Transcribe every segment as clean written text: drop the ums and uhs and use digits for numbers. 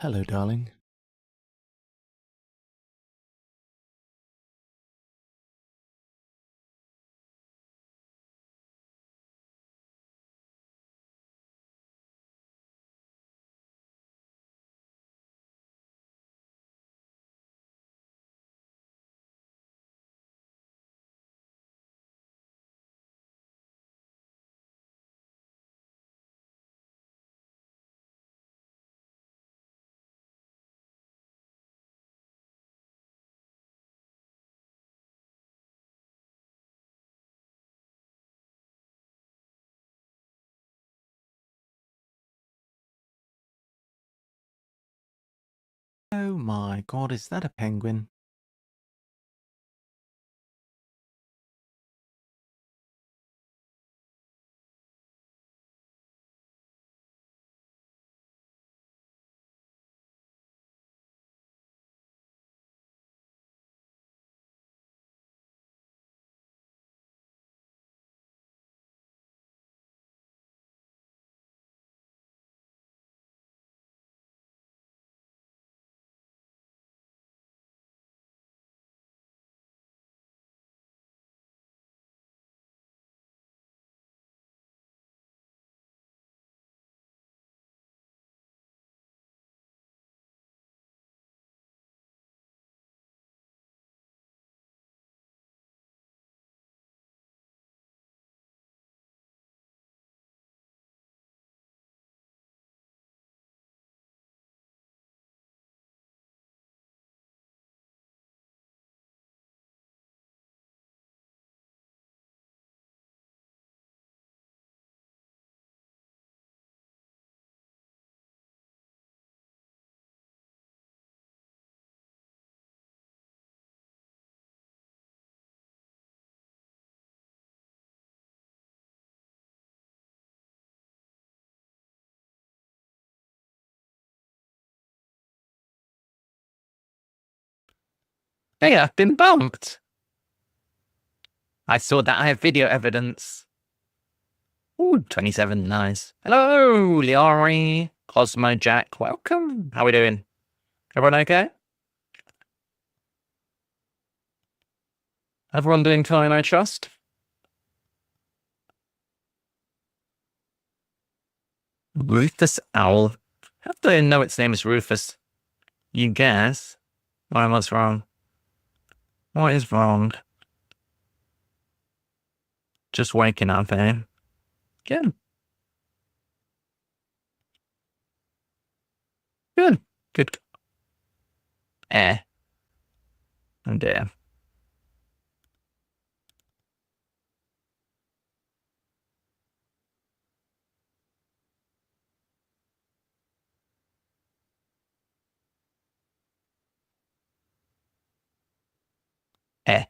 Hello, darling. Oh my god, is that a penguin? Hey, I've been bumped. I saw that. I have video evidence. Ooh, 27, nice. Hello, Liori, Cosmo Jack, welcome. How we doing? Everyone okay? Everyone doing fine, I trust? Rufus Owl. How do I know its name is Rufus? You guess? What's wrong? What is wrong? Just waking up, eh? Good. Good. Good. Eh. Oh dear. Eh.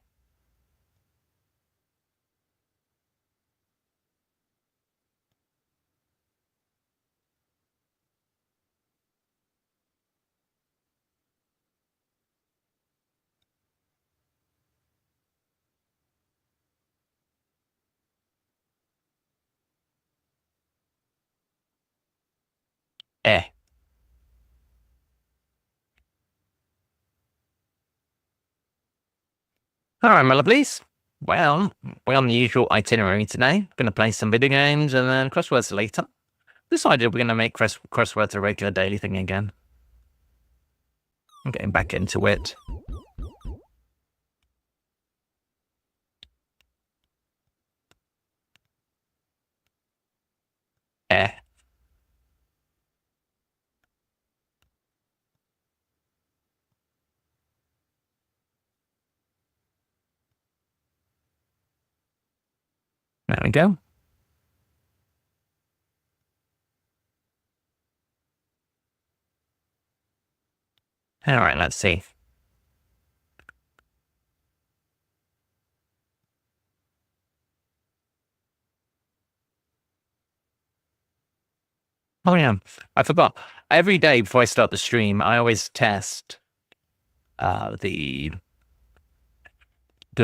Eh. All right, my lovelies. Well, we're on the usual itinerary today. Going to play some video games and then crosswords later. Decided we're going to make crosswords a regular daily thing again. I'm getting back into it. Eh. There we go. All right, let's see. Oh yeah, I forgot. Every day before I start the stream, I always test the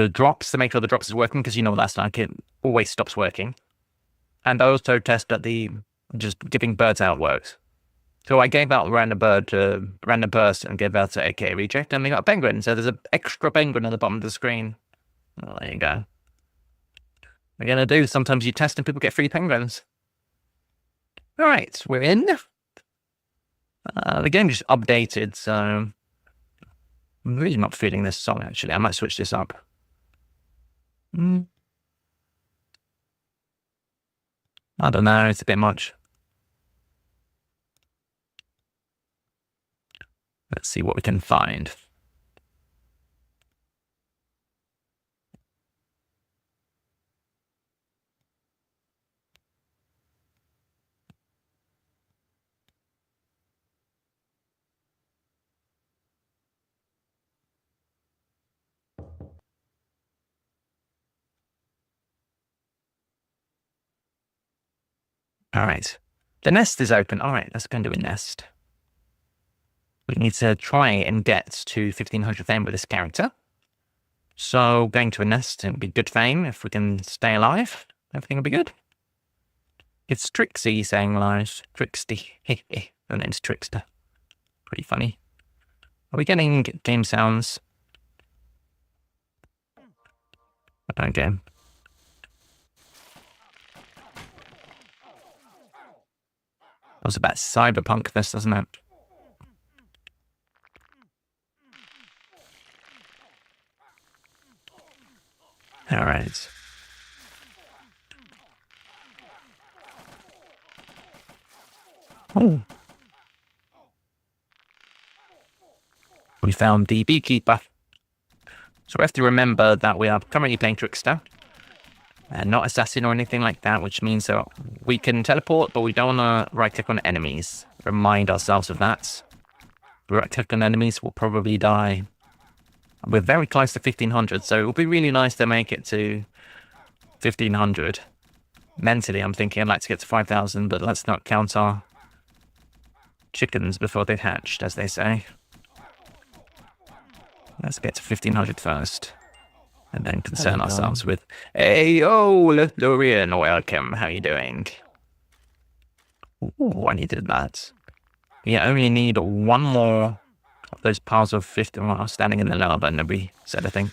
drops to make sure the drops is working, because last night it always stops working. And I also test that the just dipping birds out works. So I gave out random bird to random person and gave out to AK reject, and we got a penguin. So there's an extra penguin at the bottom of the screen. Well, there you go. We're gonna do. Sometimes you test and people get free penguins. All right, we're in. The game just updated, so I'm really not feeling this song. Actually, I might switch this up. I don't know. It's a bit much. Let's see what we can find. All right. The nest is open. All right, let's go and do a nest. We need to try and get to 1500 fame with this character. So going to a nest, it would be good fame. If we can stay alive, everything will be good. It's Tricksy saying lies. Tricksty. Her name's Trickster. Pretty funny. Are we getting game sounds? I don't get 'em. That was about cyberpunk, this, doesn't it? All right. Oh. We found the beekeeper. So we have to remember that we are currently playing Trickster. And not Assassin or anything like that, which means that we can teleport, but we don't want to right-click on enemies. Remind ourselves of that. Right-click on enemies, we'll probably die. We're very close to 1500, so it would be really nice to make it to 1500. Mentally, I'm thinking I'd like to get to 5000, but let's not count our chickens before they've hatched, as they say. Let's get to 1500 first. And then concern ourselves with, hey, oh, Dorian, welcome. How you doing? Ooh, I needed that. We only need one more of those piles of 50 standing in the lava, and we said a thing.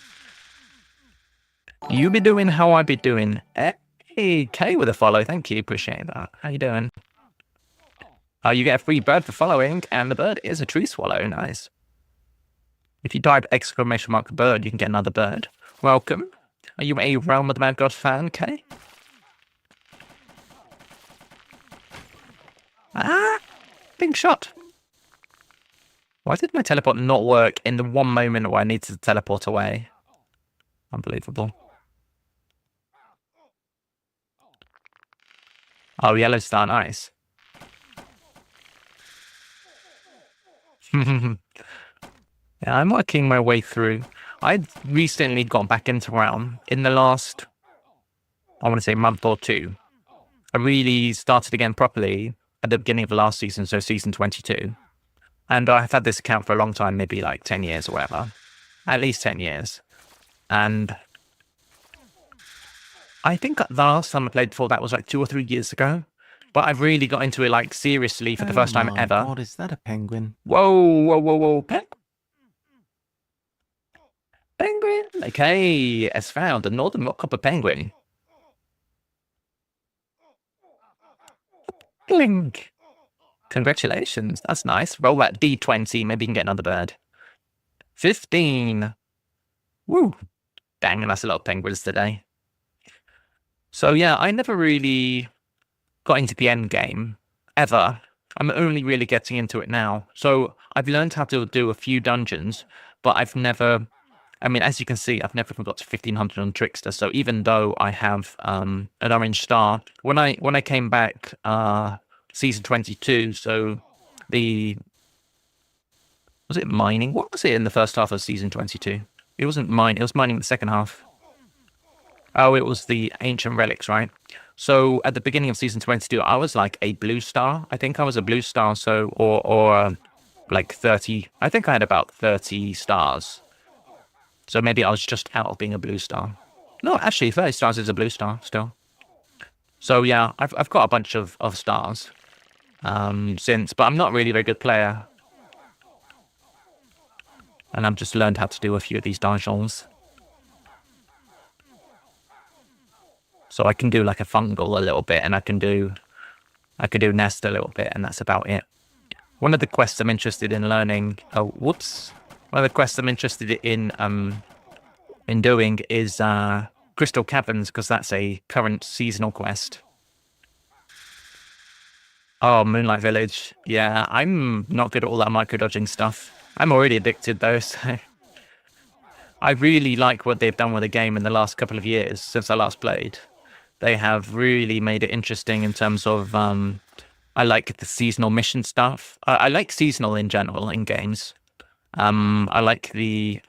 You be doing how I be doing. Hey, Kay with a follow. Thank you. Appreciate that. How you doing? You get a free bird for following, and the bird is a tree swallow. Nice. If you type !bird, you can get another bird. Welcome. Are you a Realm of the Mad God fan, Kay? Big shot. Why did my teleport not work in the one moment where I needed to teleport away? Unbelievable. Oh, yellow star, nice. Yeah, I'm working my way through. I'd recently got back into Realm in the last, I want to say, month or two. I really started again properly at the beginning of the last season, so season 22. And I've had this account for a long time, maybe like 10 years or whatever. At least 10 years. And I think the last time I played before that was like 2 or 3 years ago. But I've really got into it like seriously for the first time ever. Oh my god, is that a penguin? Whoa. Penguin? Okay, as found, a northern rock copper penguin. Blink. Congratulations, that's nice. Roll that D20, maybe you can get another bird. 15. Woo. Dang, that's a lot of penguins today. So yeah, I never really got into the end game, ever. I'm only really getting into it now. So I've learned how to do a few dungeons, but I've never... I mean, as you can see, I've never got to 1500 on Trickster. So even though I have an orange star, when I came back season 22, so the... Was it mining? What was it in the first half of season 22? It wasn't mining. It was mining in the second half. Oh, it was the ancient relics, right? So at the beginning of season 22, I was like a blue star. I think I was a blue star. So, or like 30. I think I had about 30 stars. So maybe I was just out of being a blue star. No, actually, 30 stars is a blue star still. So yeah, I've got a bunch of stars. since, but I'm not really a very good player. And I've just learned how to do a few of these donjons. So I can do like a fungal a little bit, and I can do nest a little bit, and that's about it. One of the quests I'm interested in learning. Oh, whoops! One of the quests I'm interested in doing is Crystal Caverns, because that's a current seasonal quest. Oh, Moonlight Village. Yeah, I'm not good at all that micro dodging stuff. I'm already addicted though, so I really like what they've done with the game in the last couple of years since I last played. They have really made it interesting in terms of I like the seasonal mission stuff. I like seasonal in general in games. I like I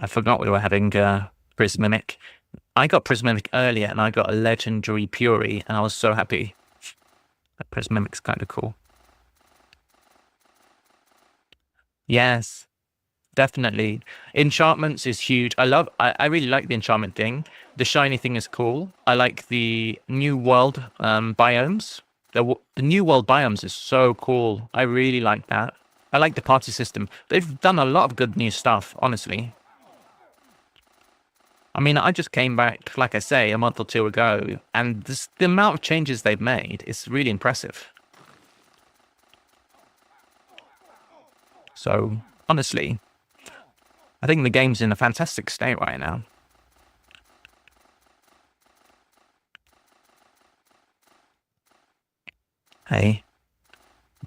forgot we were having Prismamic. I got Prismamic earlier, and I got a legendary Puri, and I was so happy. Prismamic's kind of cool. Yes, definitely. Enchantments is huge. I really like the enchantment thing. The shiny thing is cool. I like the new world biomes. The new world biomes is so cool. I really like that. I like the party system. They've done a lot of good new stuff, honestly. I mean, I just came back, like I say, a month or two ago, and the amount of changes they've made is really impressive. So, honestly, I think the game's in a fantastic state right now. Hey,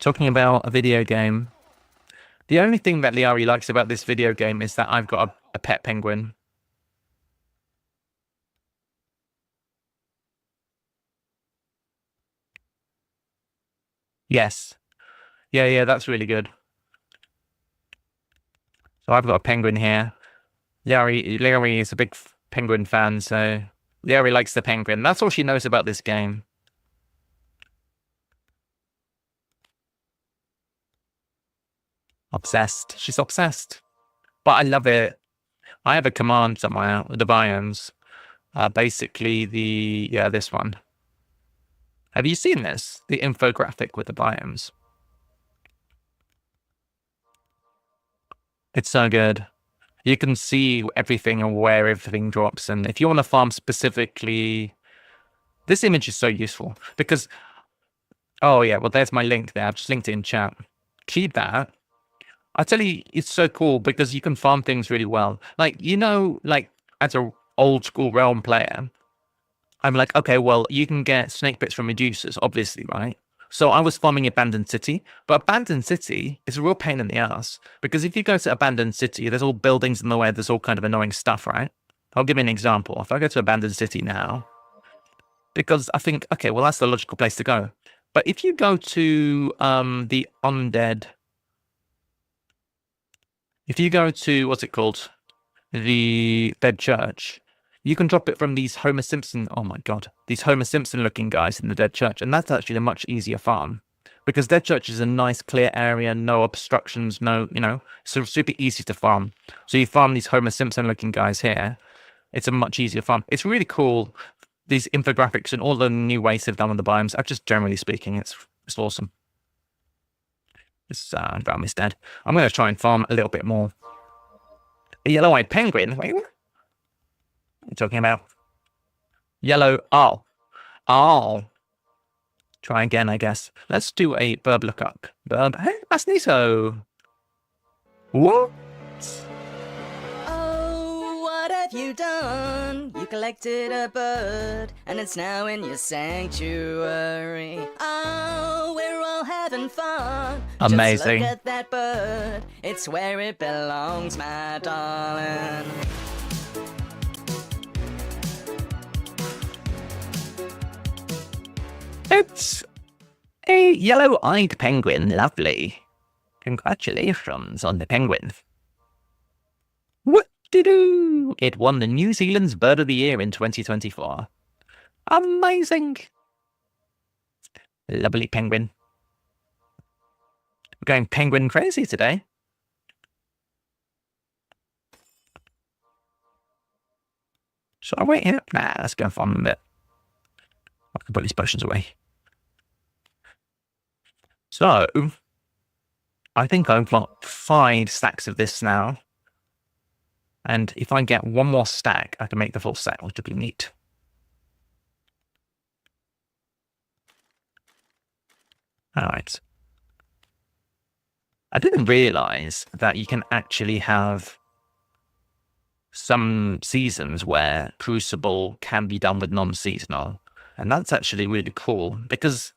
talking about a video game. The only thing that Liari likes about this video game is that I've got a pet penguin. Yes. Yeah, that's really good. So I've got a penguin here. Liari is a big penguin fan, so Liari likes the penguin. That's all she knows about this game. Obsessed. She's obsessed. But I love it. I have a command somewhere with the biomes. Basically this one. Have you seen this? The infographic with the biomes. It's so good. You can see everything and where everything drops. And if you want to farm specifically, this image is so useful because, oh yeah, well, there's my link there. I've just linked it in chat. Keep that. I tell you, it's so cool because you can farm things really well. Like, like as a old school Realm player, I'm like, okay, well, you can get snake bits from Medusas, obviously, right? So I was farming Abandoned City, but Abandoned City is a real pain in the ass because if you go to Abandoned City, there's all buildings in the way, there's all kind of annoying stuff, right? I'll give you an example. If I go to Abandoned City now, because I think, okay, well, that's the logical place to go. But if you go to the Undead, if you go to, what's it called? The Dead Church, you can drop it from these Homer Simpson, oh my god, these Homer Simpson looking guys in the Dead Church, and that's actually a much easier farm. Because Dead Church is a nice clear area, no obstructions, no, so super easy to farm. So you farm these Homer Simpson looking guys here, it's a much easier farm. It's really cool, these infographics and all the new ways they've done on the biomes. Just generally speaking, it's awesome. This realm is dead. I'm going to try and farm a little bit more. A yellow-eyed penguin? Wait, what are you talking about? Yellow. Oh. Try again, I guess. Let's do a burb lookup. Burb. Hey, that's Niso. What? Oh, what have you done? You collected a bird, and it's now in your sanctuary. Oh, we're all having fun. Amazing. Just look at that bird. It's where it belongs, my darling. It's a yellow-eyed penguin. Lovely. Congratulations on the penguin. What-de-do? It won the New Zealand's Bird of the Year in 2024. Amazing. Lovely penguin. We're going penguin crazy today. Should I wait here? Nah, let's go farm a bit. I can put these potions away. So, I think I've got 5 stacks of this now. And if I get one more stack, I can make the full set, which would be neat. Alright. I didn't realize that you can actually have some seasons where Crucible can be done with non-seasonal. And that's actually really cool, because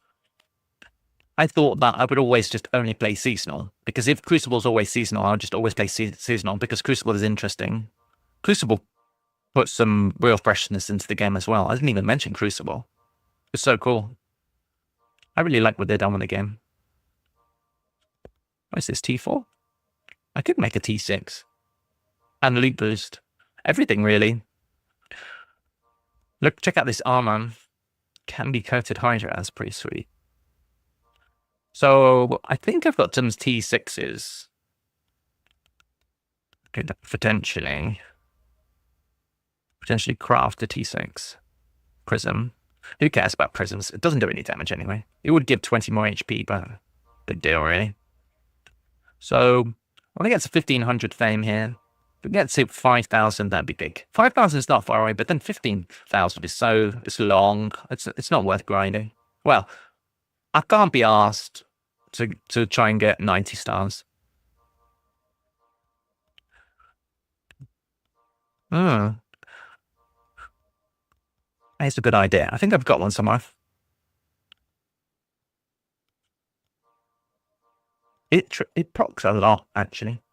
I thought that I would always just only play seasonal. Because if Crucible's always seasonal, I'll just always play seasonal, because Crucible is interesting. Crucible puts some real freshness into the game as well. I didn't even mention Crucible. It's so cool. I really like what they've done with the game. What is this, T4? I could make a T6. And loot boost. Everything, really. Look, check out this armor. Can be coated Hydra. That's pretty sweet. So, I think I've got some T6s. Could potentially craft a T6. Prism. Who cares about prisms? It doesn't do any damage anyway. It would give 20 more HP, but big deal, really. So, I think it's a 1500 fame here. If we get to 5,000, that'd be big. 5,000 is not far away, but then 15,000 is it's long. It's not worth grinding. Well, I can't be asked to try and get 90 stars. It's a good idea. I think I've got one somewhere. It procs a lot, actually.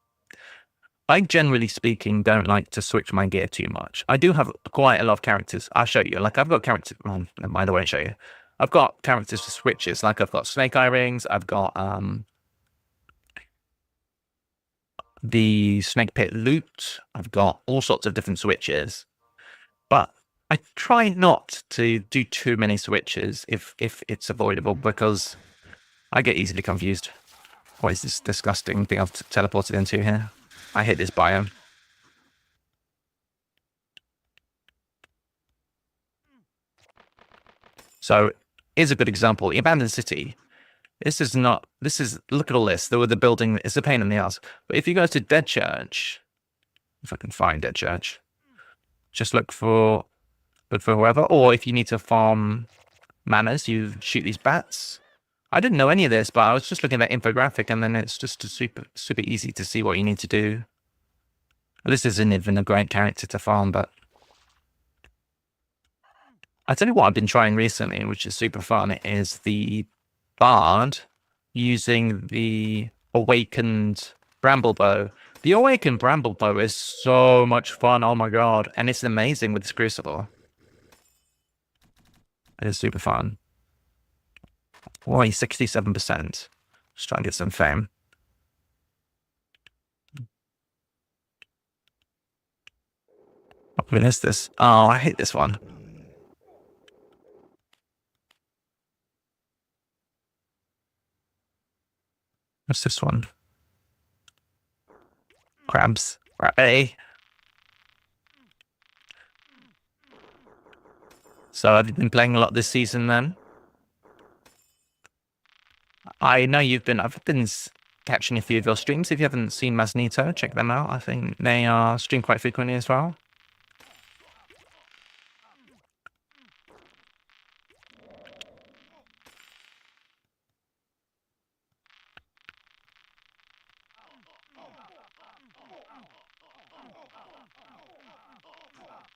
I, generally speaking, don't like to switch my gear too much. I do have quite a lot of characters. I'll show you. Like, I've got characters... Oh, never mind, I won't show you. I've got characters for switches. Like, I've got Snake Eye Rings. I've got the Snake Pit Loot. I've got all sorts of different switches. But I try not to do too many switches if it's avoidable, because I get easily confused. What is this disgusting thing I've teleported into here? I hate this biome. So, here's a good example. The Abandoned City. Look at all this. The building is a pain in the ass. But if you go to Dead Church, if I can find Dead Church, just look for whoever. Or if you need to farm manas, you shoot these bats. I didn't know any of this, but I was just looking at that infographic, and then it's just super easy to see what you need to do. Well, this isn't even a great character to farm, but I tell you what I've been trying recently, which is super fun, is the Bard using the Awakened Bramblebow. The Awakened Bramblebow is so much fun, oh my god, and it's amazing with this Crucible. It is super fun. Why, 67%. Just try and get some fame. What is this? Oh, I hate this one. What's this one? Crabs. Hey. So have you been playing a lot this season then? I know I've been catching a few of your streams. If you haven't seen Masnito, check them out. I think they stream quite frequently as well.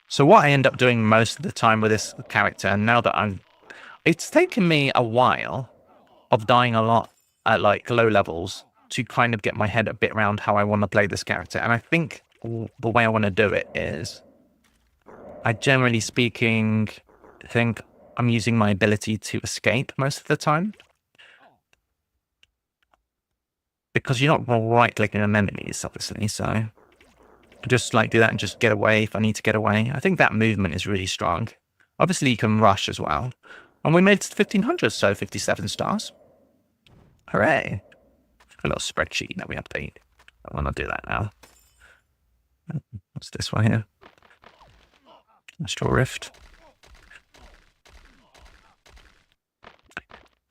So what I end up doing most of the time with this character, now that it's taken me a while of dying a lot at like low levels to kind of get my head a bit around how I want to play this character. And I think the way I want to do it is, I generally speaking think I'm using my ability to escape most of the time. Because you're not right-clicking on enemies, obviously, so just like do that and just get away if I need to get away. I think that movement is really strong. Obviously, you can rush as well. And we made 1,500, so 57 stars. Hooray. A little spreadsheet that we update. I want to do that now. What's this one here? Astral Rift.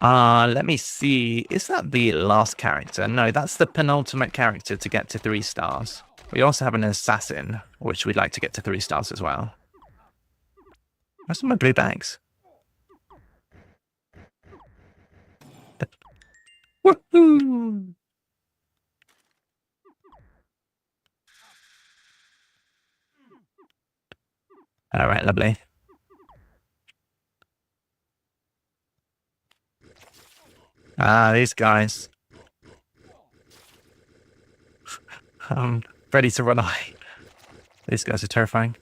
Let me see. Is that the last character? No, that's the penultimate character to get to 3 stars. We also have an assassin, which we'd like to get to 3 stars as well. Where's my blue bags? Woohoo! All right, lovely. Ah, these guys. I'm ready to run away. These guys are terrifying.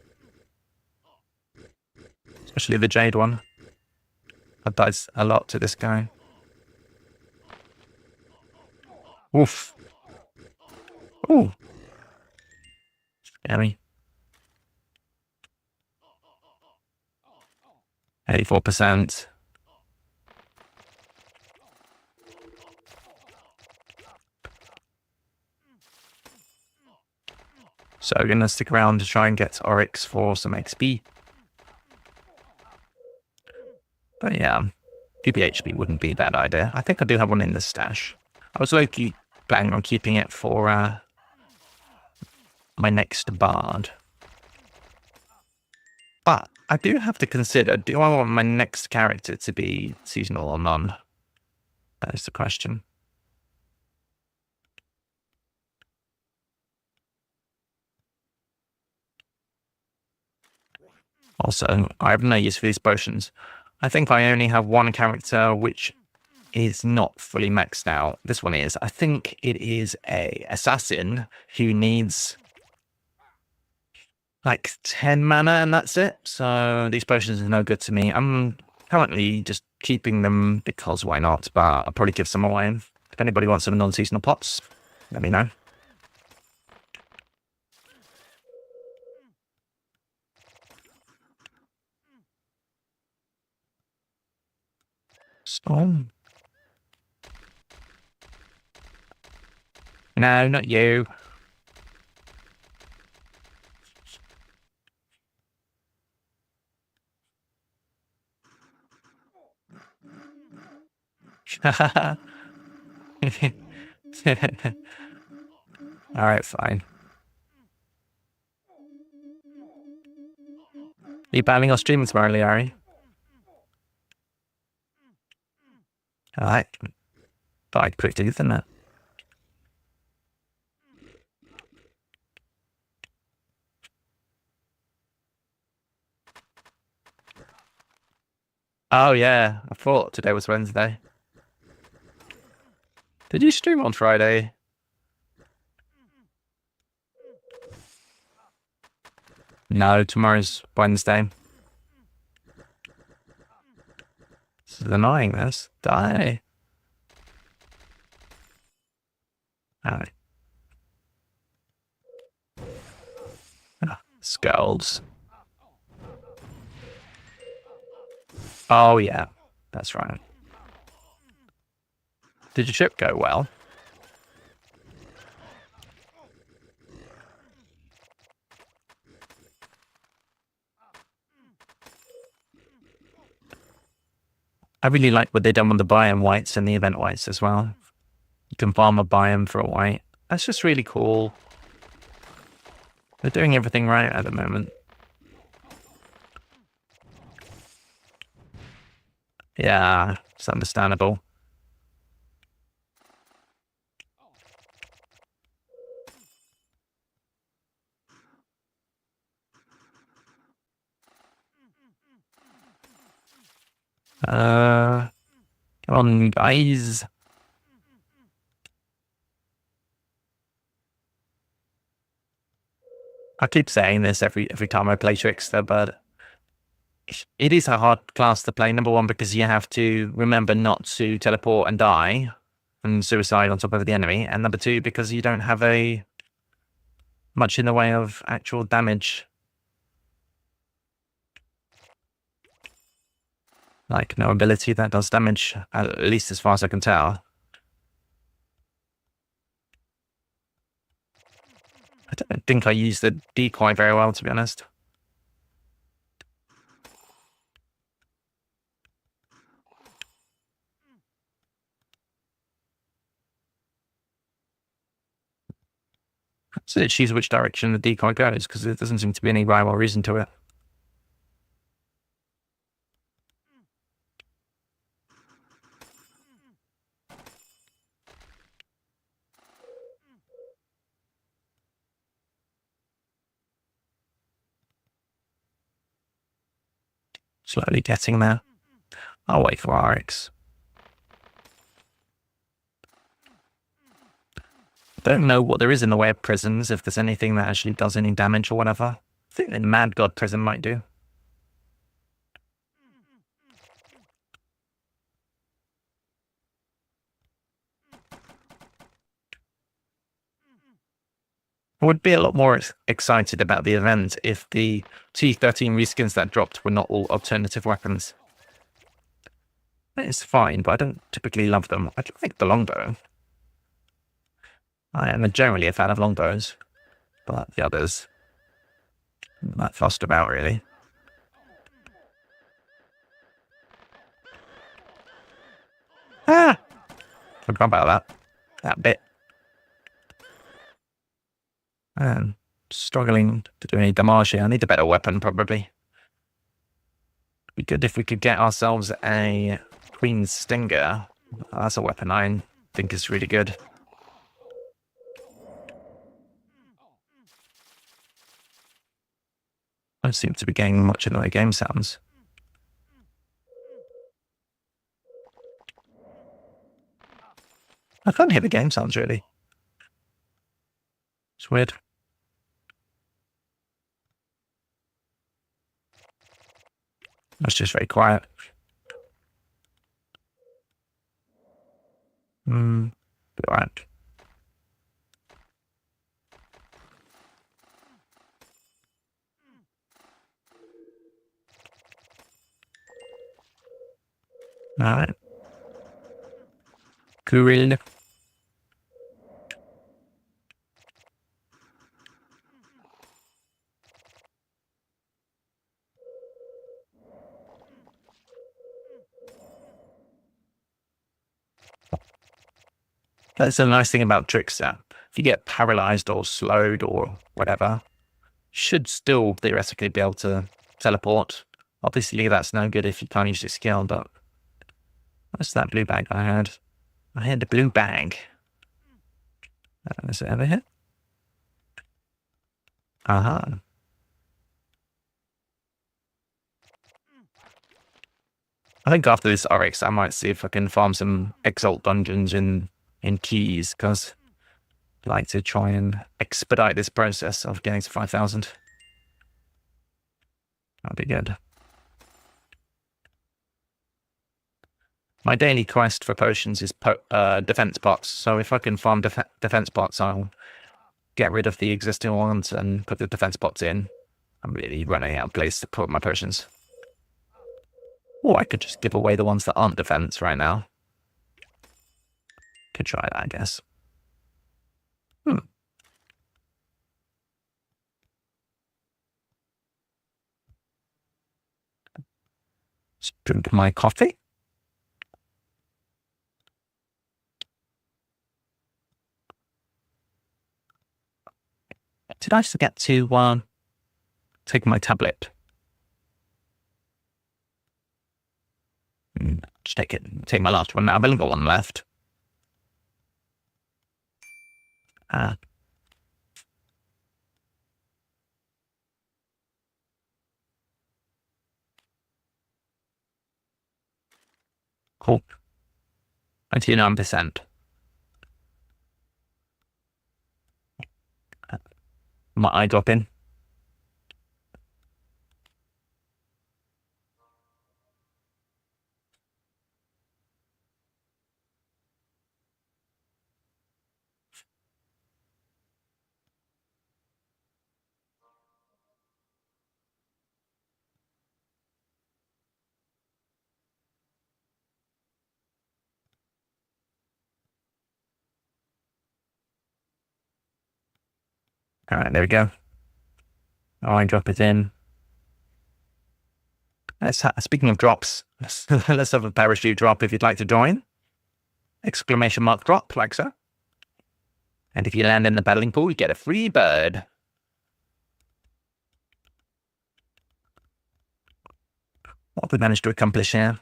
Especially the Jade one. I died a lot to this guy. Oof. Ooh. Scary. 84%. So we're going to stick around to try and get Oryx for some XP. But yeah, PPHP wouldn't be a bad idea. I think I do have one in the stash. I was low-key planning on keeping it for my next bard. But I do have to consider, do I want my next character to be seasonal or none? That is the question. Also, I have no use for these potions. I think I only have one character which is not fully maxed out. This one is. I think it is a assassin who needs like 10 mana and that's it. So these potions are no good to me. I'm currently just keeping them because why not? But I'll probably give some away. If anybody wants some non-seasonal pots, let me know. Storm. No, not you. Alright, fine. Are you banning or streaming tomorrow, Liari? Alright. Thought I'd put it in there. Oh yeah, I thought today was Wednesday. Did you stream on Friday? No, tomorrow's Wednesday. This is annoying, this. Die. Alright. Ah, skulls. Oh yeah, that's right. Did your trip go well? I really like what they've done with the biome whites and the event whites as well. You can farm a biome for a white. That's just really cool. They're doing everything right at the moment. Yeah, it's understandable. Come on, guys. I keep saying this every time I play Trickster, but it is a hard class to play. Number one, because you have to remember not to teleport and die and suicide on top of the enemy. And number two, because you don't have much in the way of actual damage. Like, no ability that does damage, at least as far as I can tell. I don't think I use the decoy very well, to be honest. So it choose which direction the decoy goes, because there doesn't seem to be any rhyme or reason to it. Slowly getting there. I'll wait for RX. Don't know what there is in the way of prisons, if there's anything that actually does any damage or whatever. I think the Mad God prison might do. I would be a lot more excited about the event if the T13 reskins that dropped were not all alternative weapons. It's fine, but I don't typically love them. I like the longbow. I am generally a fan of longbows, but the others, I'm not fussed about, really. Ah! Forgot about that bit. I'm struggling to do any damage here. I need a better weapon, probably. It'd be good if we could get ourselves a Queen's Stinger. That's a weapon I think is really good. I don't seem to be getting much in the way of game sounds. I can't hear the game sounds, really. It's weird. That's just very quiet. Be alright. Alright. Cool. That's the nice thing about Trickster. If you get paralyzed or slowed or whatever, you should still theoretically be able to teleport. Obviously, that's no good if you can't use your skill, but what's that blue bag I had? I had the blue bag. Is it over here? Aha. I think after this RX, I might see if I can farm some Exalt dungeons in Keys, because I'd like to try and expedite this process of getting to 5,000. That'd be good. My daily quest for potions is defense pots, so if I can farm defense pots, I'll get rid of the existing ones and put the defense pots in. I'm really running out of place to put my potions. Or I could just give away the ones that aren't defense right now. Could try that, I guess. Let's drink my coffee. Did I forget to take my tablet? Just take my last one now. I've only got one left. Cool. 99%. My eye drop in. All right, there we go. Eye drop is in. Speaking of drops, let's have a parachute drop if you'd like to join. Exclamation mark drop, like so. And if you land in the battling pool, you get a free bird. What have we managed to accomplish here?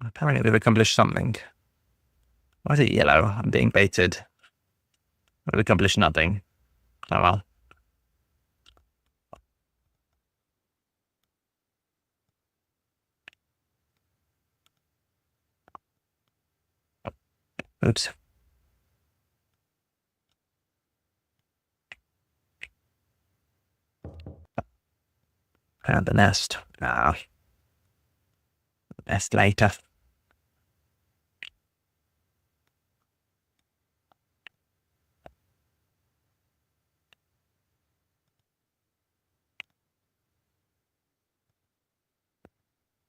Apparently we've accomplished something. Why is it yellow? I'm being baited. We've accomplished nothing. Oh well. Oops. And the nest. Ah. Nest later.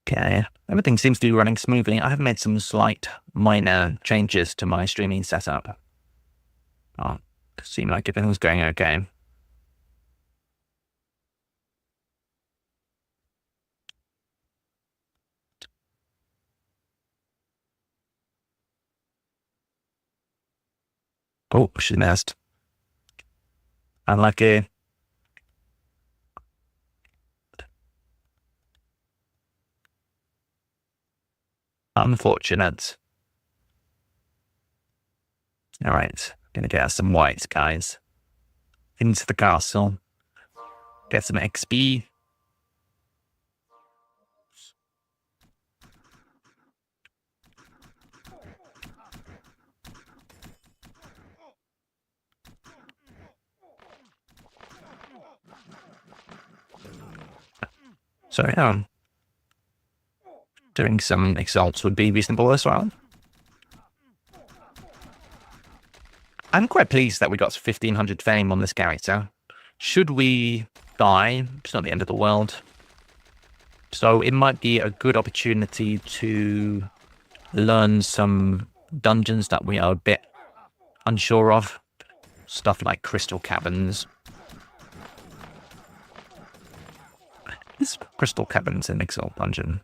Okay, everything seems to be running smoothly. I have made some slight minor changes to my streaming setup. Oh, it seemed like everything was going okay. Oh, she missed. Unlucky. Unfortunate. All right, gonna get us some whites, guys. Into the castle. Get some XP. So yeah, doing some exalts would be reasonable as well. I'm quite pleased that we got 1500 fame on this character. Should we die, it's not the end of the world. So it might be a good opportunity to learn some dungeons that we are a bit unsure of. Stuff like crystal caverns. This crystal caverns in Exalt dungeon.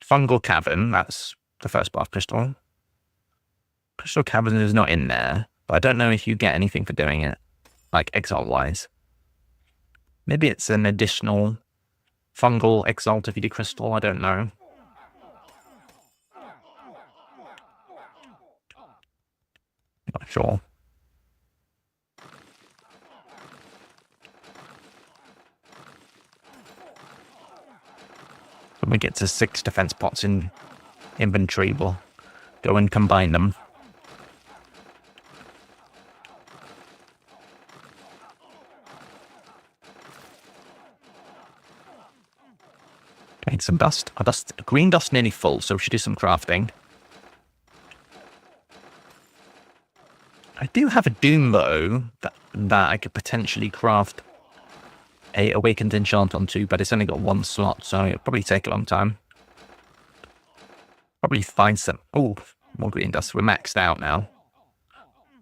Fungal cavern, that's the first bar of crystal. Crystal cavern is not in there, but I don't know if you get anything for doing it, like Exalt-wise. Maybe it's an additional fungal Exalt if you do crystal, I don't know. Not sure. When we get to 6 defense pots in inventory, we'll go and combine them. Okay, some dust. Our green dust nearly full, so we should do some crafting. I do have a Doom bow that I could potentially craft a Awakened Enchant onto, but it's only got 1 slot, so it'll probably take a long time. Probably find some... Oh, more green dust. We're maxed out now.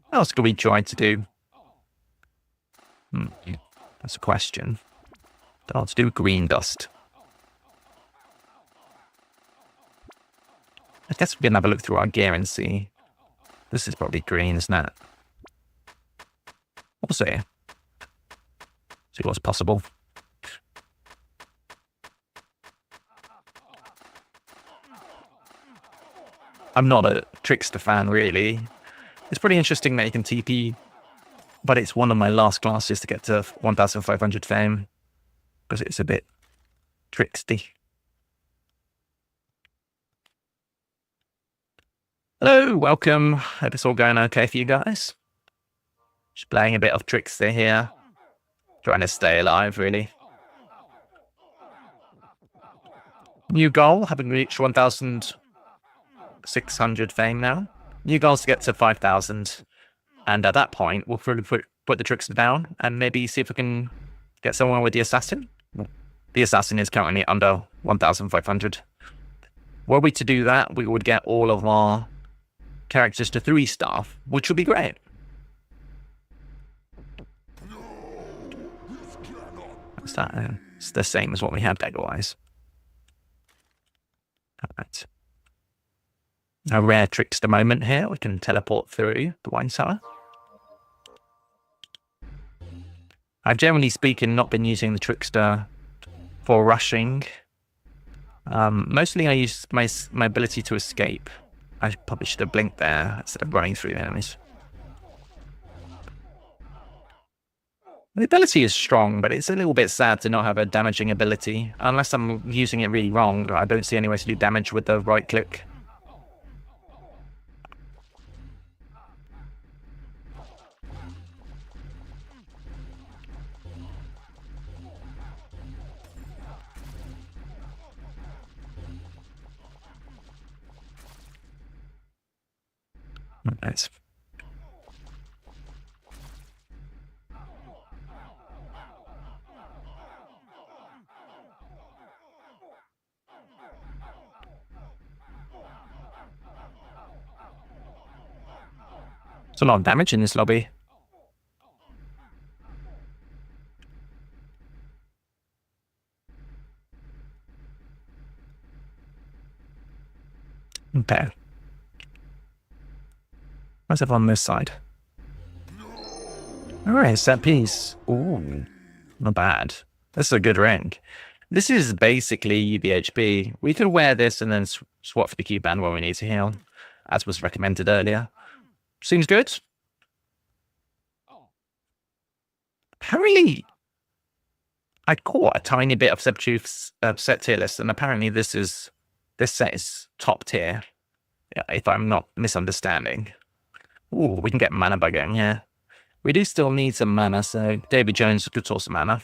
What else could we try to do? That's a question. Let's do green dust. I guess we can have a look through our gear and see. This is probably green, isn't it? We'll see. See what's possible. I'm not a trickster fan, really. It's pretty interesting that you can TP, but it's one of my last classes to get to 1500 fame, because it's a bit tricksty. Hello, welcome. Hope it's all going okay for you guys. Just playing a bit of trickster here. Trying to stay alive, really. New goal, having reached 1,600 fame now. New goals to get to 5,000. And at that point, we'll probably put the trickster down and maybe see if we can get somewhere with the assassin. The assassin is currently under 1,500. Were we to do that, we would get all of our characters to 3-star, which would be great. What's that? It's the same as what we had dagger-wise. Alright. A rare trickster moment here. We can teleport through the wine cellar. I've generally speaking not been using the trickster for rushing. Mostly I use my ability to escape. I probably should have blinked there instead of running through the enemies. The ability is strong, but it's a little bit sad to not have a damaging ability. Unless I'm using it really wrong, I don't see any way to do damage with the right click. Nice. There's a lot of damage in this lobby. Okay. What's up on this side? Alright, set piece. Ooh, not bad. This is a good ring. This is basically UBHB. We could wear this and then swap for the Q band when we need to heal, as was recommended earlier. Seems good. Apparently, I caught a tiny bit of Sebtruth's set tier list, and apparently this set is top tier, if I'm not misunderstanding. Ooh, we can get mana by going here. We do still need some mana, so Davy Jones could source some mana.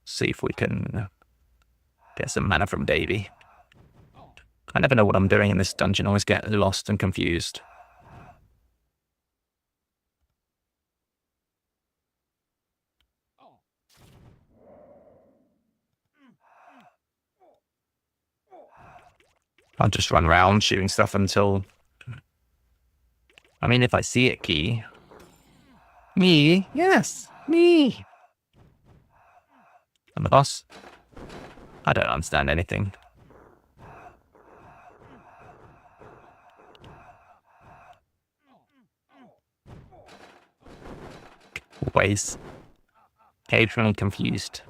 See if we can get some mana from Davy. I never know what I'm doing in this dungeon. I always get lost and confused. I'll just run around shooting stuff until... I mean, if I see it, key. Me? Yes, me! I'm the boss. I don't understand anything. Always. Occasionally confused.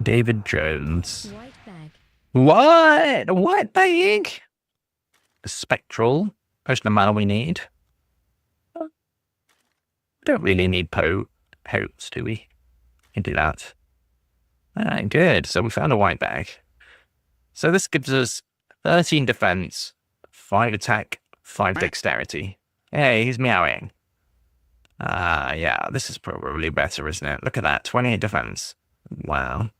David Jones. White bag. What? A white bag? A spectral. Potion of mana we need. We don't really need potes, do we? We can do that. Alright, good. So we found a white bag. So this gives us 13 defense, 5 attack, 5 dexterity. Hey, he's meowing. Yeah, this is probably better, isn't it? Look at that, 28 defense. Wow.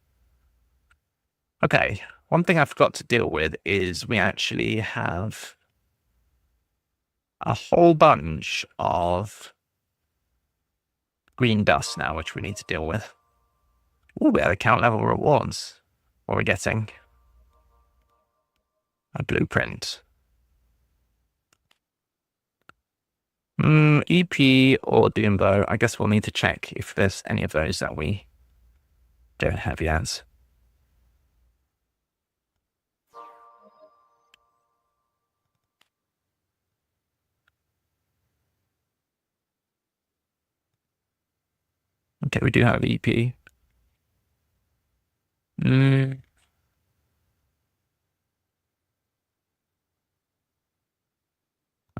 Okay, one thing I forgot to deal with is we actually have a whole bunch of green dust now, which we need to deal with. Ooh, we have account level rewards. What are we getting? A blueprint. EP or Doombo. I guess we'll need to check if there's any of those that we don't have yet. Okay, we do have EP. I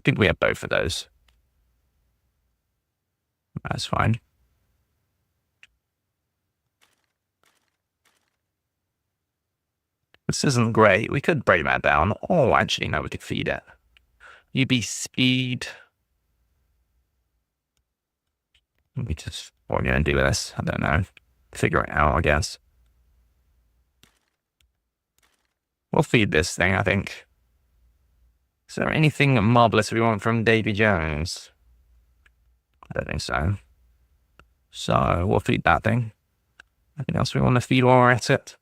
think we have both of those. That's fine. This isn't great. We could break that down. Oh, actually, no, we could feed it. UB speed. Let me just, what are we going to do with this? I don't know. Figure it out, I guess. We'll feed this thing, I think. Is there anything marvelous we want from Davy Jones? I don't think so. So we'll feed that thing. Anything else we want to feed while we're at it?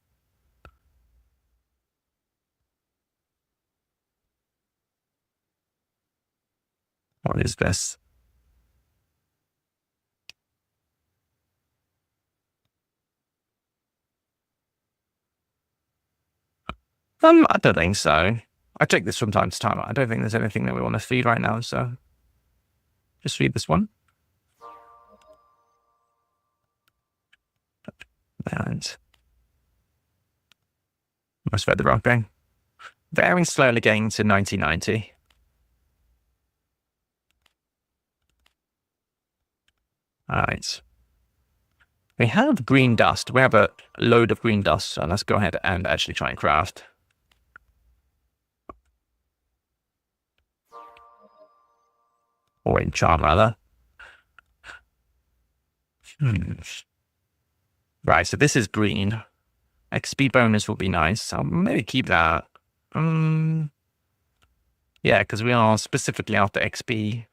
What is this? I don't think so. I check this from time to time. I don't think there's anything that we want to feed right now, so just feed this one. And let's fed the wrong thing. Very slowly getting to 1990. Alright. We have green dust. We have a load of green dust, so let's go ahead and actually try and craft. Or enchant, rather. Right, so this is green. XP bonus will be nice. I'll maybe keep that. Yeah, because we are specifically after XP.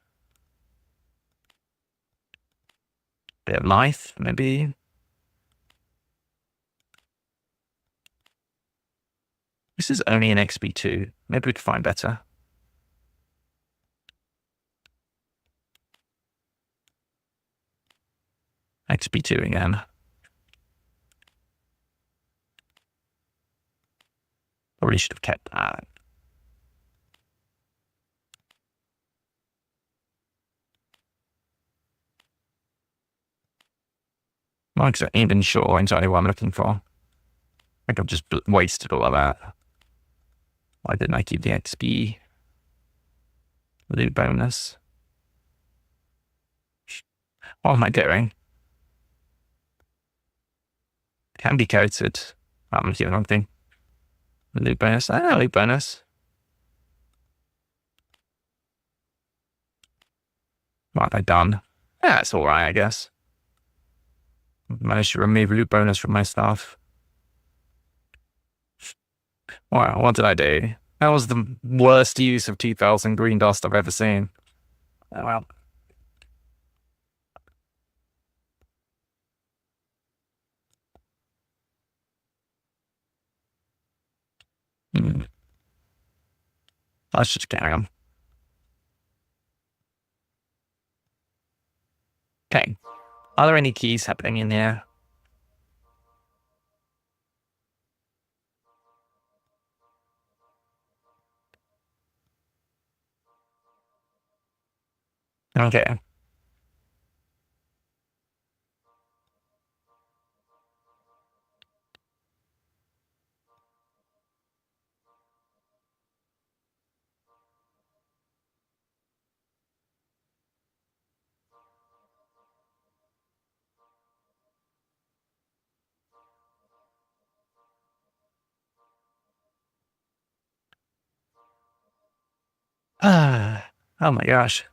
Bit of life, maybe. This is only an XP2. Maybe we could find better. XP2 again. Probably should have kept that. I'm not even sure entirely what I'm looking for. I think I've just wasted all of that. Why didn't I keep the XP? Loot bonus. What am I doing? Can be coated. I'm doing the wrong thing. Loot bonus. Loot bonus. What have I done? Yeah, it's alright, I guess. Managed to remove loot bonus from my stuff. Wow, what did I do? That was the worst use of 2,000 green dust I've ever seen. Oh well. Let's just carry on. Okay. Are there any keys happening in here? Okay. Oh my gosh.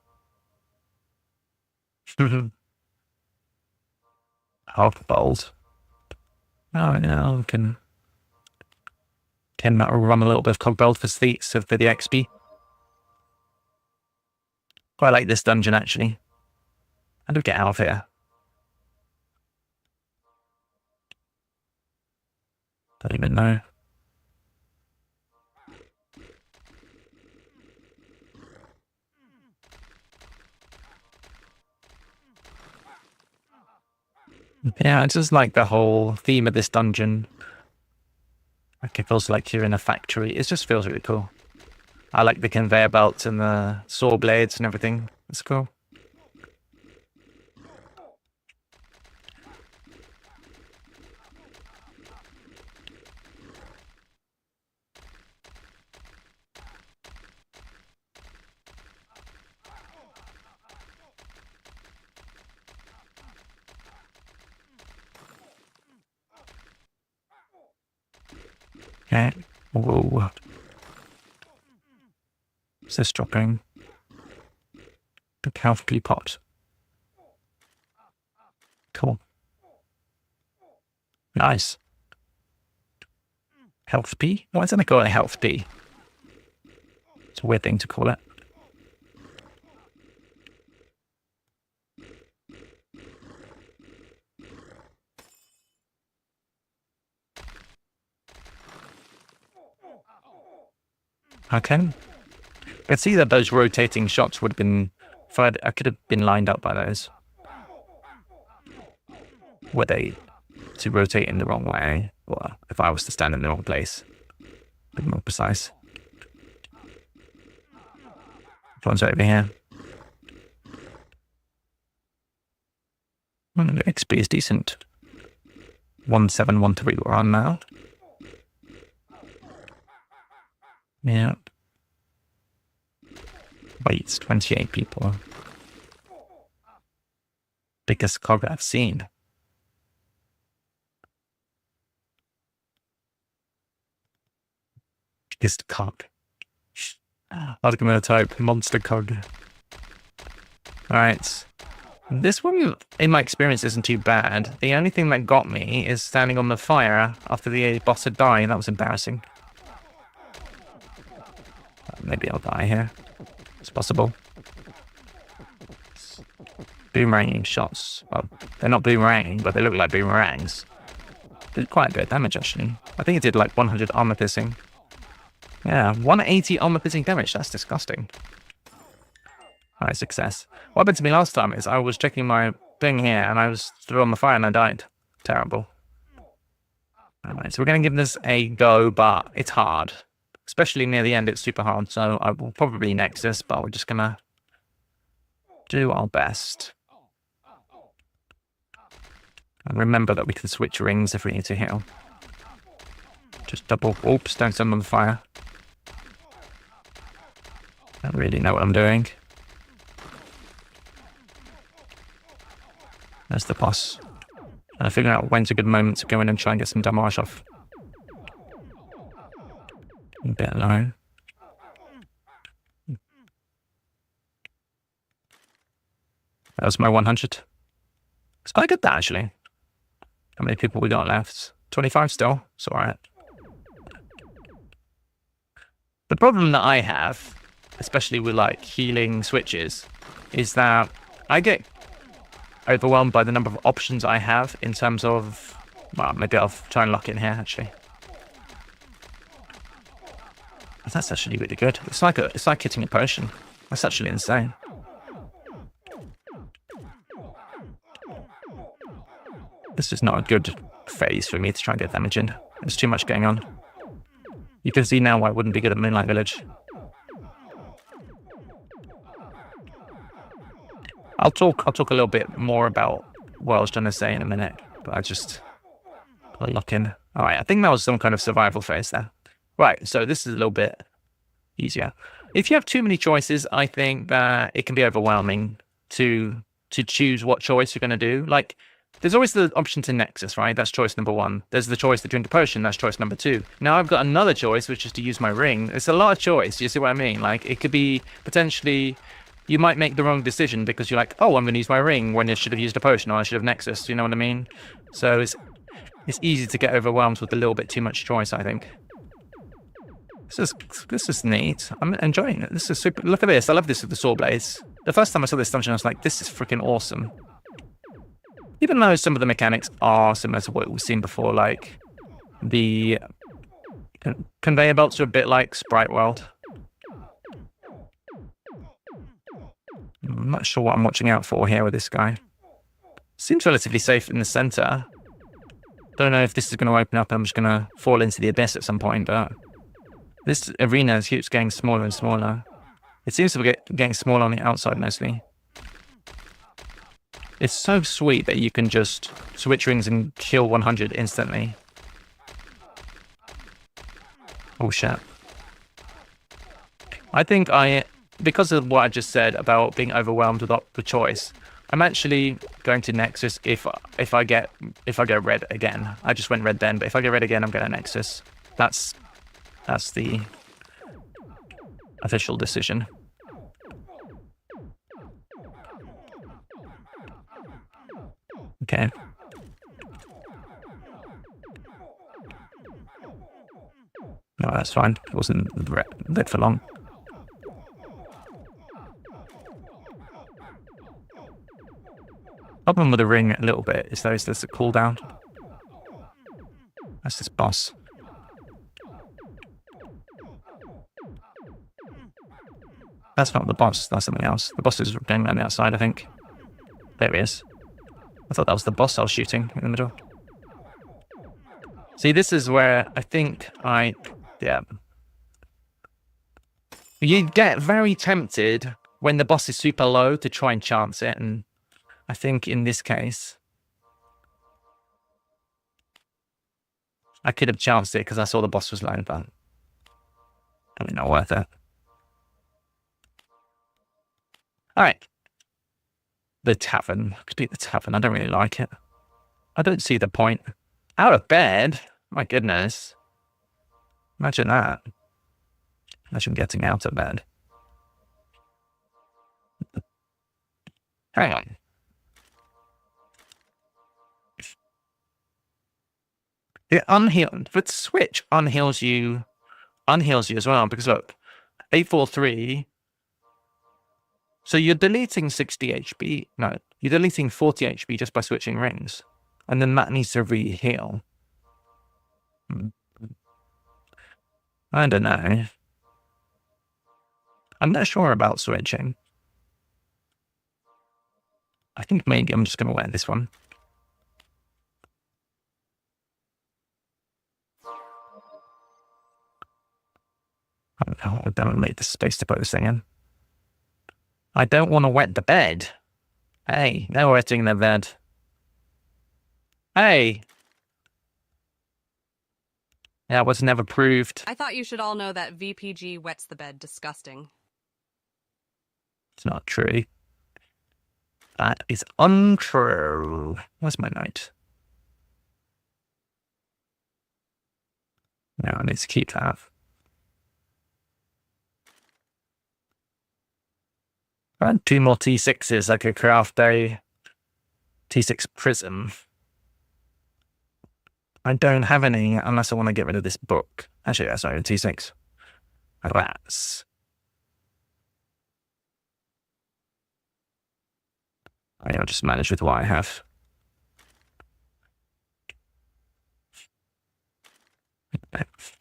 Health bolt. Oh, yeah, we can run a little bit of cogbold for the XP. Quite like this dungeon, actually. How do we get out of here? Don't even know. Yeah, I just like the whole theme of this dungeon. Like it feels like you're in a factory. It just feels really cool. I like the conveyor belts and the saw blades and everything. It's cool. Okay. Whoa. What's this dropping? The health pot. Cool. Nice. Health P? Why isn't it called a health P? It's a weird thing to call it. Okay. I could see that those rotating shots would have been I could have been lined up by those. Were they to rotate in the wrong way, or if I was to stand in the wrong place, a bit more precise. One's over here. Well, the XP is decent. 1713 we're on now. Yeah. Wait, it's 28 people. Biggest cog I've seen. Biggest cog. I was going to type monster cog. Alright. This one, in my experience, isn't too bad. The only thing that got me is standing on the fire after the boss had died. That was embarrassing. Maybe I'll die here. It's possible. Boomeranging shots. Well, they're not boomeranging, but they look like boomerangs. Did quite a bit of damage, actually. I think it did like 100 armor piercing. Yeah, 180 armor piercing damage. That's disgusting. Alright, success. What happened to me last time is I was checking my thing here and I was threw on the fire and I died. Terrible. Alright, so we're going to give this a go, but it's hard. Especially near the end, it's super hard, so I will probably Nexus, but we're just going to do our best. And remember that we can switch rings if we need to heal. Just double, oops, don't stand on the fire. I don't really know what I'm doing. There's the boss. And figuring out when's a good moment to go in and try and get some damage off. A bit low. That was my 100. It's quite good, that, actually. How many people we got left? 25 still. It's alright. The problem that I have, especially with like healing switches, is that I get overwhelmed by the number of options I have in terms of, well, maybe I'll try and lock it in here actually. That's actually really good. It's like hitting a potion. That's actually insane. This is not a good phase for me to try and get damage in. There's too much going on. You can see now why it wouldn't be good at Moonlight Village. I'll talk a little bit more about what I was trying to say in a minute, but I just gotta lock in. Alright, I think that was some kind of survival phase there. Right, so this is a little bit easier. If you have too many choices, I think that it can be overwhelming to choose what choice you're going to do. Like, there's always the option to Nexus, right? That's choice number 1. There's the choice to drink a potion. That's choice number 2. Now I've got another choice, which is to use my ring. It's a lot of choice. You see what I mean? Like, it could be potentially, you might make the wrong decision because you're like, oh, I'm going to use my ring when I should have used a potion or I should have Nexus. You know what I mean? So it's easy to get overwhelmed with a little bit too much choice, I think. This is neat. I'm enjoying it. This is super. Look at this. I love this with the saw blades. The first time I saw this dungeon, I was like, this is freaking awesome. Even though some of the mechanics are similar to what we've seen before, like the conveyor belts are a bit like Sprite World. I'm not sure what I'm watching out for here with this guy. Seems relatively safe in the center. Don't know if this is going to open up. I'm just going to fall into the abyss at some point, but this arena keeps getting smaller and smaller. It seems to be getting smaller on the outside mostly. It's so sweet that you can just switch rings and kill 100 instantly. Oh shit. I think because of what I just said about being overwhelmed with the choice, I'm actually going to Nexus if I get red again. I just went red then, but if I get red again, I'm going to Nexus. That's the official decision. Okay. No, that's fine. It wasn't lit for long. Problem with the ring a little bit is there's a cooldown. That's this boss. That's not the boss. That's something else. The boss is going around the outside, I think. There he is. I thought that was the boss I was shooting in the middle. See, this is where I think yeah. You get very tempted when the boss is super low to try and chance it, and I think in this case, I could have chanced it because I saw the boss was low, but I mean, not worth it. All right. The tavern. Could be the tavern. I don't really like it. I don't see the point. Out of bed? My goodness. Imagine that. Imagine getting out of bed. Hang on. The unhealed, but Switch unheals you as well, because look, 843. So you're deleting 60 HP. No, you're deleting 40 HP just by switching rings. And then that needs to re-heal. I don't know. I'm not sure about switching. I think maybe I'm just going to wear this one. I don't make the space to put this thing in. I don't want to wet the bed. Hey, no wetting the bed. Hey! That was never proved. I thought you should all know that VPG wets the bed disgusting. It's not true. That is untrue. Where's my note? No, I need to keep that. And 2 more T6s. I could craft a T6 prism. I don't have any unless I want to get rid of this book. Actually, that's not a T6. That's... I'll just manage with what I have.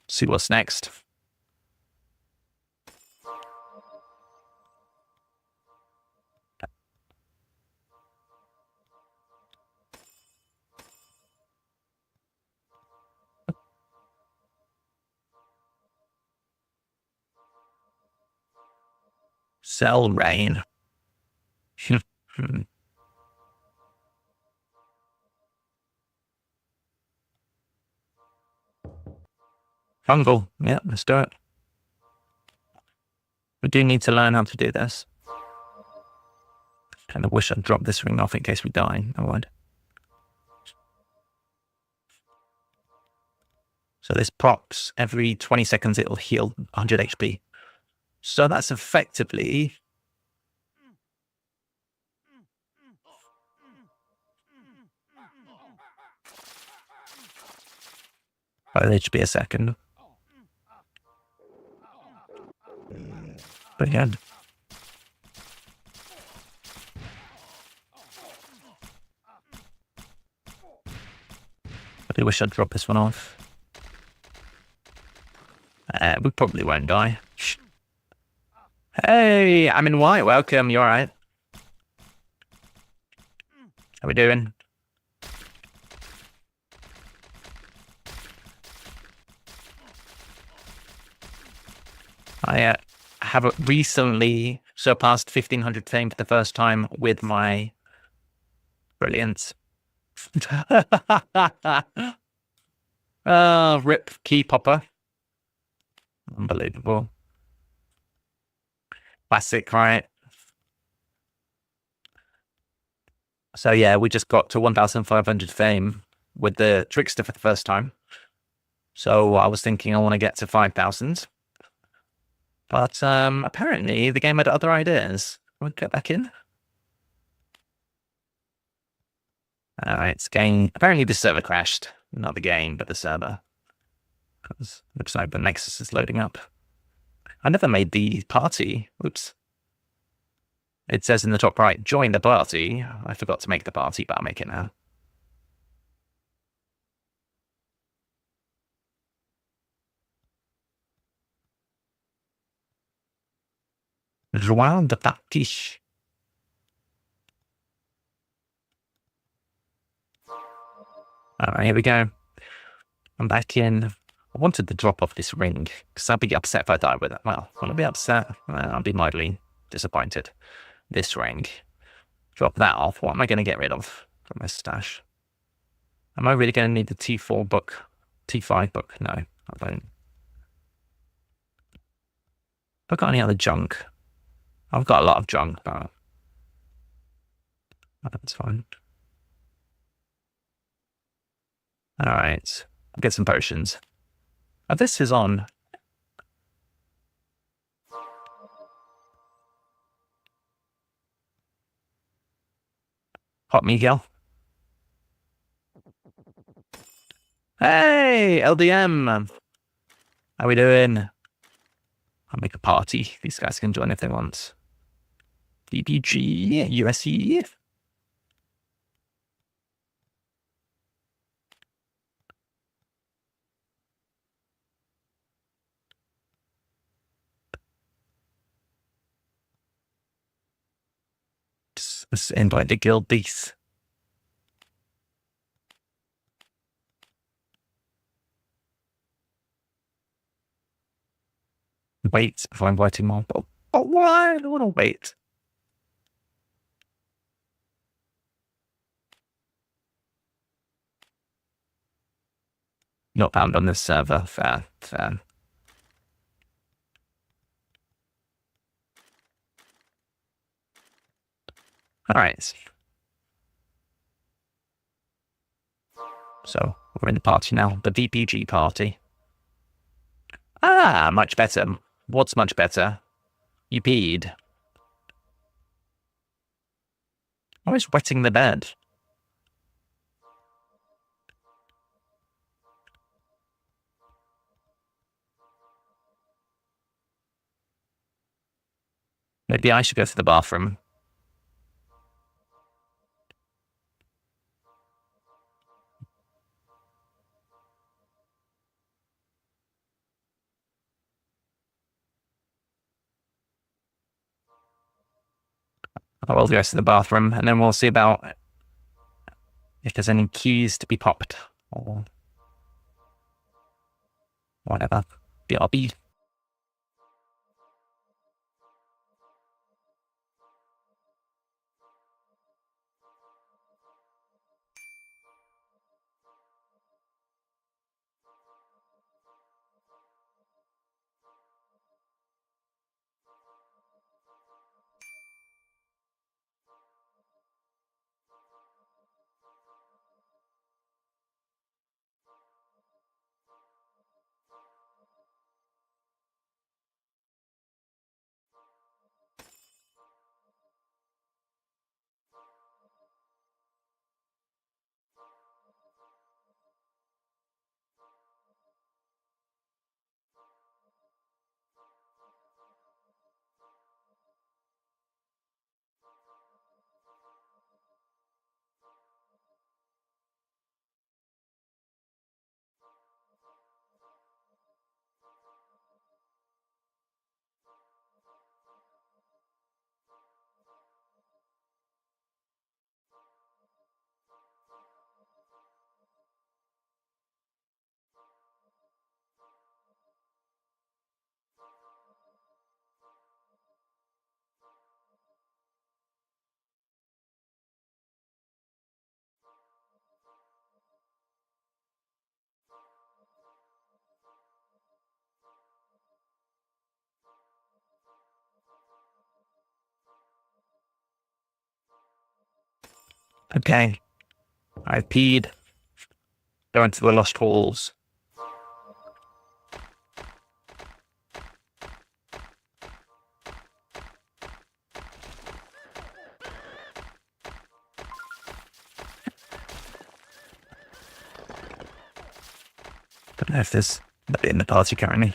See what's next. Cell rain. Fungal. Yeah, let's do it. We do need to learn how to do this. Kind of wish I'd dropped this ring off in case we die. I would. So this pops every 20 seconds. It'll heal 100 HP. So that's effectively 5 HP a second. But yeah. I do wish I'd drop this one off. We probably won't die. Hey, I'm in white. Welcome. You alright? How we doing? I have recently surpassed 1500 fame for the first time with my brilliance. Rip key popper. Unbelievable. Classic, right? So yeah, we just got to 1500 fame with the trickster for the first time. So I was thinking I want to get to 5000. But apparently the game had other ideas. We'll get back in. Alright, it's game. Apparently the server crashed. Not the game, but the server. Because it looks like the Nexus is loading up. I never made the party. Oops. It says in the top right, join the party. I forgot to make the party, but I'll make it now. Joie de Partiche. Alright, here we go. I'm back in. I wanted to drop off this ring, because I'd be upset if I died with it. Well, will I be upset? Well, I'll be mildly disappointed. This ring. Drop that off. What am I going to get rid of from my stash? Am I really going to need the T4 book? T5 book? No, I don't. Have I got any other junk? I've got a lot of junk, but that's fine. Alright, I'll get some potions. Oh, this is on. Hot Miguel. Hey, LDM. How we doing? I'll make a party. These guys can join if they want. DPG, USC. Just invite the guild beast. Wait before inviting more. Oh, why? I don't want to wait. Not found on this server. Fair, fair. Alright. So, we're in the party now. The VPG party. Ah, much better. What's much better? You peed. I was wetting the bed. Maybe I should go to the bathroom. I will go to the bathroom, and then we'll see about if there's any keys to be popped, or whatever. BRB. Okay. I've peed. Go into the lost halls. Don't know if there's nobody in the party currently.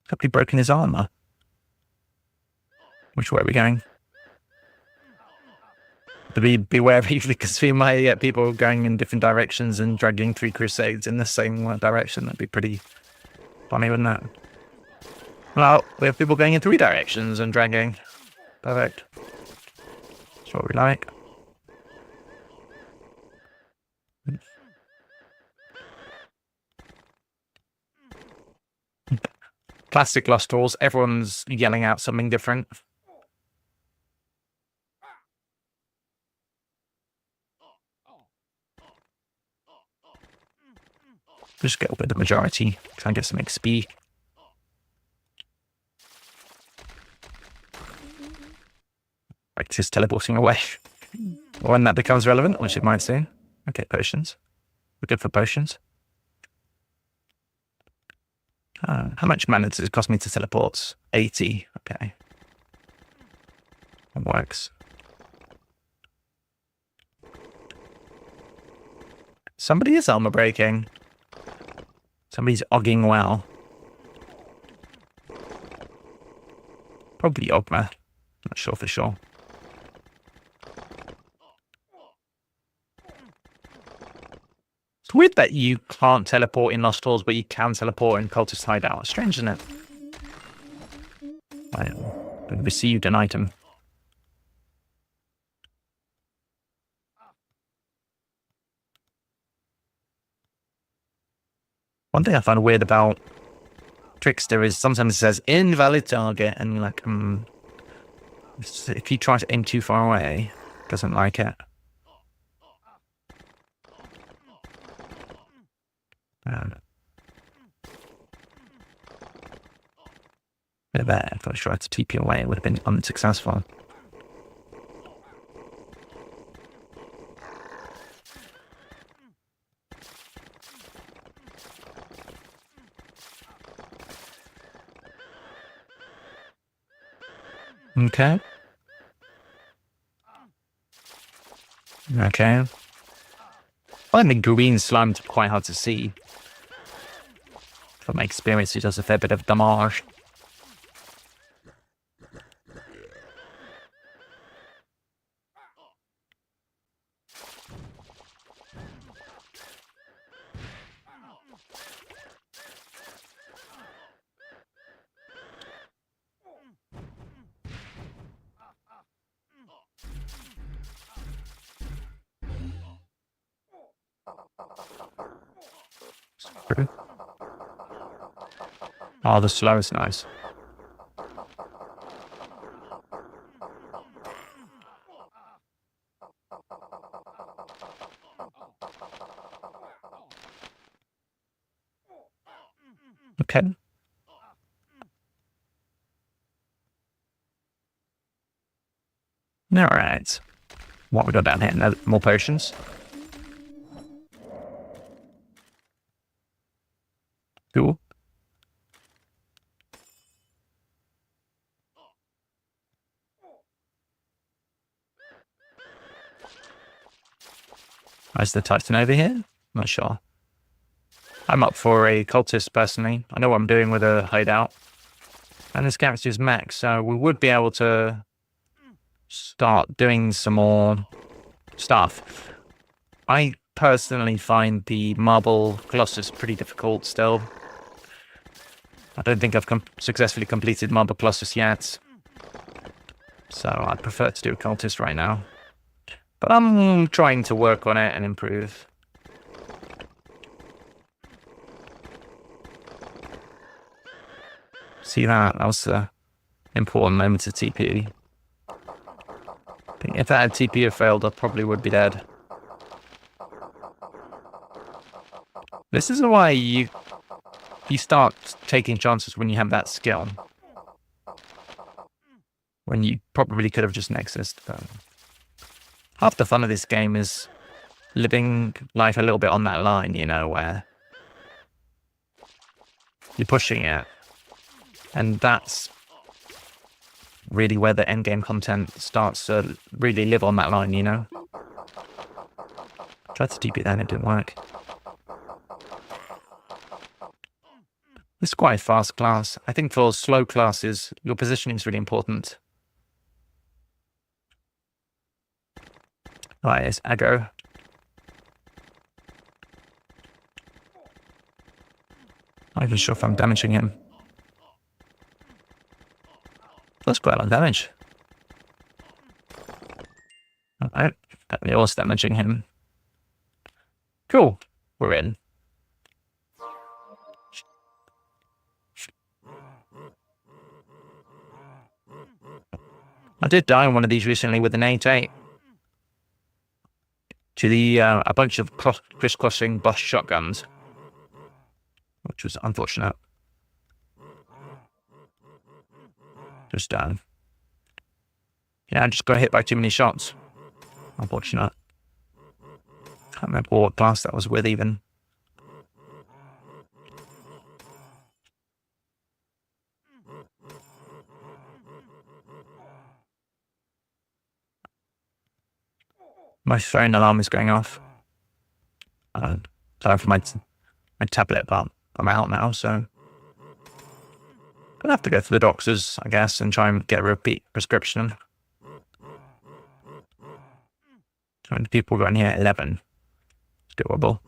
Probably broken his armor. Which way are we going? beware because we might get people going in different directions and dragging 3 crusades in the same direction. That'd be pretty funny, wouldn't it? Well, we have people going in 3 directions and dragging. Perfect. That's what we like. Classic Lost Halls. Everyone's yelling out something different. Just get with the majority. Try and get some XP. Right, just teleporting away. When that becomes relevant, which it might soon. Okay, potions. We're good for potions. How much mana does it cost me to teleport? 80. Okay. That works. Somebody is armor breaking. Somebody's ogging well. Probably Ogma. Not sure for sure. It's weird that you can't teleport in Lost Halls, but you can teleport in Cultist Hideout. Strange, isn't it? I received an item. One thing I find weird about Trickster is sometimes it says invalid target, and you're like, if you try to aim too far away, it doesn't like it. Bit of that. If I tried to TP away, it would have been unsuccessful. Okay. Okay. I find the green slime quite hard to see. From my experience, it does a fair bit of damage. Oh, the slow is nice. Okay. All right. What we got down here? No, more potions. Cool. Is the Titan over here? Not sure. I'm up for a cultist personally. I know what I'm doing with a hideout. And this character is max, so we would be able to start doing some more stuff. I personally find the Marble Colossus pretty difficult still. I don't think I've successfully completed Marble Colossus yet. So I'd prefer to do a cultist right now. But I'm trying to work on it and improve. See that? That was an important moment to TP. I think if that had TP failed, I probably would be dead. This is why you start taking chances when you have that skill. When you probably could have just nexused. But half the fun of this game is living life a little bit on that line, you know, where you're pushing it. And that's really where the endgame content starts to really live on that line, you know? Tried to TP that and it didn't work. This is quite a fast class. I think for slow classes, your positioning is really important. Right, it's aggro. Not even sure if I'm damaging him. That's quite a lot of damage. Alright, apparently I was damaging him. Cool, we're in. I did die on one of these recently with an 8-8. To the a bunch of crisscrossing bus shotguns, which was unfortunate. Just yeah, I just got hit by too many shots. Unfortunate. Can't remember what class that was with even. My phone alarm is going off. Sorry for my tablet, but I'm out now, so gonna have to go to the doctors, I guess, and try and get a repeat prescription. How many people got in here? 11. It's doable.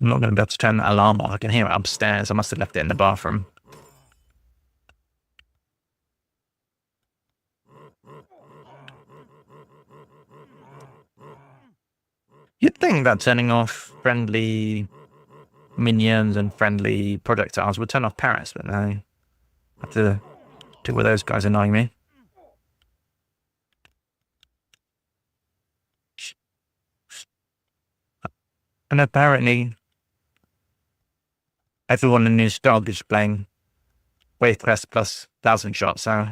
I'm not going to be able to turn that alarm on. I can hear it upstairs. I must have left it in the bathroom. You'd think that turning off friendly minions and friendly projectiles would turn off parrots, but no. I have to deal with those guys annoying me. And apparently, everyone in this dog is playing Waycrest plus 1,000 shots, so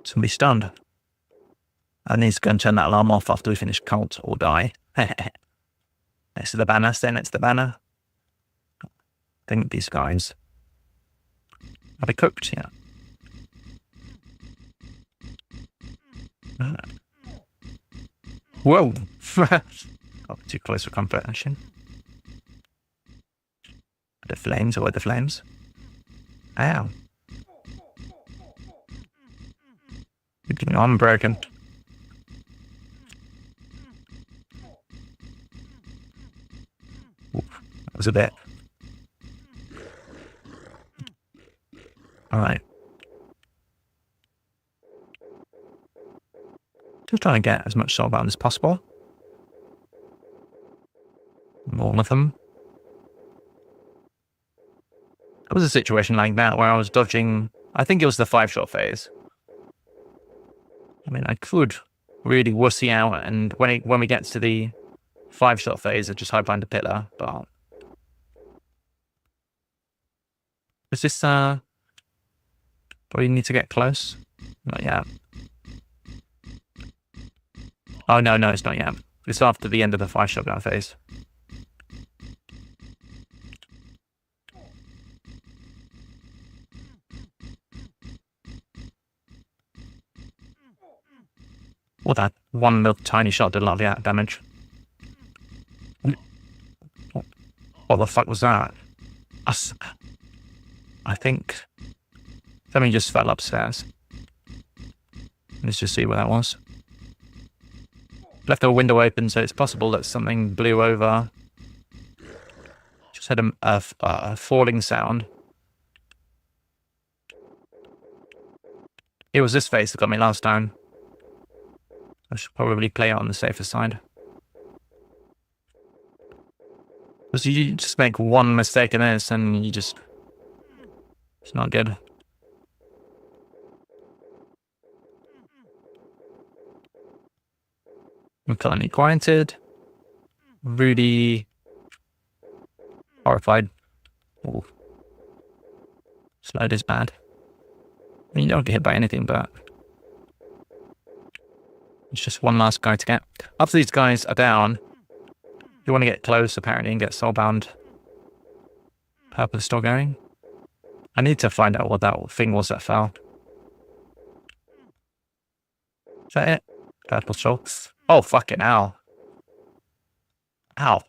somebody stunned. I need to go and turn that alarm off after we finish Cult or die. Next to the banner, stay next to the banner. I think these guys are they cooked? Yeah. Whoa! Oh, too close for comfort, actually. The flames, or the flames? Ow. I'm broken. Oof, that was a bit. Alright. Just trying to get as much soulbound as possible. All of them. There was a situation like that where I was dodging, I think it was the 5-shot phase. I mean, I could really wussy out, and when we get to the 5-shot phase, I just hide behind a pillar, but... Is this, do we need to get close? Not yet. Oh, no, it's not yet. It's after the end of the 5-shot phase. Well, that one little tiny shot did a lot of damage. What the fuck was that? I think something just fell upstairs. Let's just see what that was. Left the window open, so it's possible that something blew over. Just had a falling sound. It was this face that got me last time. I should probably play it on the safer side. Because you just make one mistake in this and you just... It's not good. I'm currently quieted. Really horrified. Ooh. Slide is bad. I mean, you don't get hit by anything, but... It's just one last guy to get. After these guys are down, you want to get close, apparently, and get soulbound. Purple is still going. I need to find out what that thing was that fell. Is that it? Purple shocks. Oh, fucking hell. Ow.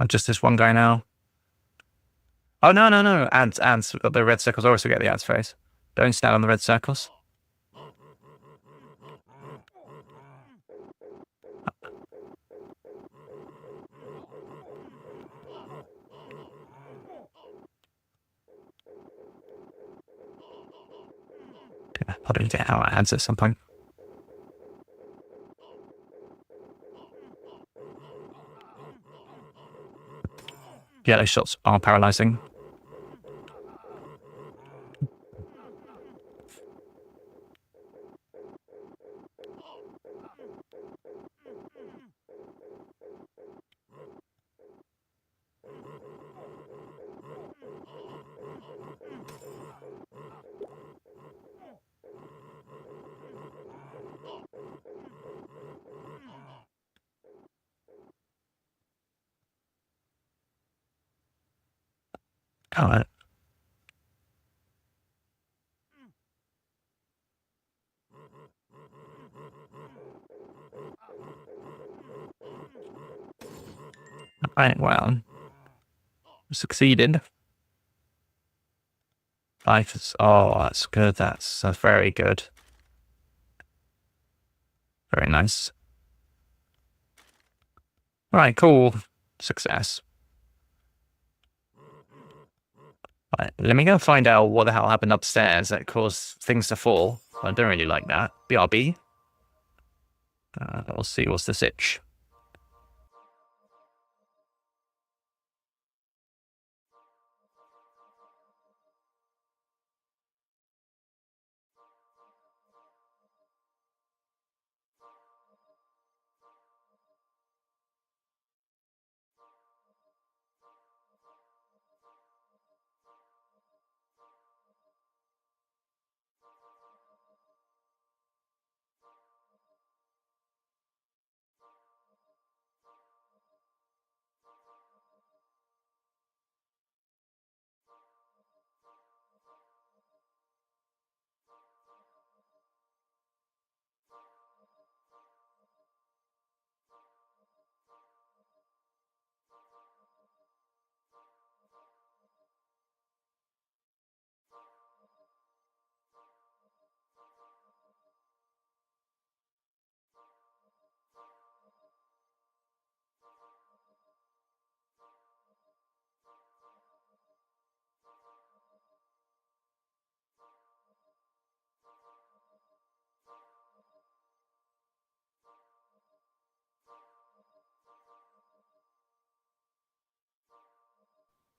And just this one guy now. Oh, no, no, no. Ants, ants. The red circles. I always forget the ants face. Don't stand on the red circles. Yeah, probably get out ants at some point. Yeah, those shots are paralyzing. Alright. Alright, well. Succeeded. Life is... Oh, that's good. That's very good. Very nice. Right, cool. Success. Right, let me go find out what the hell happened upstairs that caused things to fall. I don't really like that. BRB. We'll see what's the sitch.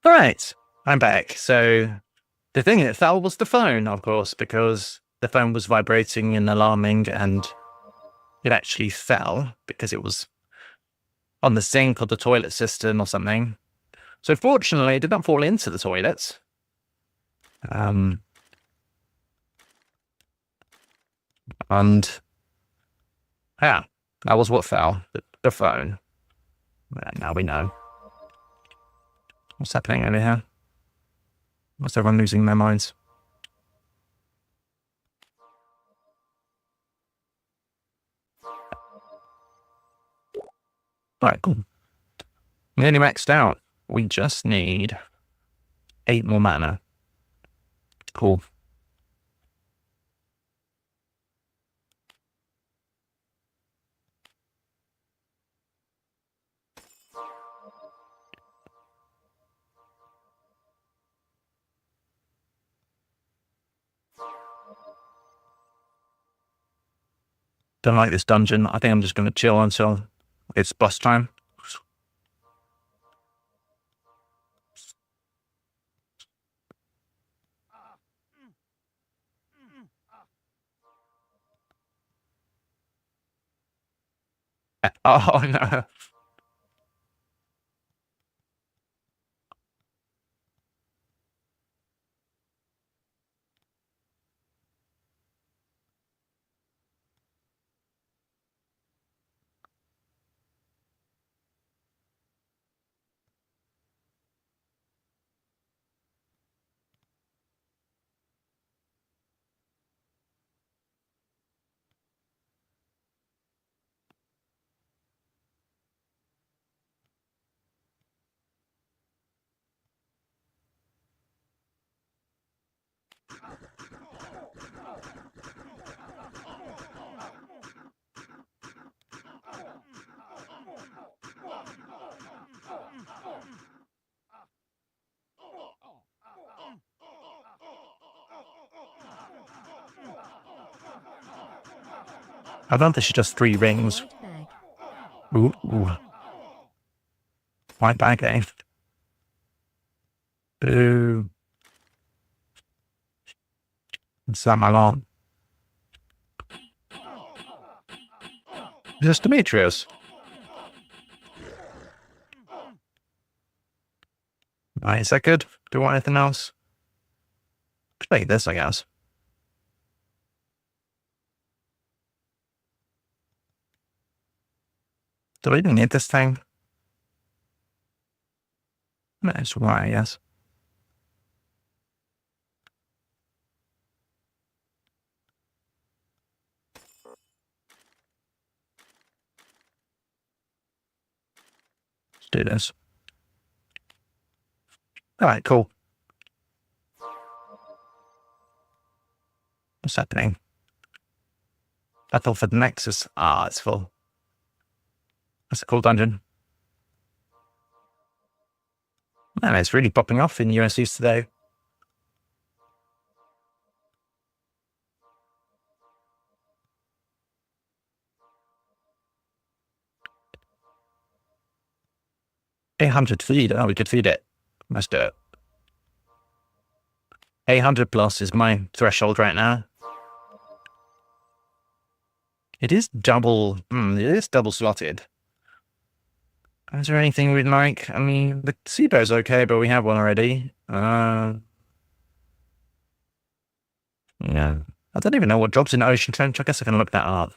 Alright, I'm back. So, the thing that fell was the phone, of course, because the phone was vibrating and alarming, and it actually fell because it was on the sink or the toilet cistern or something. So fortunately, it did not fall into the toilet. And yeah, that was what fell, the phone. Well, now we know. What's happening over here? What's everyone losing their minds? Alright, cool. Nearly maxed out. We just need 8 more mana. Cool. Don't like this dungeon. I think I'm just going to chill until it's boss time. Oh no. I thought this is just 3 rings. Ooh. White bag, eh? Boo. What's that, my lord? Is this Demetrius? Right, is that good? Do you want anything else? Play this, I guess. Do we even need this thing? That's right, yes. Let's do this. Alright, cool. What's happening? Battle for the Nexus. Ah, it's full. That's a cool dungeon. Man, it's really popping off in USCs today. $800 feed. Oh, we could feed it. Let's do it. 800 plus is my threshold right now. It is double. It is double slotted. Is there anything we'd like? I mean, the SIBO's okay, but we have one already. Yeah. I don't even know what drops in Ocean Trench. I guess I can look that up.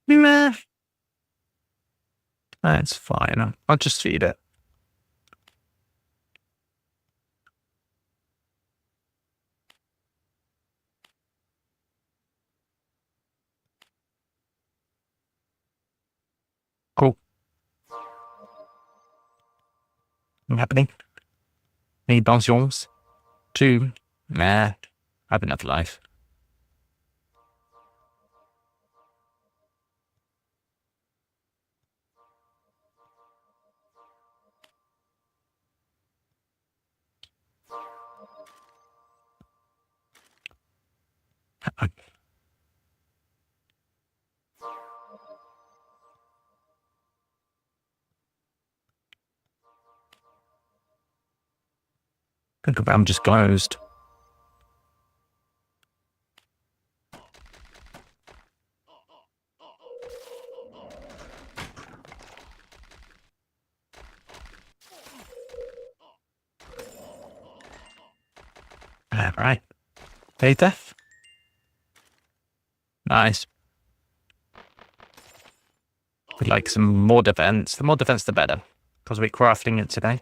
Nah. That's fine. I'll just feed it. Cool. I'm happening. Any bonjours? 2. Nah. I have enough life. Think about I'm just closed. Right. Hey, Death. Nice. We'd like some more defense. The more defense, the better. Because we're crafting it today.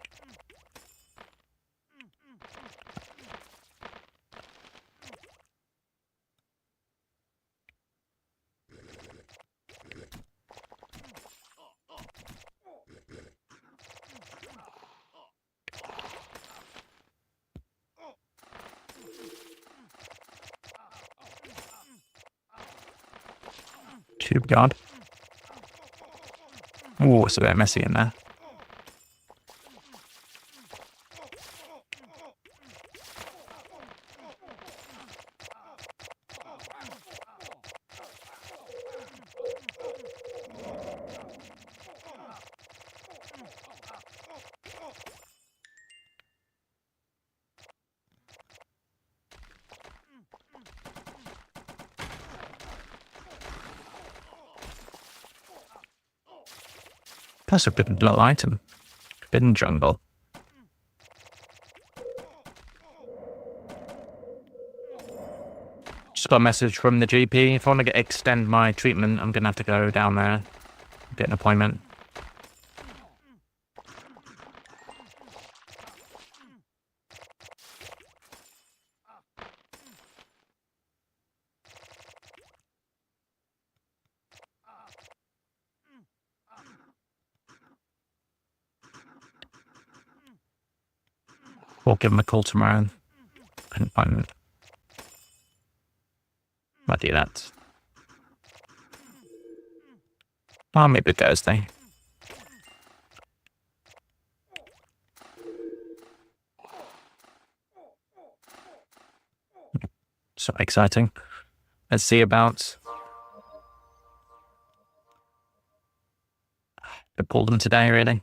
Tube guard. Oh, it's a bit messy in there. That's a good little item. Forbidden jungle. Just got a message from the GP. If I want to extend my treatment, I'm going to have to go down there, get an appointment. Or give him a call tomorrow. Couldn't find it. Might do that. Oh, maybe Thursday. So exciting. Let's see about to pull them today, really.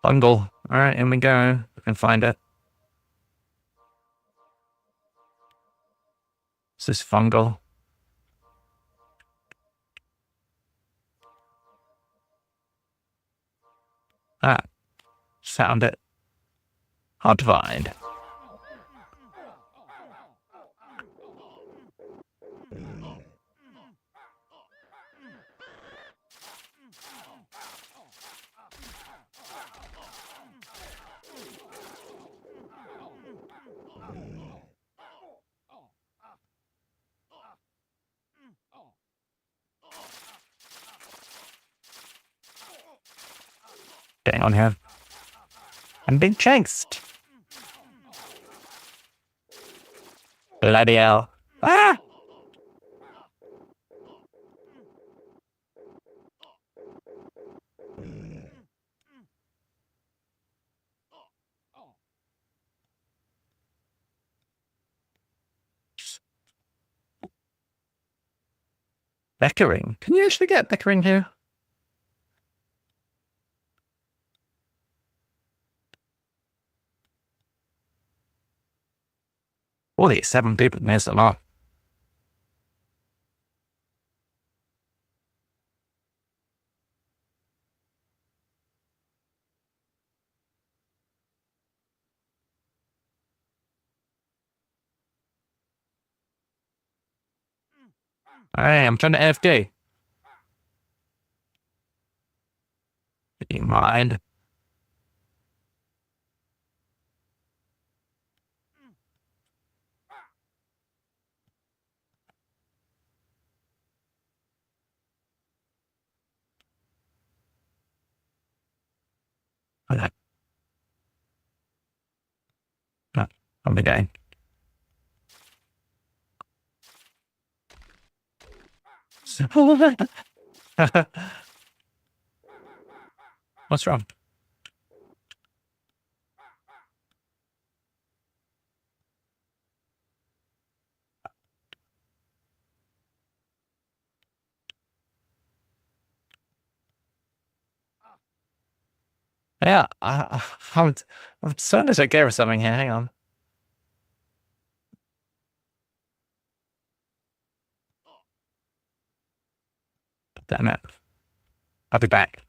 Bungle. All right, in we go. We can find it. Is this fungal? Ah, found it. Hard to find. Getting on here. I'm being chased. Bloody hell. Ah! Beckering. Can you actually get Beckering here? Holy, 7 people missed a lot. Hey, I'm trying to AFK. Do you mind? Okay. No, I'm the game. What's wrong? Yeah, I'm starting to take care of something here. Hang on. Damn it. I'll be back.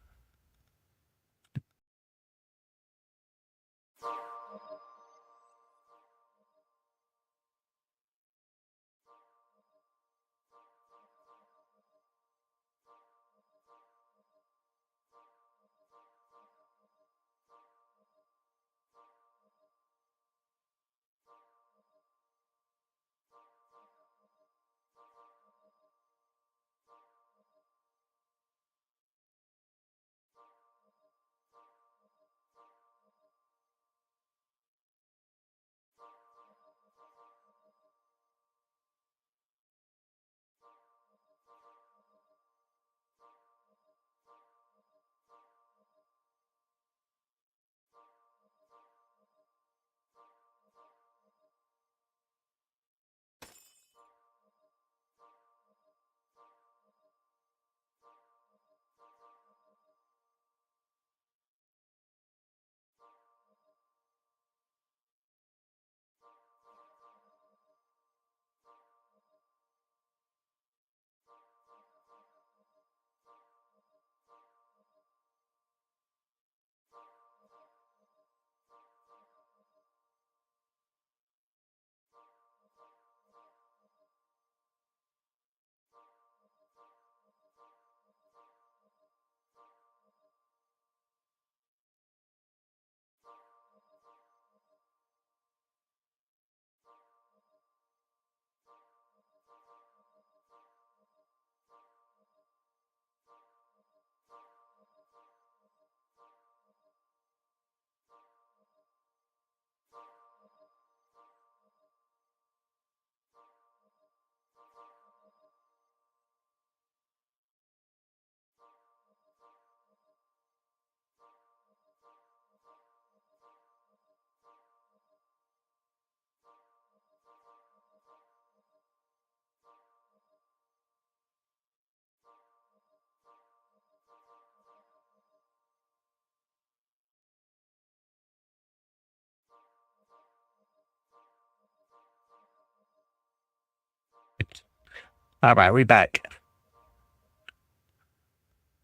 Alright, we're back.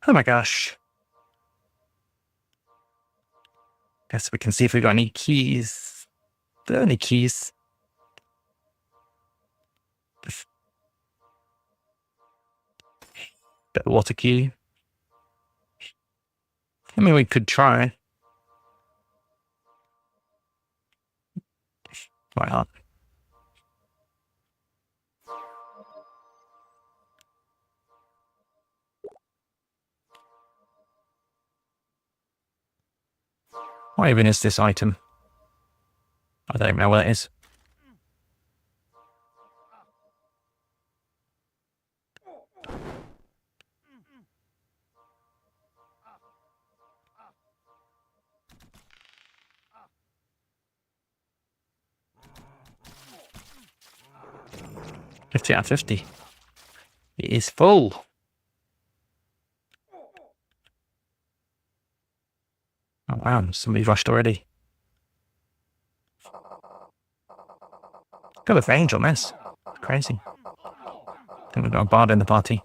Oh my gosh. Guess we can see if we got any keys. Are there any keys? Bit of water key. I mean, we could try. Why not? What even is this item? I don't even know what it is. $50 out of 50. It is full. Oh wow, somebody rushed already. Got a range on this. Crazy. I think we've got a bard in the party.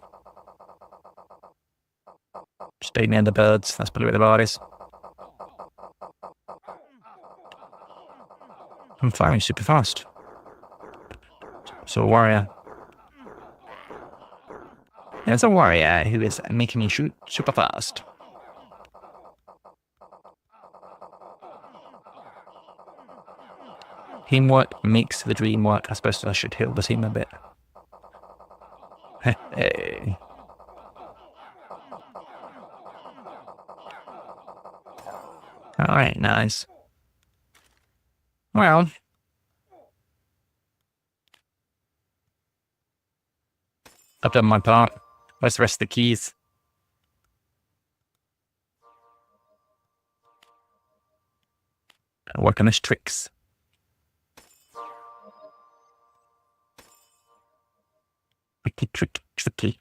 Stay near the birds. That's probably where the bard is. I'm firing super fast. So a warrior. There's a warrior who is making me shoot super fast. Teamwork makes the dream work. I suppose I should heal the team a bit. Hey. Alright, nice. Well. I've done my part. Where's the rest of the keys? Gotta work on this tricks. Tricky.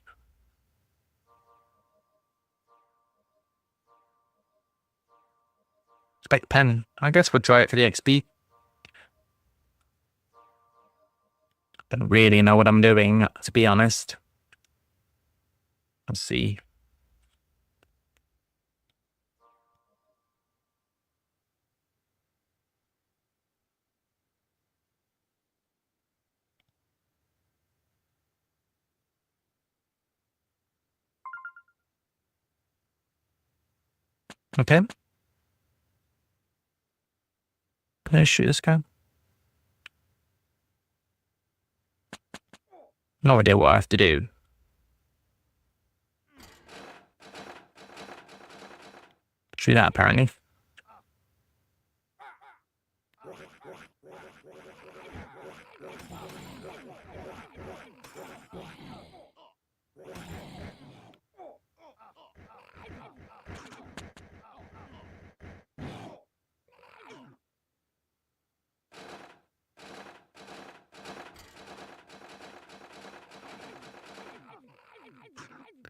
Spike pen. I guess we'll try it for the XP. Don't really know what I'm doing, to be honest. Let's see. Okay. Can I shoot this guy? No idea what I have to do. Shoot that, apparently.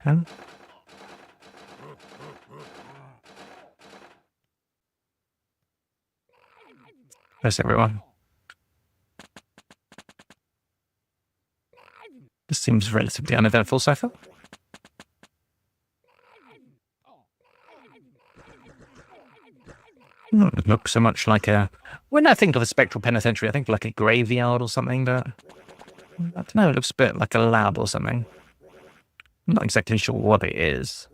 Okay. Where's everyone? This seems relatively uneventful so far. It looks so much like a... When I think of a spectral penitentiary, I think like a graveyard or something, but... I don't know, it looks a bit like a lab or something. I'm not exactly sure what it is.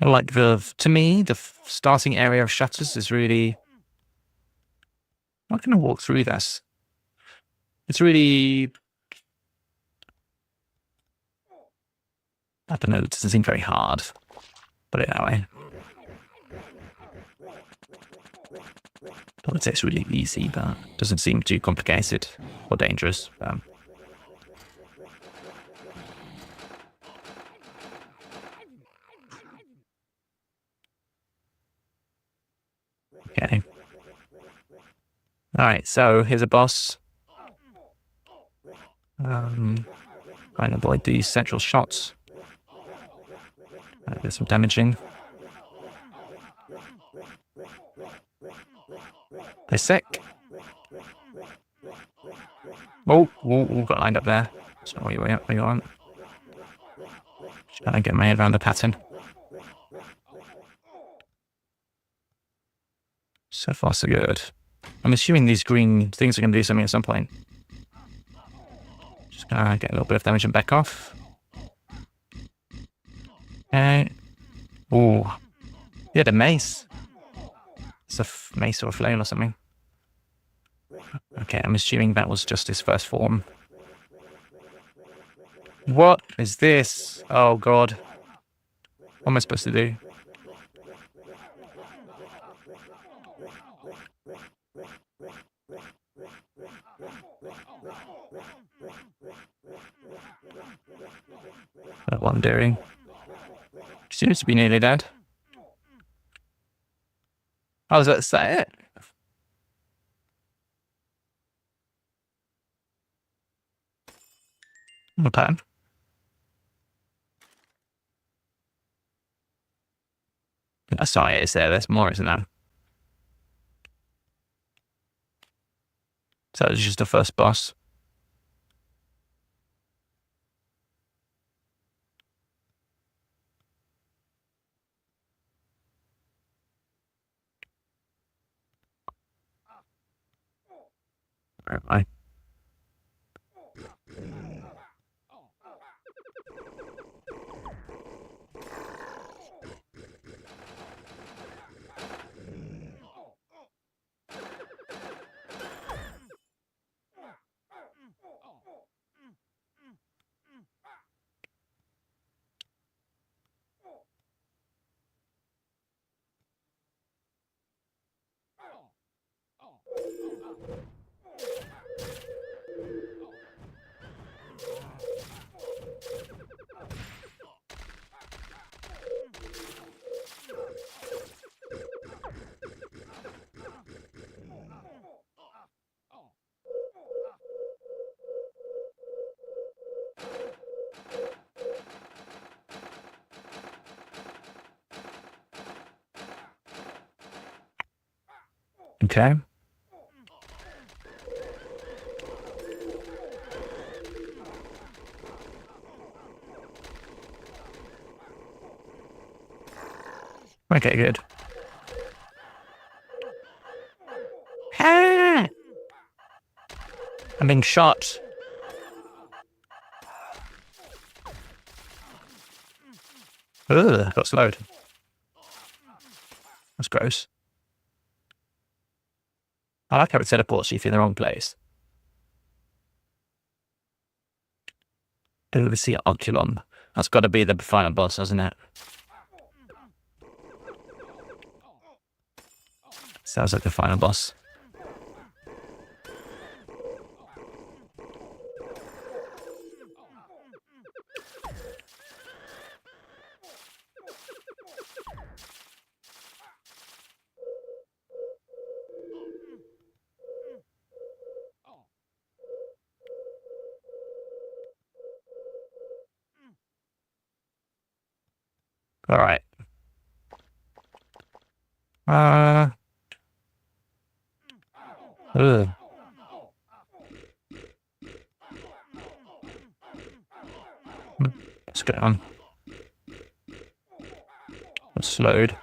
Like to me, the starting area of shutters is really... I'm not going to walk through this. It's really... I don't know, it doesn't seem very hard. Put it that way. I would say it's really easy, but it doesn't seem too complicated or dangerous. Okay. Alright, so here's a boss. Try and avoid these central shots. There's some damaging. They're sick. Oh, got lined up there. So what you want? Just gotta get my head around the pattern. So far, so good. I'm assuming these green things are going to do something at some point. Just gonna get a little bit of damage and back off. Okay. Ooh. Yeah, the mace. It's a mace or a flail or something. Okay, I'm assuming that was just his first form. What is this? Oh god. What am I supposed to do? Wondering. Seems to be nearly dead. I was about to say it. Okay. That's all it is there. There's more, isn't there? So it's just the first boss. Where am I? Okay. Okay, good. Ah! I'm being shot. Ugh, got slowed. That's gross. I like how it teleports you if you're in the wrong place. Oversee Oculon. That's got to be the final boss, hasn't it? Sounds like the final boss. All right. Ugh. Let's get on. It's slowed.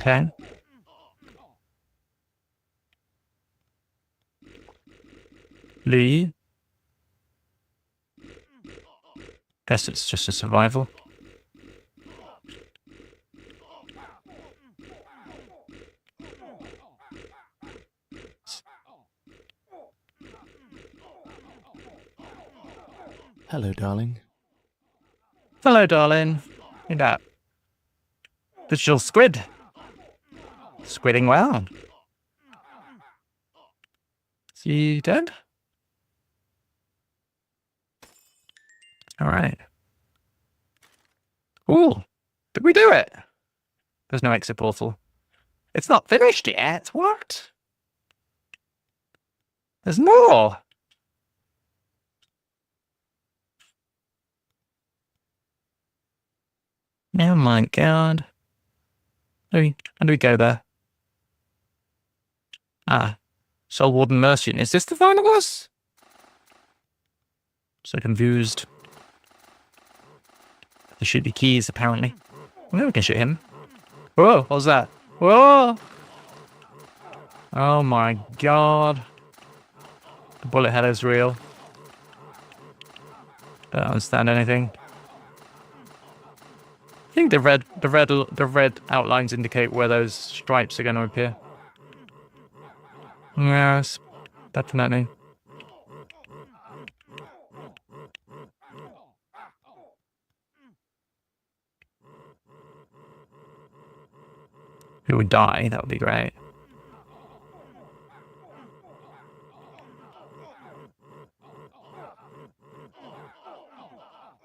Okay. Lee. Guess it's just a survival. Hello, darling. Hello, darling. Look at that. Digital squid. Squidding well. Is he dead? All right. Cool. Did we do it? There's no exit portal. It's not finished yet. What? There's more. Oh my god. How do we go there? Ah. Soul Warden Merchant. Is this the final boss? So confused. There should be keys, apparently. Well, we can shoot him. Whoa, what was that? Whoa! Oh my god. The bullet head is real. Don't understand anything. I think the red outlines indicate where those stripes are going to appear. Yes, definitely. Who would die? That would be great.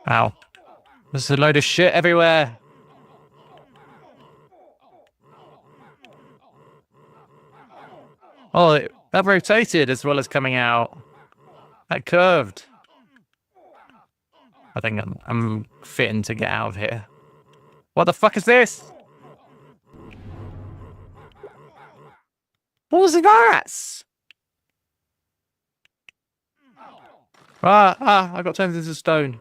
Ow. There's a load of shit everywhere. Oh, that rotated as well as coming out. That curved. I think I'm fitting to get out of here. What the fuck is this? What was that? I got turned into stone.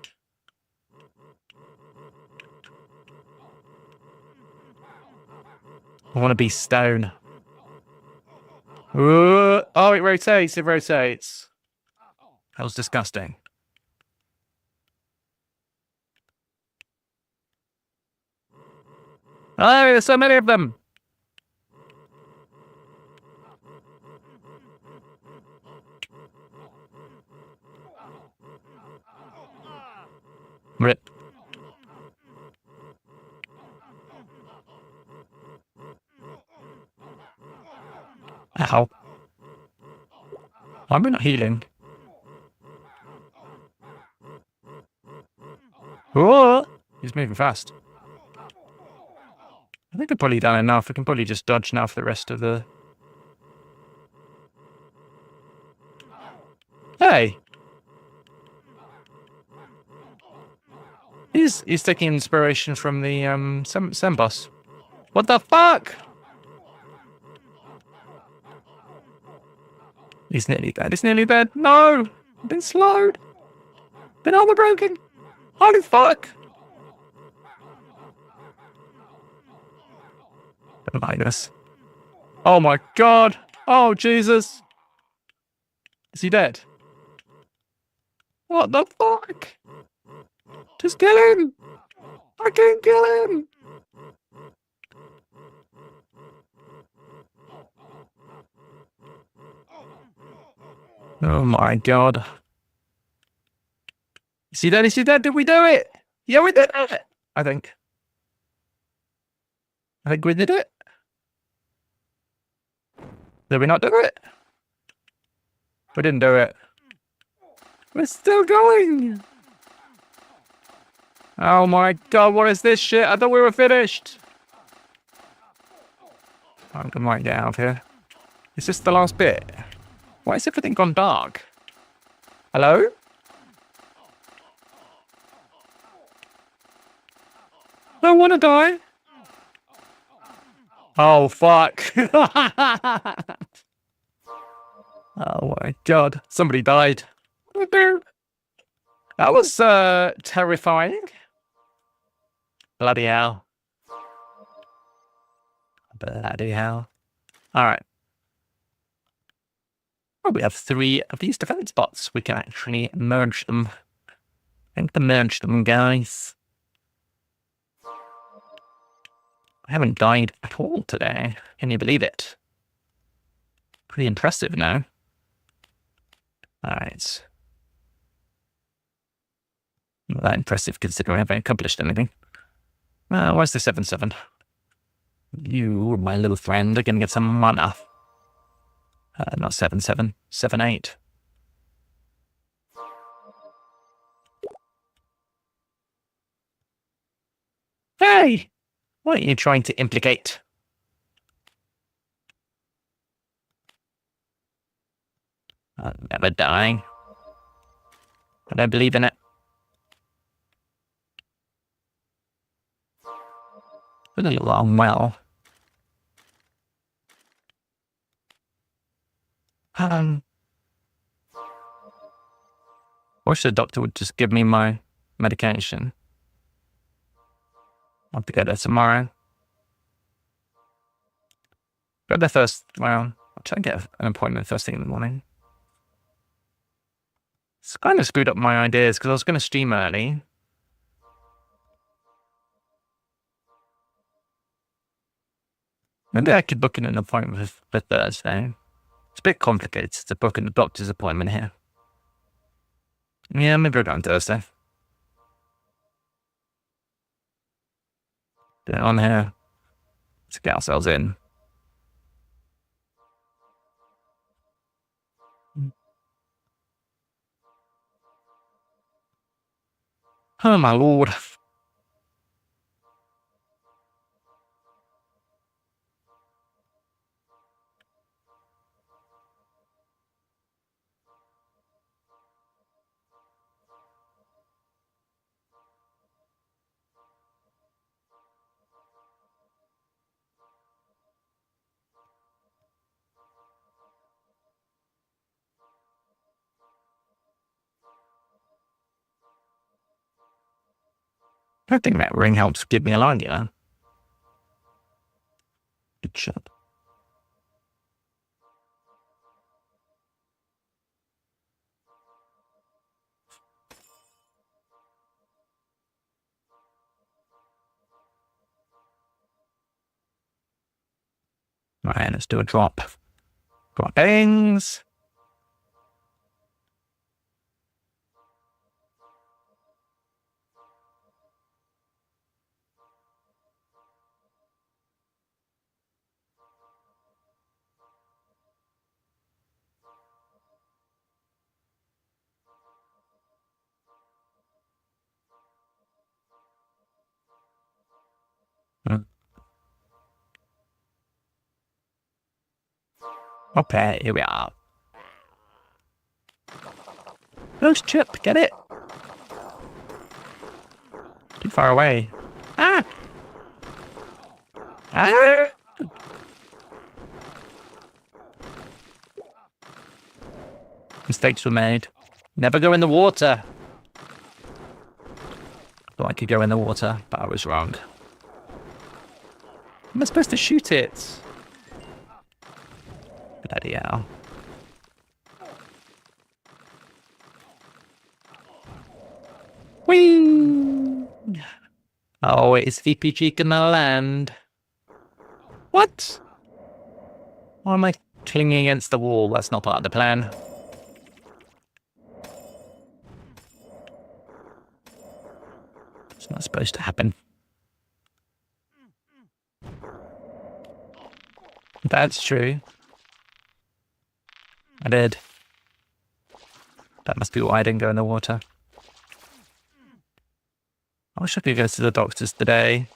I want to be stone. Ooh, oh, it rotates, it rotates. That was disgusting. Oh, there's so many of them. Rip. Ow. Why am I not healing? Whoa! He's moving fast. I think I've probably done enough. I can probably just dodge now for the rest of the... Hey! He's taking inspiration from the Sem boss. What the fuck? He's nearly dead. He's nearly dead. No! I've been slowed. Been armor broken. Holy fuck! Don't mind us. Oh my god! Oh Jesus! Is he dead? What the fuck? Just kill him! I can't kill him! Oh my god. Is he dead? Is he dead? Did we do it? Yeah, we did it! I think we did it. Did we not do it? We didn't do it. We're still going! Oh my god, what is this shit? I thought we were finished! I'm gonna get out of here. Is this the last bit? Why has everything gone dark? Hello? I don't want to die. Oh, fuck. Oh my god. Somebody died. That was terrifying. Bloody hell. Bloody hell. Alright. Oh, we have 3 of these defense bots. We can actually merge them. I think to merge them, guys. I haven't died at all today. Can you believe it? Pretty impressive now. Alright. Not that impressive considering I haven't accomplished anything. Where's the 7-7? You, my little friend, are gonna get some mana. Not 7-7, 7-8. Hey! What are you trying to implicate? I'm never dying. I don't believe in it. been a long while. Wish the doctor would just give me my medication. I'll have to go there tomorrow. Go there first. Well, I'll try and get an appointment first thing in the morning. It's kind of screwed up my ideas because I was going to stream early. Maybe I could book in an appointment for Thursday. It's a bit complicated to book in a doctor's appointment here. Yeah, maybe I'll go on Thursday. Get it on here. Let's get ourselves in. Oh my lord. I don't think that ring helps give me a line, you know. Good shot. Right, let's do a drop. Droppings. Okay, here we are. Where's Chip? Get it? Too far away. Ah! Ah! Mistakes were made. Never go in the water. Thought I could go in the water, but I was wrong. Am I supposed to shoot it? Bloody hell. Whee! Oh, is VPG gonna land? What? Why am I clinging against the wall? That's not part of the plan. It's not supposed to happen. That's true. I did. That must be why I didn't go in the water. I wish I could go to the doctors today.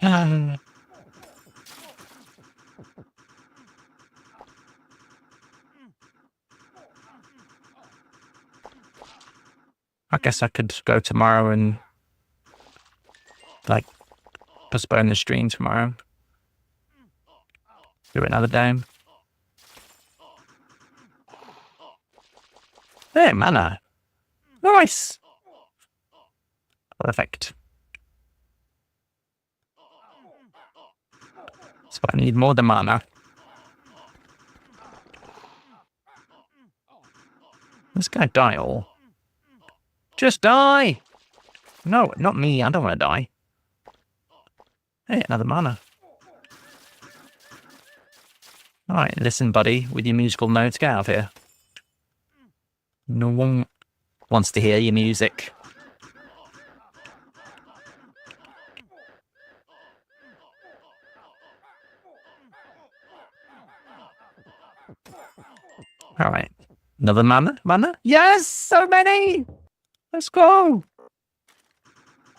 I guess I could go tomorrow and, like, postpone the stream tomorrow. Do it another day. Hey, mana. Nice. Perfect. So I need more than mana. This guy die all. Just die! No, not me. I don't want to die. Hey, another mana. Alright, listen, buddy, with your musical notes, get out of here. No one wants to hear your music. Alright. Another mana? Yes! So many! Let's go!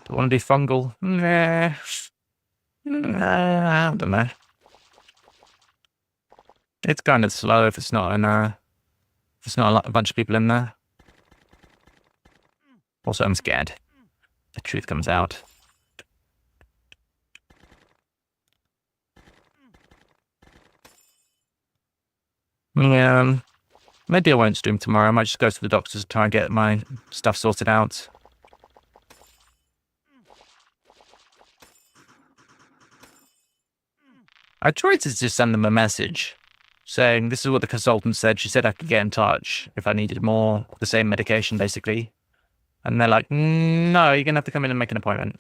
Don't want to do fungal. Nah. I don't know. It's kind of slow if it's not in a bunch of people in there. Also, I'm scared. The truth comes out. Yeah, maybe I won't stream tomorrow. I might just go to the doctor's to try and get my stuff sorted out. I tried to just send them a message saying this is what the consultant said. She said I could get in touch if I needed more of the same medication, basically. And they're like, no, you're going to have to come in and make an appointment.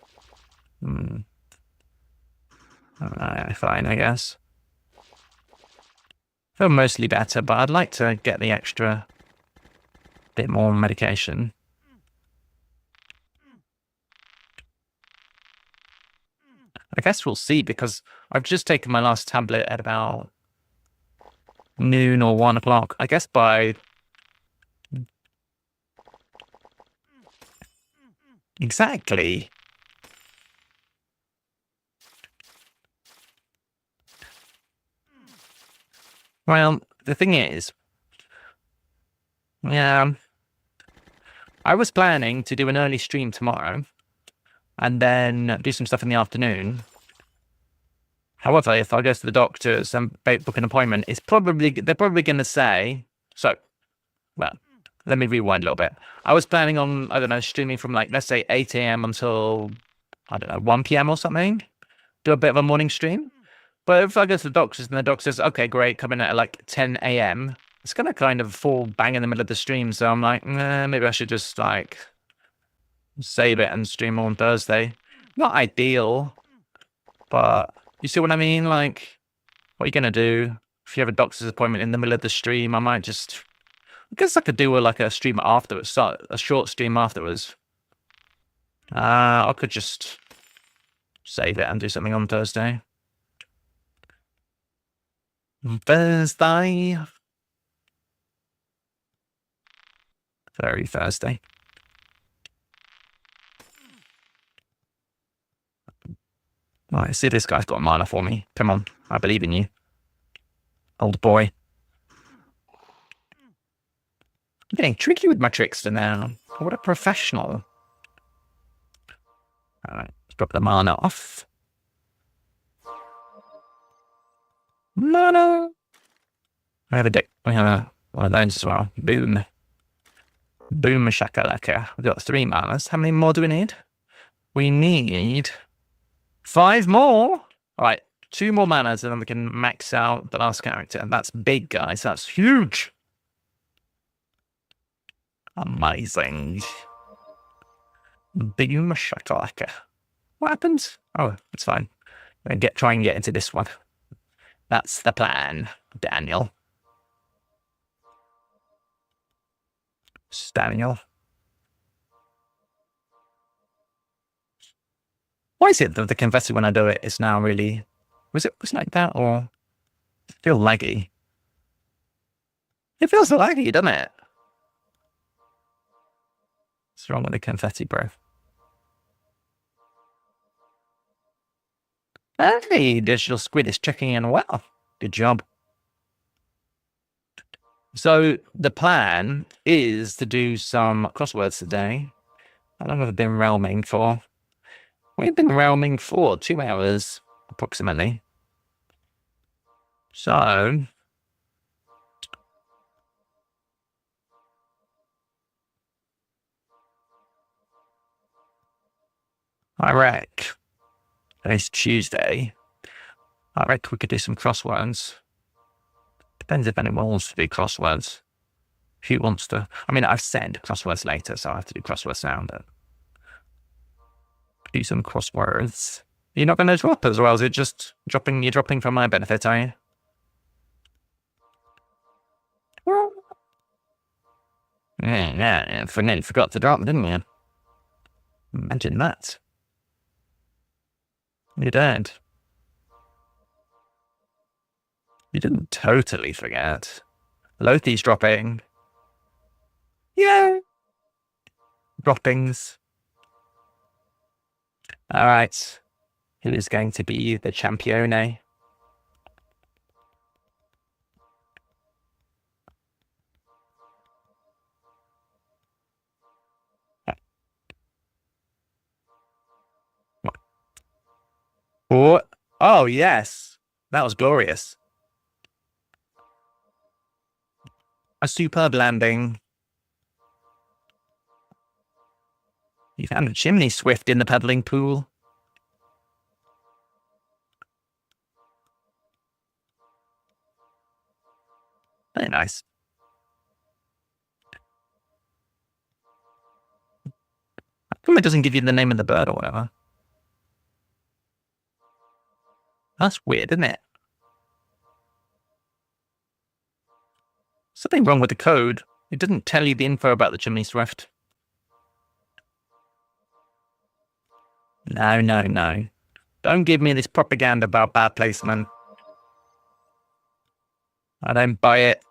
Fine, I guess. Feel mostly better, but I'd like to get the extra bit more medication. I guess we'll see, because I've just taken my last tablet at about noon or 1 o'clock. I guess by... Exactly. Well, the thing is... Yeah... I was planning to do an early stream tomorrow, and then do some stuff in the afternoon. However, if I go to the doctors and book an appointment, they're probably going to say... So, well, let me rewind a little bit. I was planning on, I don't know, streaming from like, let's say 8 a.m. until, I don't know, 1 p.m. or something. Do a bit of a morning stream. But if I go to the doctors and the doctor says, okay, great, come in at like 10 a.m., it's going to kind of fall bang in the middle of the stream. So I'm like, maybe I should just like save it and stream on Thursday. Not ideal, but you see what I mean? Like, what are you going to do? If you have a doctor's appointment in the middle of the stream, I might just... I guess I could do a stream afterwards, a short stream afterwards. I could just save it and do something on Thursday. Thursday. Very Thursday. Right, see, this guy's got a mana for me. Come on, I believe in you. Old boy. I'm getting tricky with my trickster now. What a professional. Alright, let's drop the mana off. Mana! I have a deck. We have one of those as well. Boom. Boom shakalaka. We've got 3 manas. How many more do we need? We need 5 more. Alright, 2 more manas and then we can max out the last character. And that's big, guys. That's huge. Amazing. Boom shakalaka. What happens? Oh, it's fine. Try and get into this one. That's the plan, Daniel. Daniel. Why is it that the confetti when I do it is now really... Was it like that, or... Does it feel laggy? It feels laggy, doesn't it? What's wrong with the confetti, bro? Hey, Digital Squid is checking in well. Good job. So the plan is to do some crosswords today. How long have I been realming for? We've been realming for 2 hours, approximately. So... I reckon today's Tuesday. I reckon we could do some crosswords. Depends if anyone wants to do crosswords. Who wants to? I mean, I've said crosswords later, so I have to do crosswords now. But do some crosswords. You're not going to drop as well? Is it just dropping? You're dropping for my benefit, are you? Well, yeah. Nearly forgot to drop, didn't you? Imagine that. You did. You didn't totally forget. Lothi's dropping. Yeah. Droppings. Alright. Who is going to be the champione? What? Oh, yes. That was glorious. A superb landing. You found a chimney swift in the paddling pool. Very nice. How come it doesn't give you the name of the bird or whatever? That's weird, isn't it? Something wrong with the code. It doesn't tell you the info about the chimney swift. No, no, no. Don't give me this propaganda about bad placement. I don't buy it.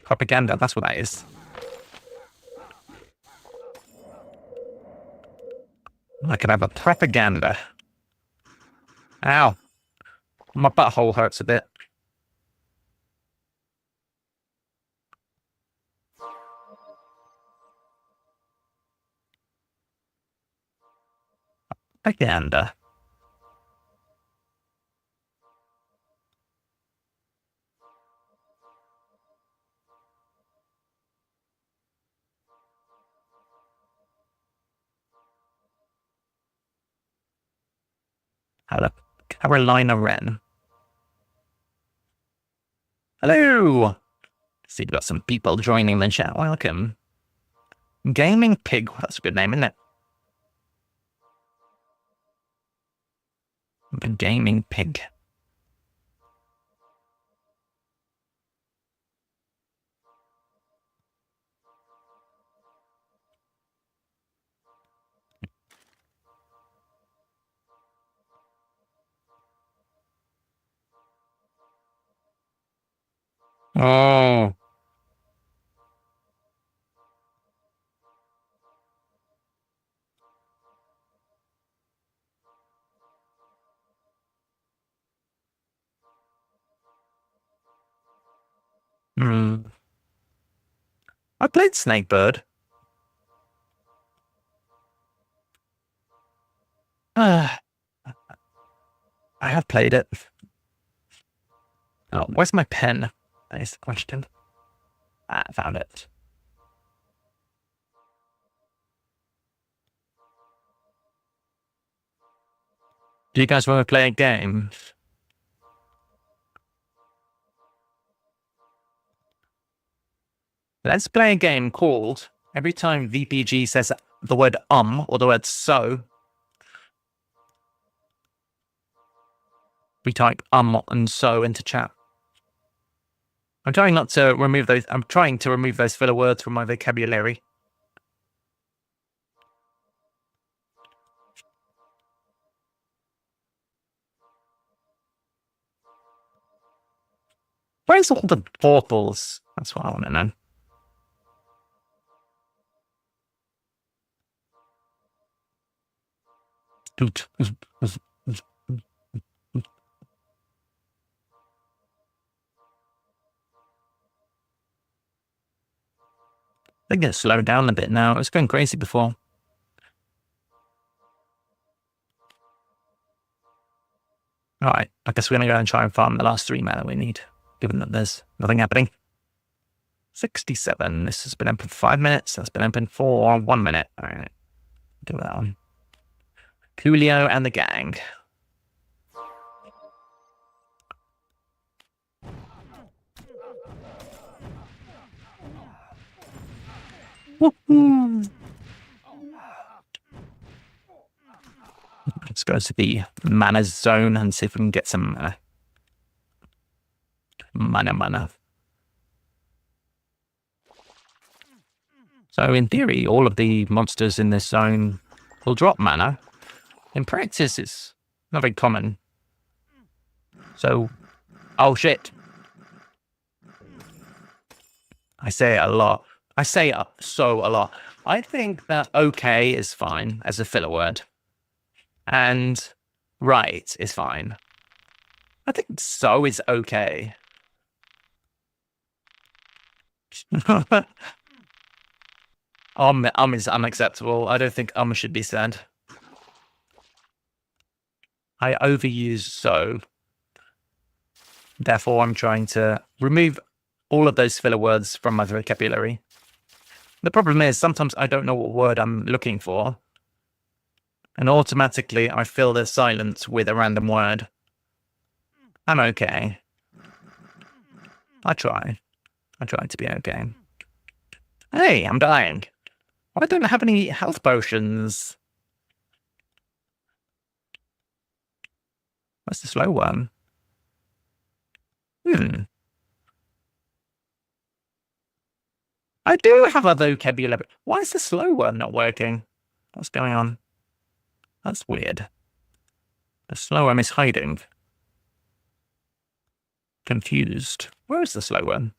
Propaganda, that's what that is. I could have a propaganda. Ow. My butthole hurts a bit. Propaganda. Hello, Carolina Wren. Hello! See, we've got some people joining the chat. Welcome. Gaming Pig. Well, that's a good name, isn't it? Gaming Pig. Oh. I played Snakebird. I have played it. Oh, where's my pen? That is the question. I found it. Do you guys want to play a game? Let's play a game called, every time VPG says the word or the word so, we type and so into chat. I'm trying not to remove those. I'm trying to remove those filler words from my vocabulary. Where's all the portals? That's what I want to know. They're going to slow down a bit now. It was going crazy before. Alright, I guess we're going to go and try and farm the last 3 mana we need, given that there's nothing happening. 67. This has been open for 5 minutes. That's been open for 1 minute. Alright, do that one. Coolio and the gang. Woohoo! Let's go to the mana zone and see if we can get some mana. So in theory, all of the monsters in this zone will drop mana. In practice, it's not very common. So, oh shit. I say it a lot. I say so a lot. I think that okay is fine as a filler word. And right is fine. I think so is okay. Is unacceptable. I don't think should be said. I overuse so. Therefore, I'm trying to remove all of those filler words from my vocabulary. The problem is sometimes I don't know what word I'm looking for. And automatically I fill the silence with a random word. I'm okay. I try. I try to be okay. Hey, I'm dying. I don't have any health potions. What's the slow one? I do have a vocabulary. Why is the slow one not working? What's going on? That's weird. The slow one is hiding. Confused. Where is the slow one?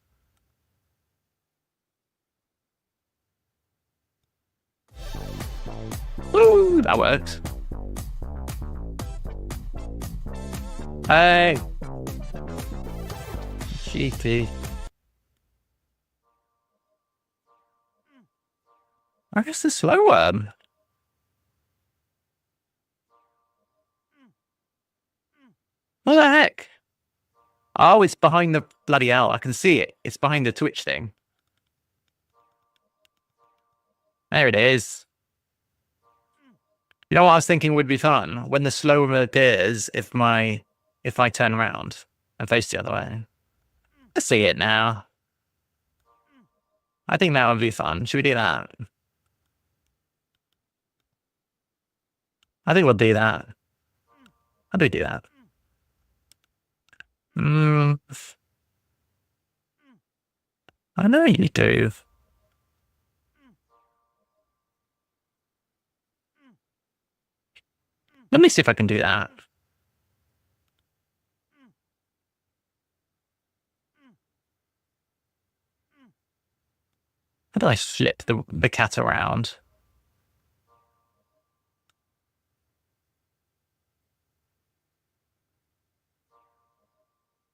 Ooh, that works. Hey! Sheepy. Where's the slow one? What the heck? Oh, it's behind the bloody hell. I can see it. It's behind the Twitch thing. There it is. You know what I was thinking would be fun? When the slow one appears, if I turn around and face the other way. Let's see it now. I think that would be fun. Should we do that? I think we'll do that. How do we do that? I know you do. Let me see if I can do that. How do I flip the cat around?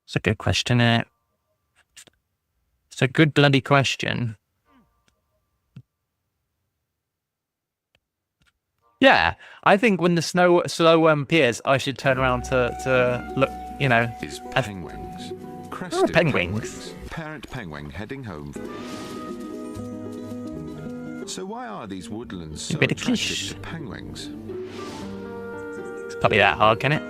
It's a good question, isn't it? It's a good bloody question. Yeah, I think when the slow appears, I should turn around to look, you know. Is penguins. Crested penguins. Parent penguin heading home. So why are these woodlands so bit of attractive quiche. to penguins? Can't be that hard, can it?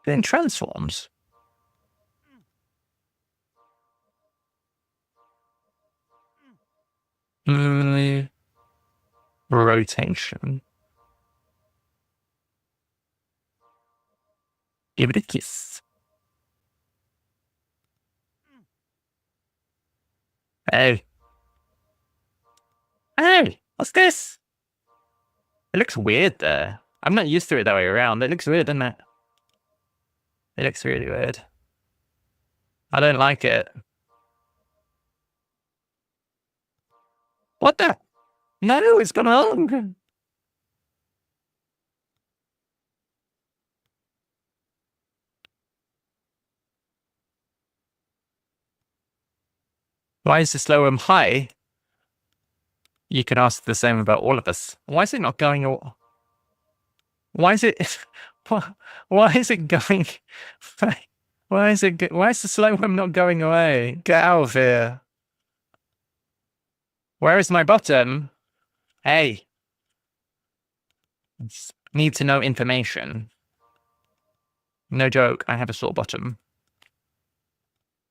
Then transforms. Rotation. Give it a kiss. Hey. Hey, what's this? It looks weird there. I'm not used to it that way around. It looks weird, doesn't it? It looks really weird. I don't like it. What the? No, it's gone on. Why is the slow high? You can ask the same about all of us. Why is it not going? Why is it? Why is it going? Why is it? Why is the slow one not going away? Get out of here! Where is my bottom? Hey, need to know information. No joke. I have a sore bottom.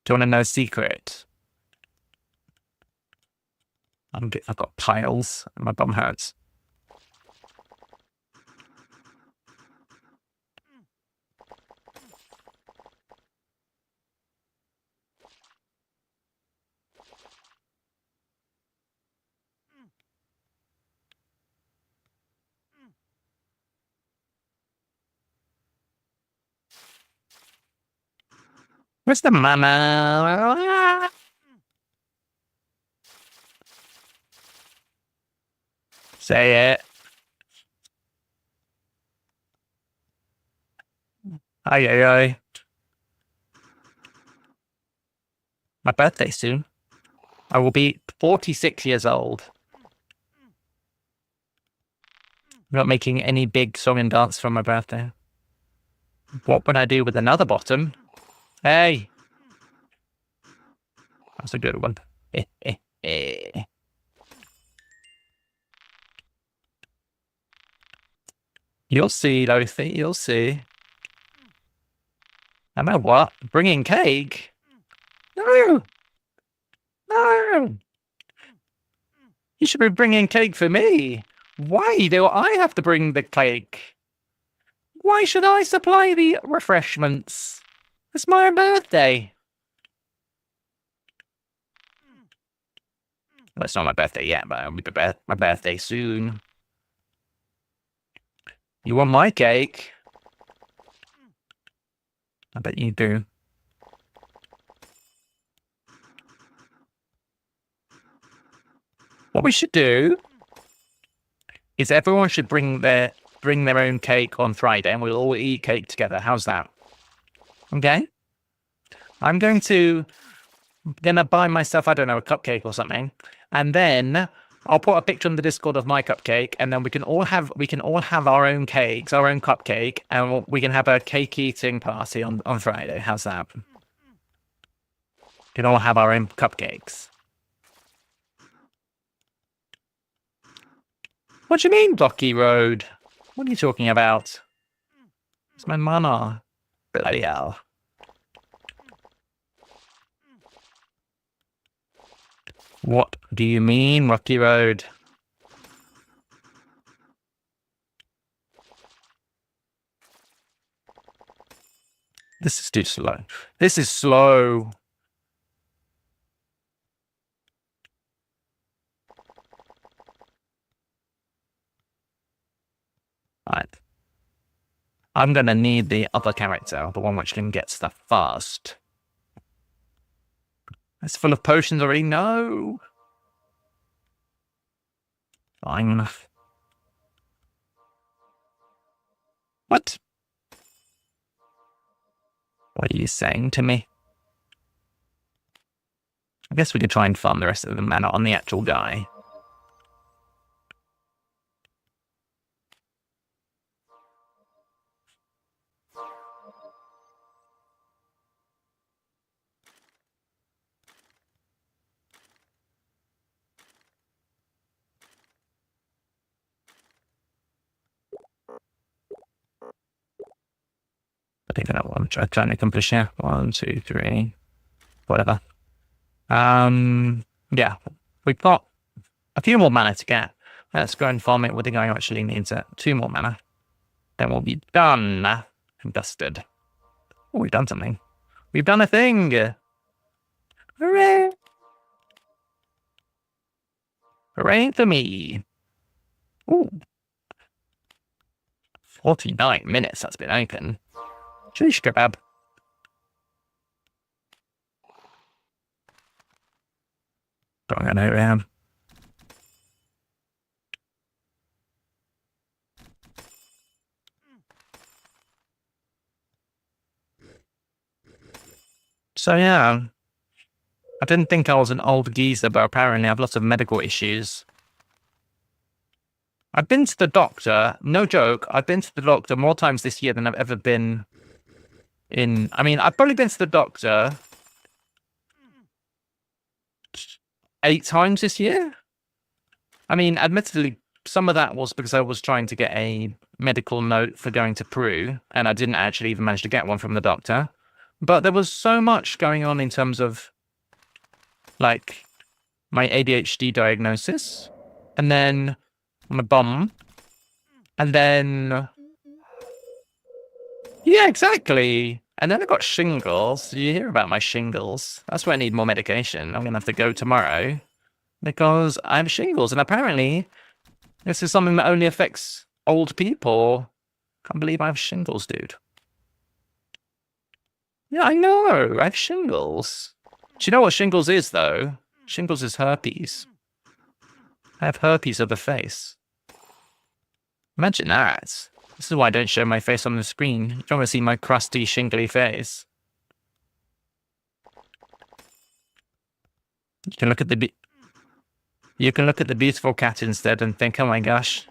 Do you want to know a secret? I've got piles and my bum hurts. Where's the mama? Say it. Ay, ay, ay. My birthday soon. I will be 46 years old. I'm not making any big song and dance for my birthday. What would I do with another bottom? Hey! That's a good one. You'll see, Lothie, you'll see. I know what? Bringing cake? No! No! You should be bringing cake for me. Why do I have to bring the cake? Why should I supply the refreshments? It's my birthday. Well, it's not my birthday yet, but it'll be my birthday soon. You want my cake? I bet you do. What we should do is everyone should bring their own cake on Friday, and we'll all eat cake together. How's that? Okay. I'm gonna buy myself, I don't know, a cupcake or something, and then I'll put a picture on the Discord of my cupcake, and then we can all have our own cakes, our own cupcake, and we can have a cake eating party on Friday. How's that? We can all have our own cupcakes. What do you mean, Blocky Road? What are you talking about? It's my mana. Bloody hell. What do you mean, Rocky Road? This is too slow. This is slow. Right. I'm gonna need the other character, the one which can get stuff fast. It's full of potions already. No. Fine. What? What are you saying to me? I guess we could try and farm the rest of the mana on the actual guy. I think I know what I'm trying to accomplish here. 1, 2, 3, whatever. Yeah, we've got a few more mana to get. Let's go and farm it with the guy who actually needs it. 2 more mana. Then we'll be done and dusted. Oh, we've done something. We've done a thing! Hooray! Hooray for me! Ooh. 49 minutes that's been open. Sheesh kebab. Going around. So yeah, I didn't think I was an old geezer, but apparently I have lots of medical issues. I've been to the doctor, no joke, I've been to the doctor more times this year than I've ever been in... I mean, I've probably been to the doctor 8 times this year. I mean, admittedly, some of that was because I was trying to get a medical note for going to Peru, and I didn't actually even manage to get one from the doctor. But there was so much going on in terms of, like, my ADHD diagnosis, and then my bum, and then... Yeah, exactly! And then I got shingles. Did you hear about my shingles? That's why I need more medication. I'm gonna have to go tomorrow, because I have shingles, and apparently this is something that only affects old people. Can't believe I have shingles, dude. Yeah, I know. I have shingles. Do you know what shingles is, though? Shingles is herpes. I have herpes of the face. Imagine that. This is why I don't show my face on the screen. You don't want to see my crusty, shingly face. You can look at the beautiful cat instead and think, oh my gosh,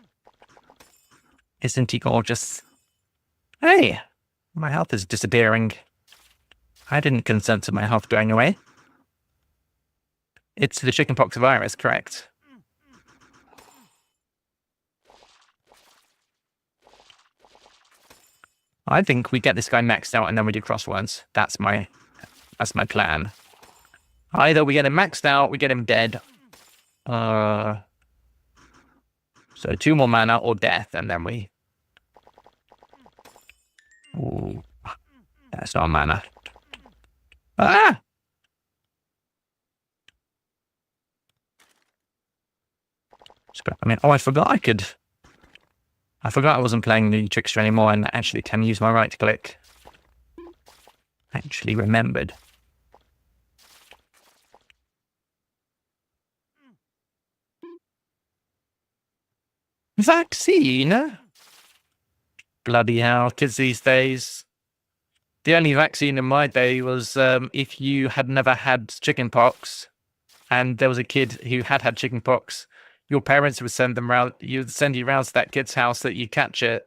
isn't he gorgeous? Hey, my health is disappearing. I didn't consent to my health going away. It's the chickenpox virus, correct? I think we get this guy maxed out and then we do crosswords. That's my plan. Either we get him maxed out, we get him dead. So 2 more mana or death, and then we... Ooh, that's not mana. Ah! I mean, oh, I forgot I wasn't playing the trickster anymore and actually can use my right click. Actually remembered. Vaccine? Bloody hell, kids these days. The only vaccine in my day was if you had never had chickenpox and there was a kid who had chickenpox, your parents would send them round. You'd send you round to that kid's house that you catch it.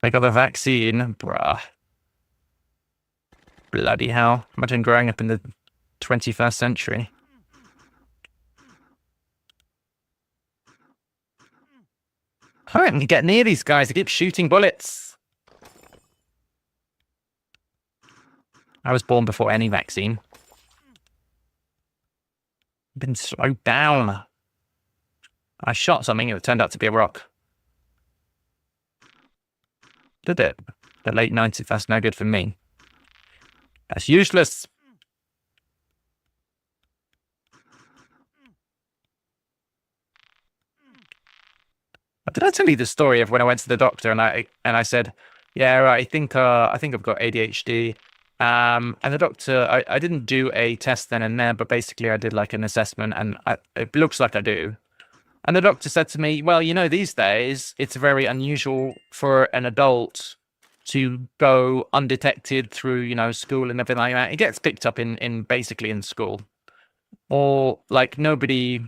They got the vaccine, bruh. Bloody hell! Imagine growing up in the 21st century. I don't get near these guys. They keep shooting bullets. I was born before any vaccine. Been slowed down. I shot something. It turned out to be a rock. Did it? The late 90s. That's no good for me. That's useless. Did I tell you the story of when I went to the doctor and I said, yeah, right, I think I've got ADHD. And the doctor, I didn't do a test then and there, but basically I did like an assessment and it looks like I do. And the doctor said to me, well, you know, these days it's very unusual for an adult to go undetected through, you know, school and everything like that. It gets picked up in basically in school. Or like nobody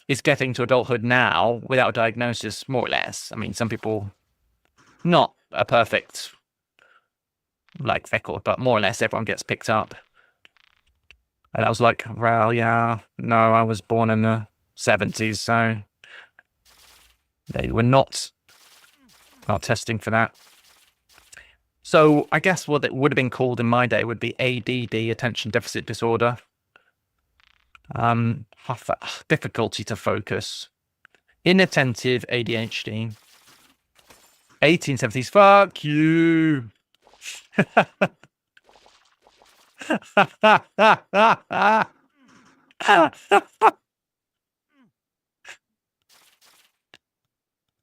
is getting to adulthood now without a diagnosis, more or less. I mean, some people, not a perfect like record, but more or less everyone gets picked up. And I was like, well, yeah, no, I was born in the 70s, so they were not testing for that. So I guess what it would have been called in my day would be ADD, attention deficit disorder. Difficulty to focus. Inattentive ADHD. 1870s. Fuck you.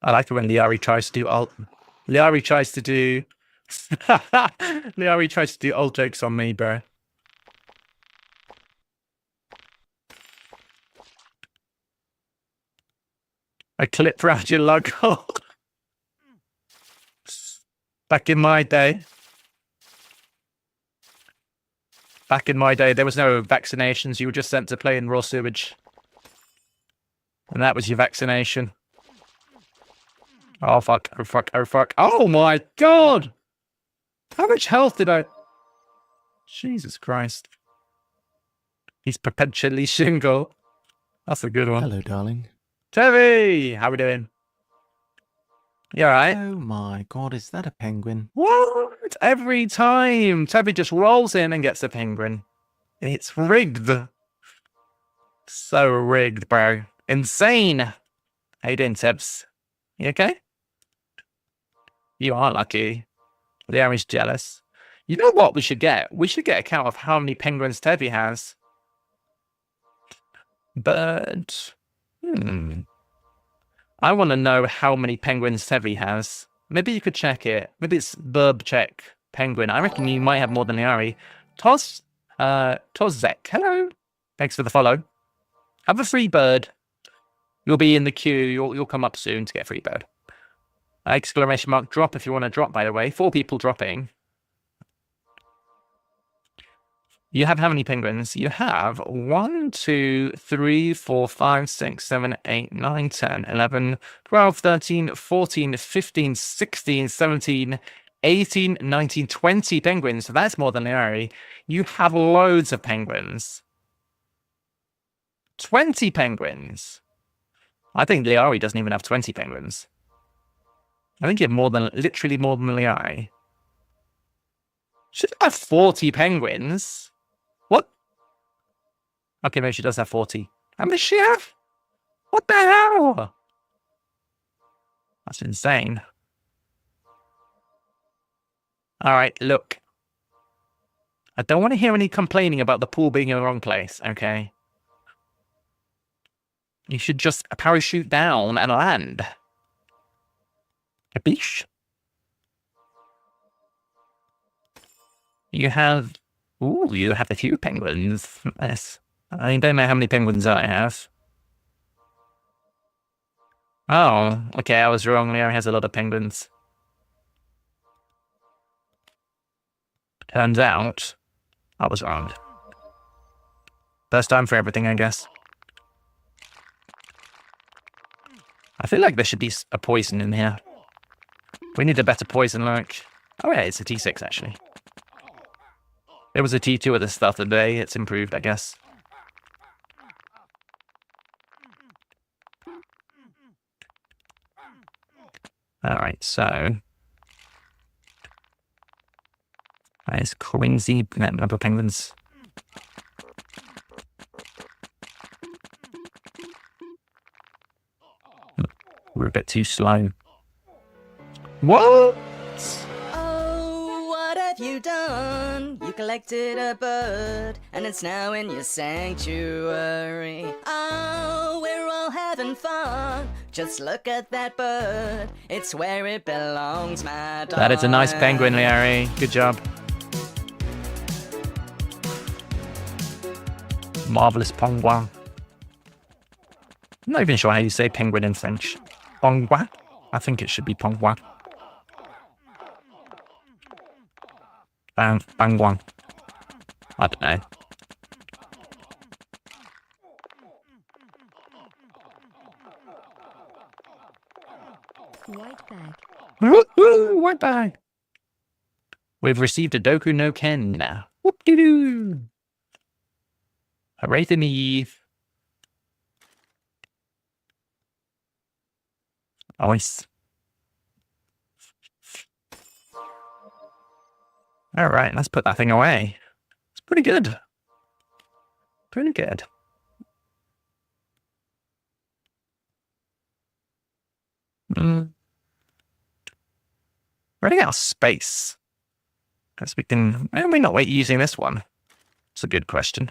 I like it when Liari tries to do Liari tries to do Liari tries to do old jokes on me, bro. A clip round your lug hole. Back in my day, there was no vaccinations. You were just sent to play in raw sewage. And that was your vaccination. Oh, fuck. Oh, fuck. Oh, fuck. Oh, my God. How much health did I... Jesus Christ. He's perpetually single. That's a good one. Hello, darling. Tevi! How we doing? You alright? Oh my God, is that a penguin? What? Every time Tevi just rolls in and gets a penguin. It's rigged. So rigged, bro. Insane. How you doing, Tebs? You okay? You are lucky. Liari's jealous. You know what we should get? We should get a count of how many penguins Tevi has. But... I want to know how many penguins Tevi has. Maybe you could check it. Maybe it's Burb check penguin. I reckon you might have more than Liari. Tozek, hello. Thanks for the follow. Have a free bird. You'll be in the queue. You'll come up soon to get a free bird. Exclamation mark drop if you want to drop, by the way. 4 people dropping. You have how many penguins? You have 1, 2, 3, 4, 5, 6, 7, 8, 9, 10, 11, 12, 13, 14, 15, 16, 17, 18, 19, 20 penguins. So that's more than Larry. You have loads of penguins. 20 penguins. I think Liari doesn't even have 20 penguins. I think you have more than, literally more than Liari. Should have 40 penguins. What? Okay, maybe she does have 40. How many does she have? What the hell? That's insane. Alright, look. I don't want to hear any complaining about the pool being in the wrong place, okay? You should just parachute down and land. Capiche? You have... Ooh, you have a few penguins. Yes. I don't know how many penguins I have. Oh, okay, I was wrong. Leo has a lot of penguins. Turns out, I was wrong. First time for everything, I guess. I feel like there should be a poison in here. We need a better poison, like... Oh yeah, it's a T6, actually. It was a T2 at the start of the day. It's improved, I guess. Alright, so... There's Quincy, number of penguins. We're a bit too slow. What? Oh, what have you done? You collected a bird, and it's now in your sanctuary. Oh, we're all having fun. Just look at that bird. It's where it belongs, my darling. That is a nice penguin, Larry. Good job. Marvelous penguin. I'm not even sure how you say penguin in French. Penguin? I think it should be penguin. Penguin. I don't know. White bag. White bag. We've received a Doku no Ken now. Whoop-de-doo. Hooray to me. Nice. Alright, let's put that thing away. It's pretty good. Pretty good. Running out of space. Guess we can... Why not wait using this one? It's a good question.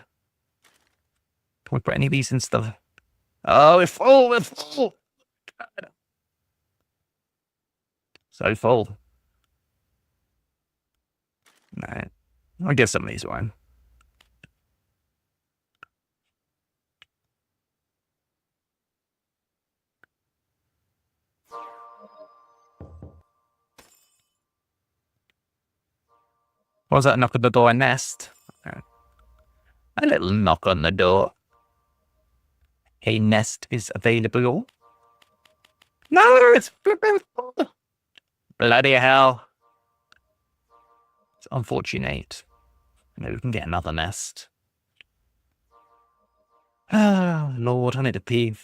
Can we put any of these in stuff? Oh, we're full! We're full! God. So full. No. I'll give some of these one. What was that knock on the door? A nest? A little knock on the door. A nest is available. No, it's flipping full. Bloody hell. It's unfortunate. Maybe we can get another nest. Oh, Lord, I need a pee.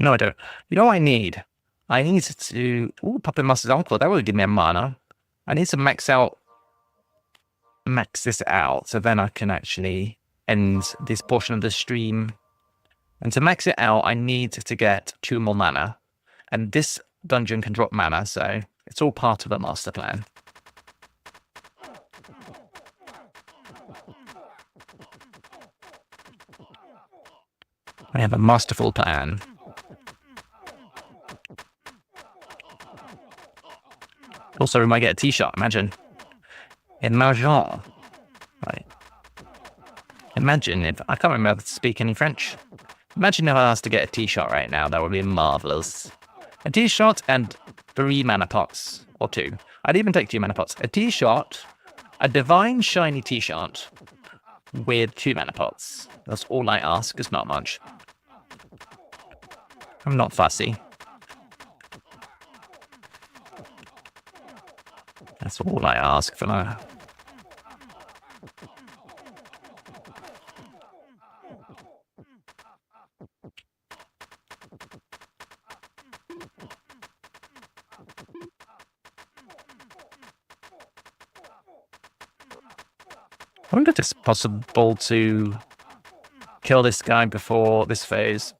No, I don't. You know what I need? I need to... Ooh, Puppet Master's Uncle. That would give me a mana. I need to max this out, so then I can actually end this portion of the stream. And to max it out, I need to get 2 more mana. And this dungeon can drop mana, so it's all part of the master plan. I have a masterful plan. Also, we might get a t-shirt, imagine. Imagine. Right. Imagine if... I can't remember to speak any French. Imagine if I asked to get a T-shot right now. That would be marvellous. A T-shot and 3 mana pots. Or 2. I'd even take 2 mana pots. A T-shot, a divine shiny T-shot with 2 mana pots. That's all I ask. It's not much. I'm not fussy. That's all I ask for now. I wonder if it's possible to kill this guy before this phase.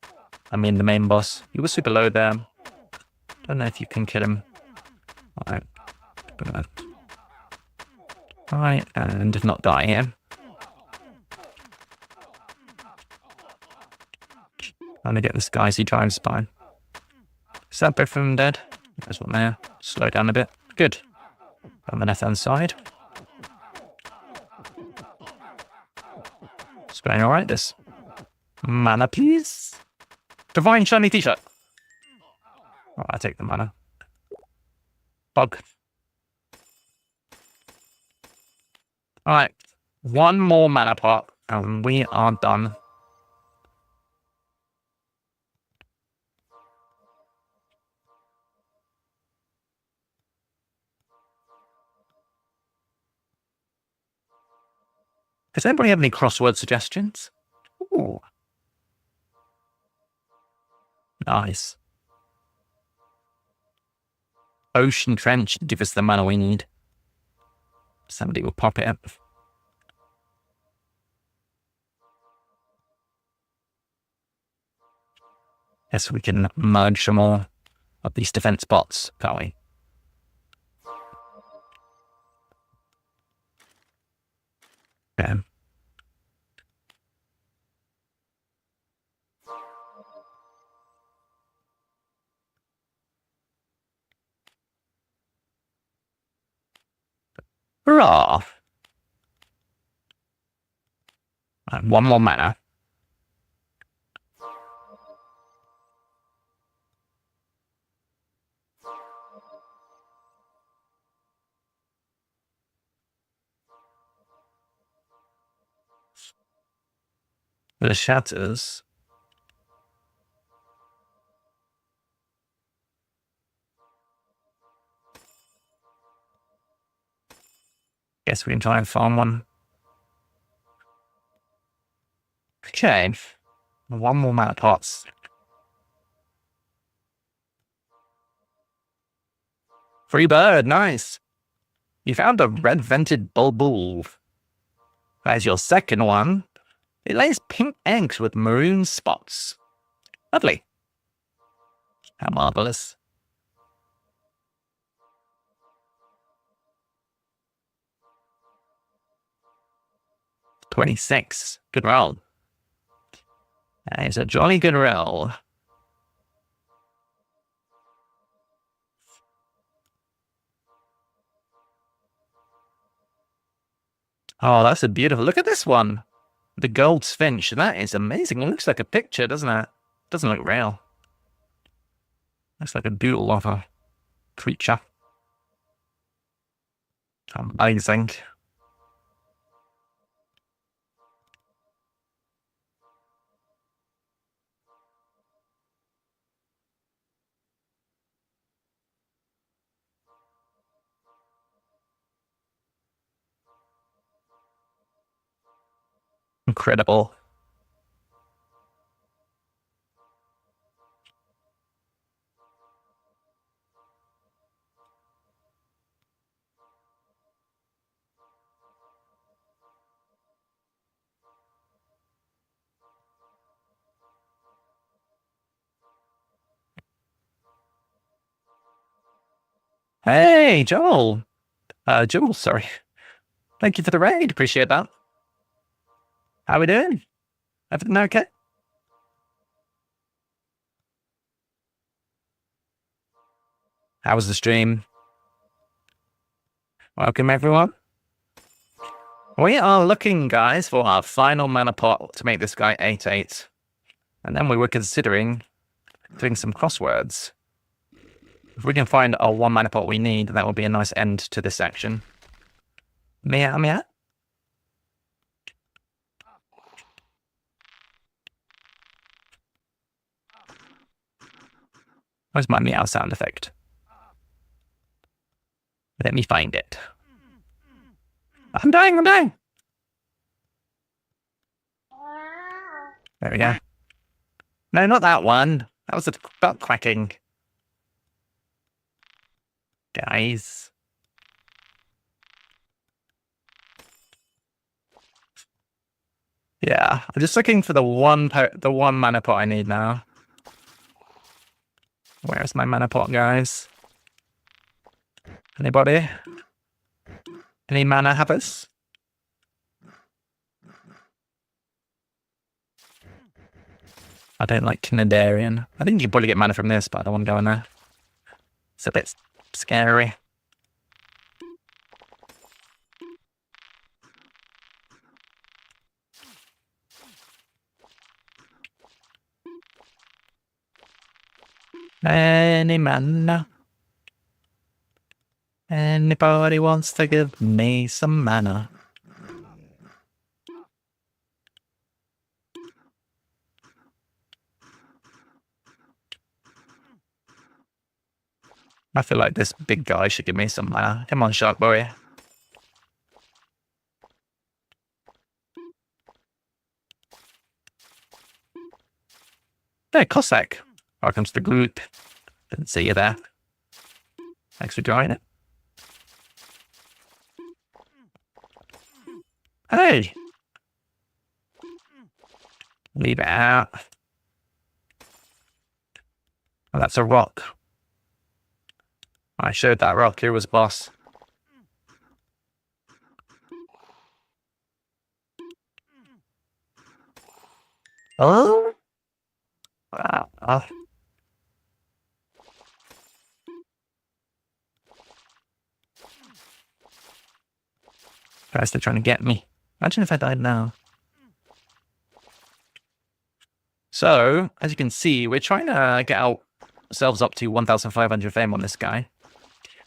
I mean, the main boss. He was super low there. Don't know if you can kill him. Alright. Alright, and not die here. Trying to get this guy as he drives by. Is that both of them dead? There's one there. Slow down a bit. Good. On the left-hand side. It's going alright, this. Mana, please. Divine shiny T-shirt. Oh, I'll take the mana. Bug. Alright. One more mana pot, and we are done. Does anybody have any crossword suggestions? Ooh. Nice. Ocean Trench, give us the mana we need. Somebody will pop it up. Yes, we can merge some more of these defense bots, can't we? Okay. Hurrah! Right, one more mana. The shatters. Guess we can try and farm one. Okay. One more mana pots. Free bird, nice. You found a red-vented bulbul. As your second one. It lays pink eggs with maroon spots. Lovely. How marvellous. $26. Good roll. That is a jolly good roll. Oh, that's a beautiful... Look at this one. The gold finch. That is amazing. It looks like a picture, doesn't it? Doesn't look real. Looks like a doodle of a creature. Amazing. Incredible. Hey, Joel. Joel, sorry. Thank you for the raid. Appreciate that. How we doing? Everything okay? How was the stream? Welcome, everyone. We are looking, guys, for our final mana pot to make this guy 8/8. And then we were considering doing some crosswords. If we can find our 1 mana pot we need, that would be a nice end to this section. Meow meow. Where's my meow sound effect? Let me find it. I'm dying, I'm dying! There we go. No, not that one. That was about quacking. Guys. Yeah, I'm just looking for the one mana pot I need now. Where's my mana pot, guys? Anybody? Any mana havers? I don't like Canadarian. I think you can probably get mana from this, but I don't want to go in there. It's a bit scary. Any mana? Anybody wants to give me some mana? I feel like this big guy should give me some mana. Come on, Shark Boy. Hey, Cossack. Welcome to the group. Didn't see you there. Thanks for joining it. Hey! Leave it out. Oh, that's a rock. I showed that rock. Here was boss. Oh? Wow. Guys, they're trying to get me. Imagine if I died now. So, as you can see, we're trying to get ourselves up to 1,500 fame on this guy.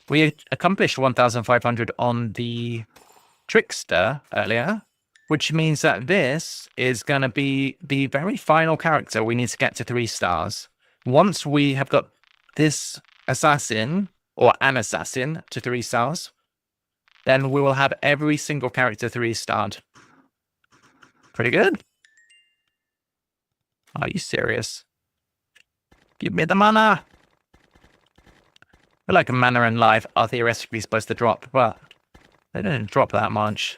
We accomplished 1,500 on the Trickster earlier, which means that this is going to be the very final character we need to get to 3 stars. Once we have got this assassin, or an assassin, to 3 stars, then we will have every single character 3-starred. Pretty good. Are you serious? Give me the mana! I feel like a mana and life are theoretically supposed to drop, but they didn't drop that much.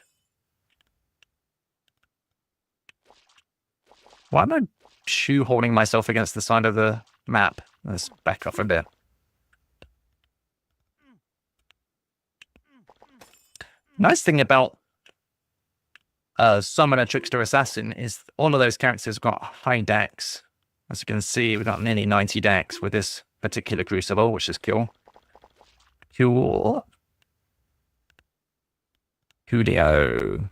Why am I shoehorning myself against the side of the map? Let's back off a bit. Nice thing about Summoner, Trickster, Assassin is all of those characters got high dex. As you can see, we've got nearly 90 dex with this particular Crucible, which is cool. Cool. Coolio.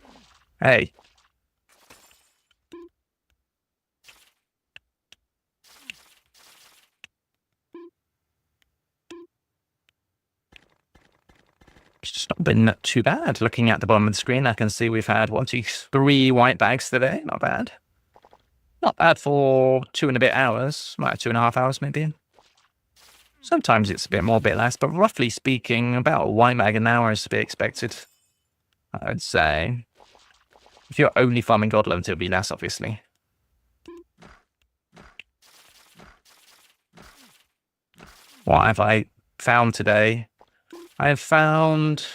Hey. It's not been too bad. Looking at the bottom of the screen, I can see we've had 1, 2, 3 white bags today. Not bad. Not bad for 2 and a bit hours. Like 2.5 hours, maybe. Sometimes it's a bit more, a bit less, but roughly speaking, about a white bag an hour is to be expected, I would say. If you're only farming Godlands, it'll be less, obviously. What have I found today? I have found...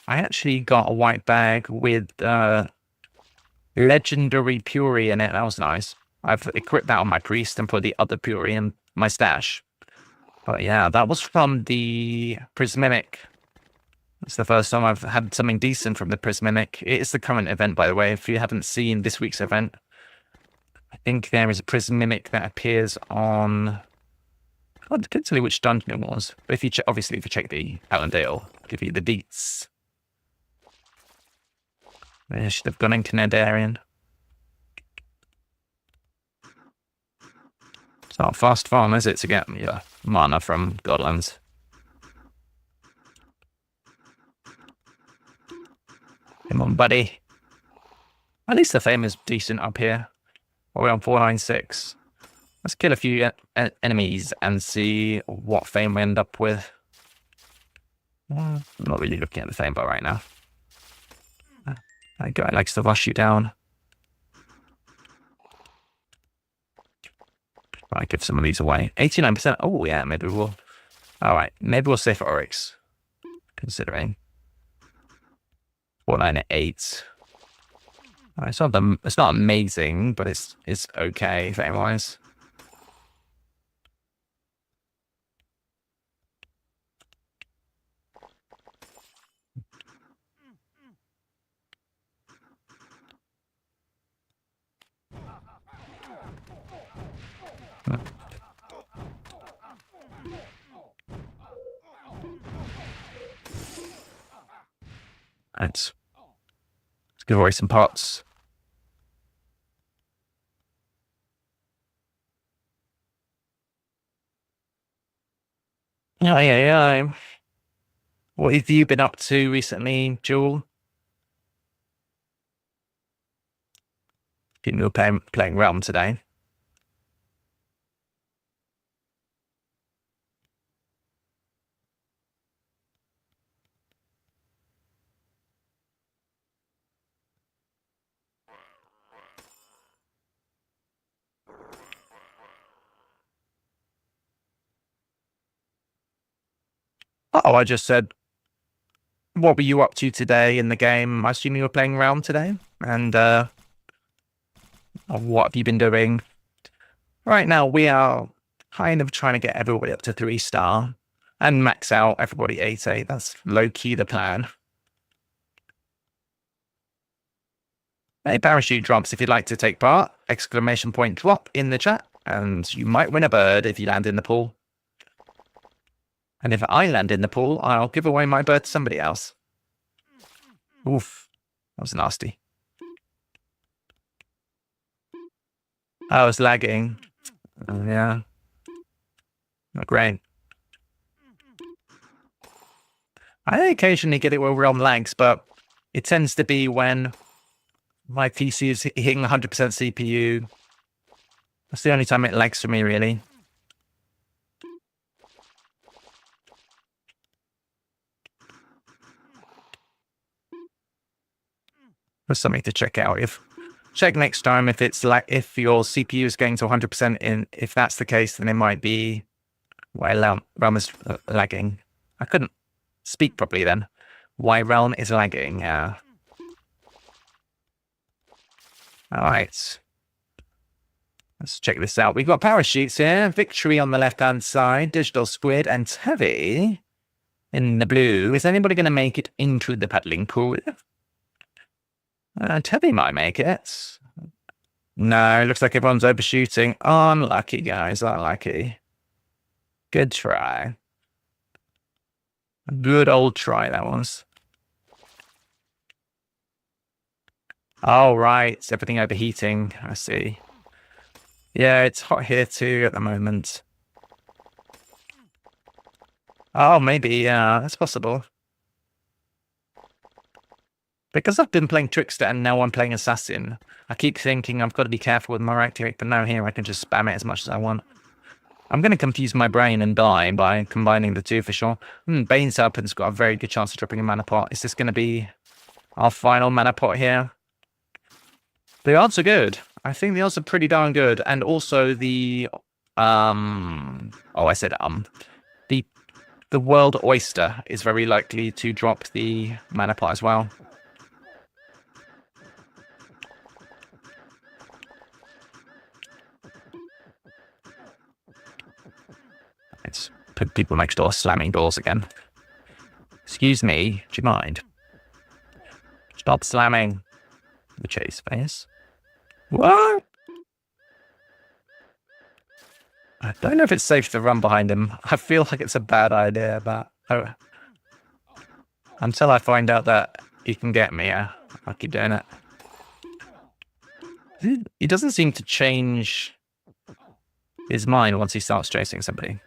I actually got a white bag with Legendary Puri in it. That was nice. I've equipped that on my priest and put the other Puri in my stash. But yeah, that was from the Prismimic. It's the first time I've had something decent from the Prismimic. It is the current event, by the way. If you haven't seen this week's event, I think there is a Prismimic that appears on... Oh, depends on which dungeon it was. But if you obviously, if you check the Allendale, I'll give you the deets. I should have gone in Canadian. It's not a fast farm, is it, to get your mana from Godlands? Come on, buddy. At least the fame is decent up here. We're on 496. Let's kill a few enemies and see what fame we end up with. I'm not really looking at the fame bar right now. That guy likes to rush you down. Right, give some of these away. 89%. Oh, yeah, maybe we'll... Alright, maybe we'll save for Oryx. Considering. 498. It's not amazing, but it's okay, fame-wise. Let's give away some pots. Yeah. What have you been up to recently, Jewel? You were playing Realm today. Oh, I just said, what were you up to today in the game? I assume you were playing Realm today? And what have you been doing? Right now, we are kind of trying to get everybody up to 3-star and max out everybody 8-8. That's low-key the plan. A parachute drops if you'd like to take part. Exclamation point drop in the chat. And you might win a bird if you land in the pool. And if I land in the pool, I'll give away my bird to somebody else. Oof. That was nasty. I was lagging. Yeah. Not great. I occasionally get it where Realm lags, but it tends to be when my PC is hitting 100% CPU. That's the only time it lags for me, really. For something to check out. Check next time if it's like if your CPU is going to 100%. If that's the case, then it might be why Realm is lagging. I couldn't speak properly then. Why Realm is lagging? Yeah. All right. Let's check this out. We've got parachutes here. Victory on the left-hand side. Digital Squid and Tevi in the blue. Is anybody going to make it into the paddling pool? Tevi might make it. No, looks like everyone's overshooting. Unlucky, guys. Unlucky. Good try. Good old try, that was. Oh, right. It's everything overheating. I see. Yeah, it's hot here too at the moment. Oh, maybe. Yeah, that's possible. Because I've been playing Trickster and now I'm playing Assassin, I keep thinking I've got to be careful with my right click, but now here I can just spam it as much as I want. I'm going to confuse my brain and die by combining the two for sure. Bane Serpent's got a very good chance of dropping a mana pot. Is this going to be our final mana pot here? The odds are good. I think the odds are pretty darn good. And also the... Oh, I said The World Oyster is very likely to drop the mana pot as well. It's people next door slamming doors again. Excuse me, do you mind? Stop slamming. The chase face. What? I don't know if it's safe to run behind him. I feel like it's a bad idea, but until I find out that he can get me, I'll keep doing it. He doesn't seem to change his mind once he starts chasing somebody.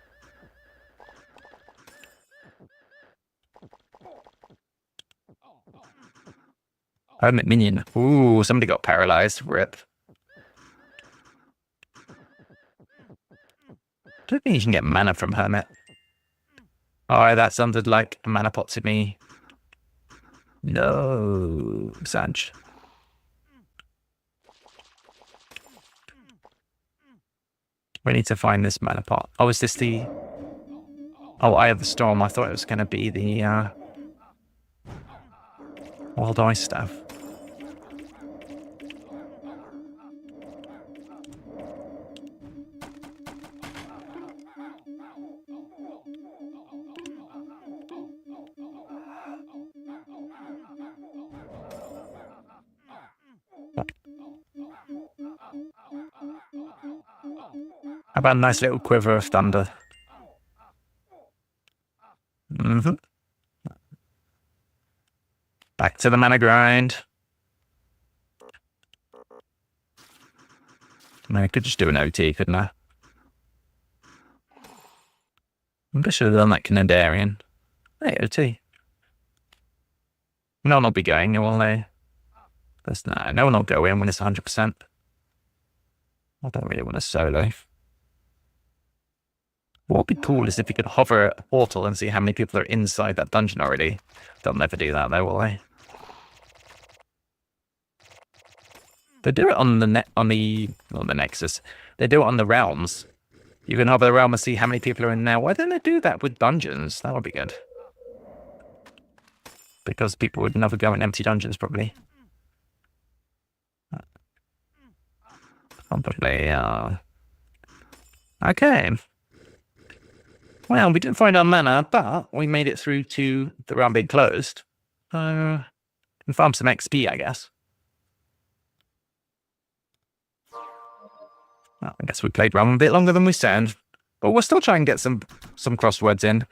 Hermit minion. Ooh, somebody got paralyzed. Rip. Don't think you can get mana from Hermit. Oh, that sounded like a mana pot to me. No, Sanj. We need to find this mana pot. Oh, is this the... Oh, Eye of the Storm. I thought it was going to be the Wild Ice Staff. How about a nice little quiver of thunder? Back to the mana grind. Man, I could just do an OT, couldn't I? I should have done that Canadian. Hey, OT. No one will be going, will they? No one will go in when it's 100%. I don't really want to solo. What would be cool is if you could hover a portal and see how many people are inside that dungeon already. They'll never do that though, will they? They do it on the Nexus. They do it on the realms. You can hover the realm and see how many people are in there. Why don't they do that with dungeons? That would be good. Because people would never go in empty dungeons, probably. Probably, okay. Well, we didn't find our mana, but we made it through to the realm being closed. So, can farm some XP, I guess. Well, I guess we played around a bit longer than we said, but we'll still try and get some crosswords in.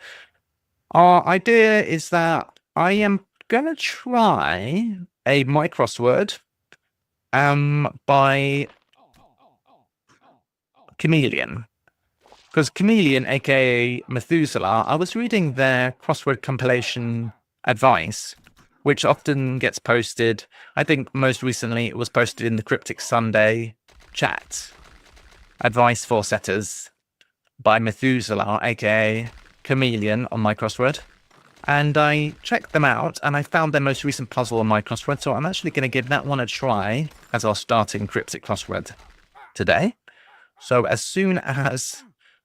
Our idea is that I am going to try my crossword by Chameleon. Because Chameleon, aka Methuselah, I was reading their crossword compilation advice, which often gets posted. I think most recently it was posted in the Cryptic Sunday chat. Advice for setters by Methuselah, aka Chameleon, on my crossword. And I checked them out and I found their most recent puzzle on my crossword. So I'm actually going to give that one a try as our starting cryptic crossword today. So as soon as...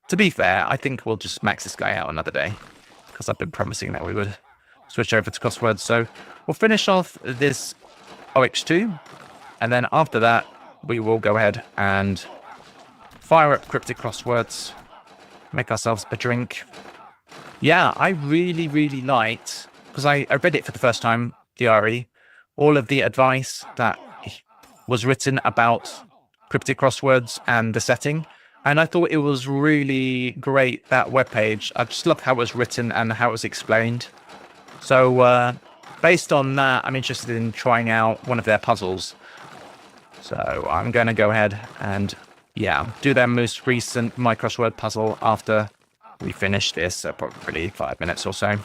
To be fair, I think we'll just max this guy out another day, because I've been promising that we would switch over to crosswords. So we'll finish off this OX2, and then after that, we will go ahead and fire up cryptic crosswords, make ourselves a drink. Yeah, I really, really liked, because I read it for the first time, Diary, all of the advice that was written about cryptic crosswords and the setting. And I thought it was really great, that webpage. I just love how it was written and how it was explained. So based on that, I'm interested in trying out one of their puzzles. So I'm going to go ahead and, yeah, do their most recent My Crossword puzzle after we finish this, probably 5 minutes or so.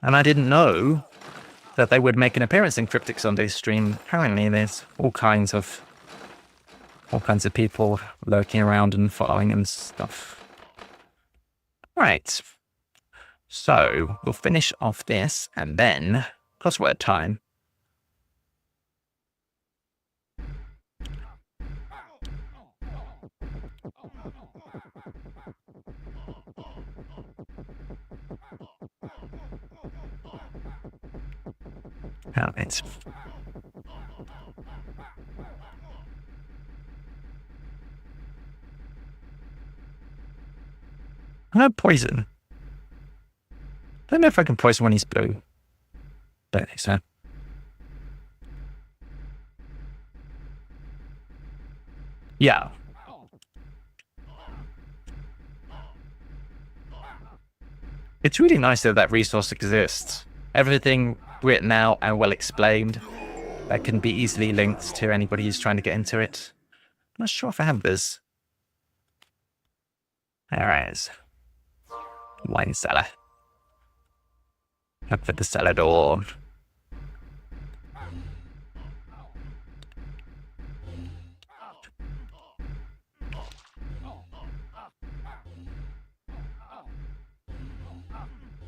And I didn't know that they would make an appearance in Cryptic Sunday's stream. Apparently there's all kinds of people lurking around and following and stuff. Right. So we'll finish off this and then crossword time. Right. I have poison. Don't know if I can poison when he's blue. Don't think so. Yeah. It's really nice that that resource exists. everything written out and well explained that can be easily linked to anybody who's trying to get into it. I'm not sure if I have this. There it is. Wine cellar. Look for the cellar door.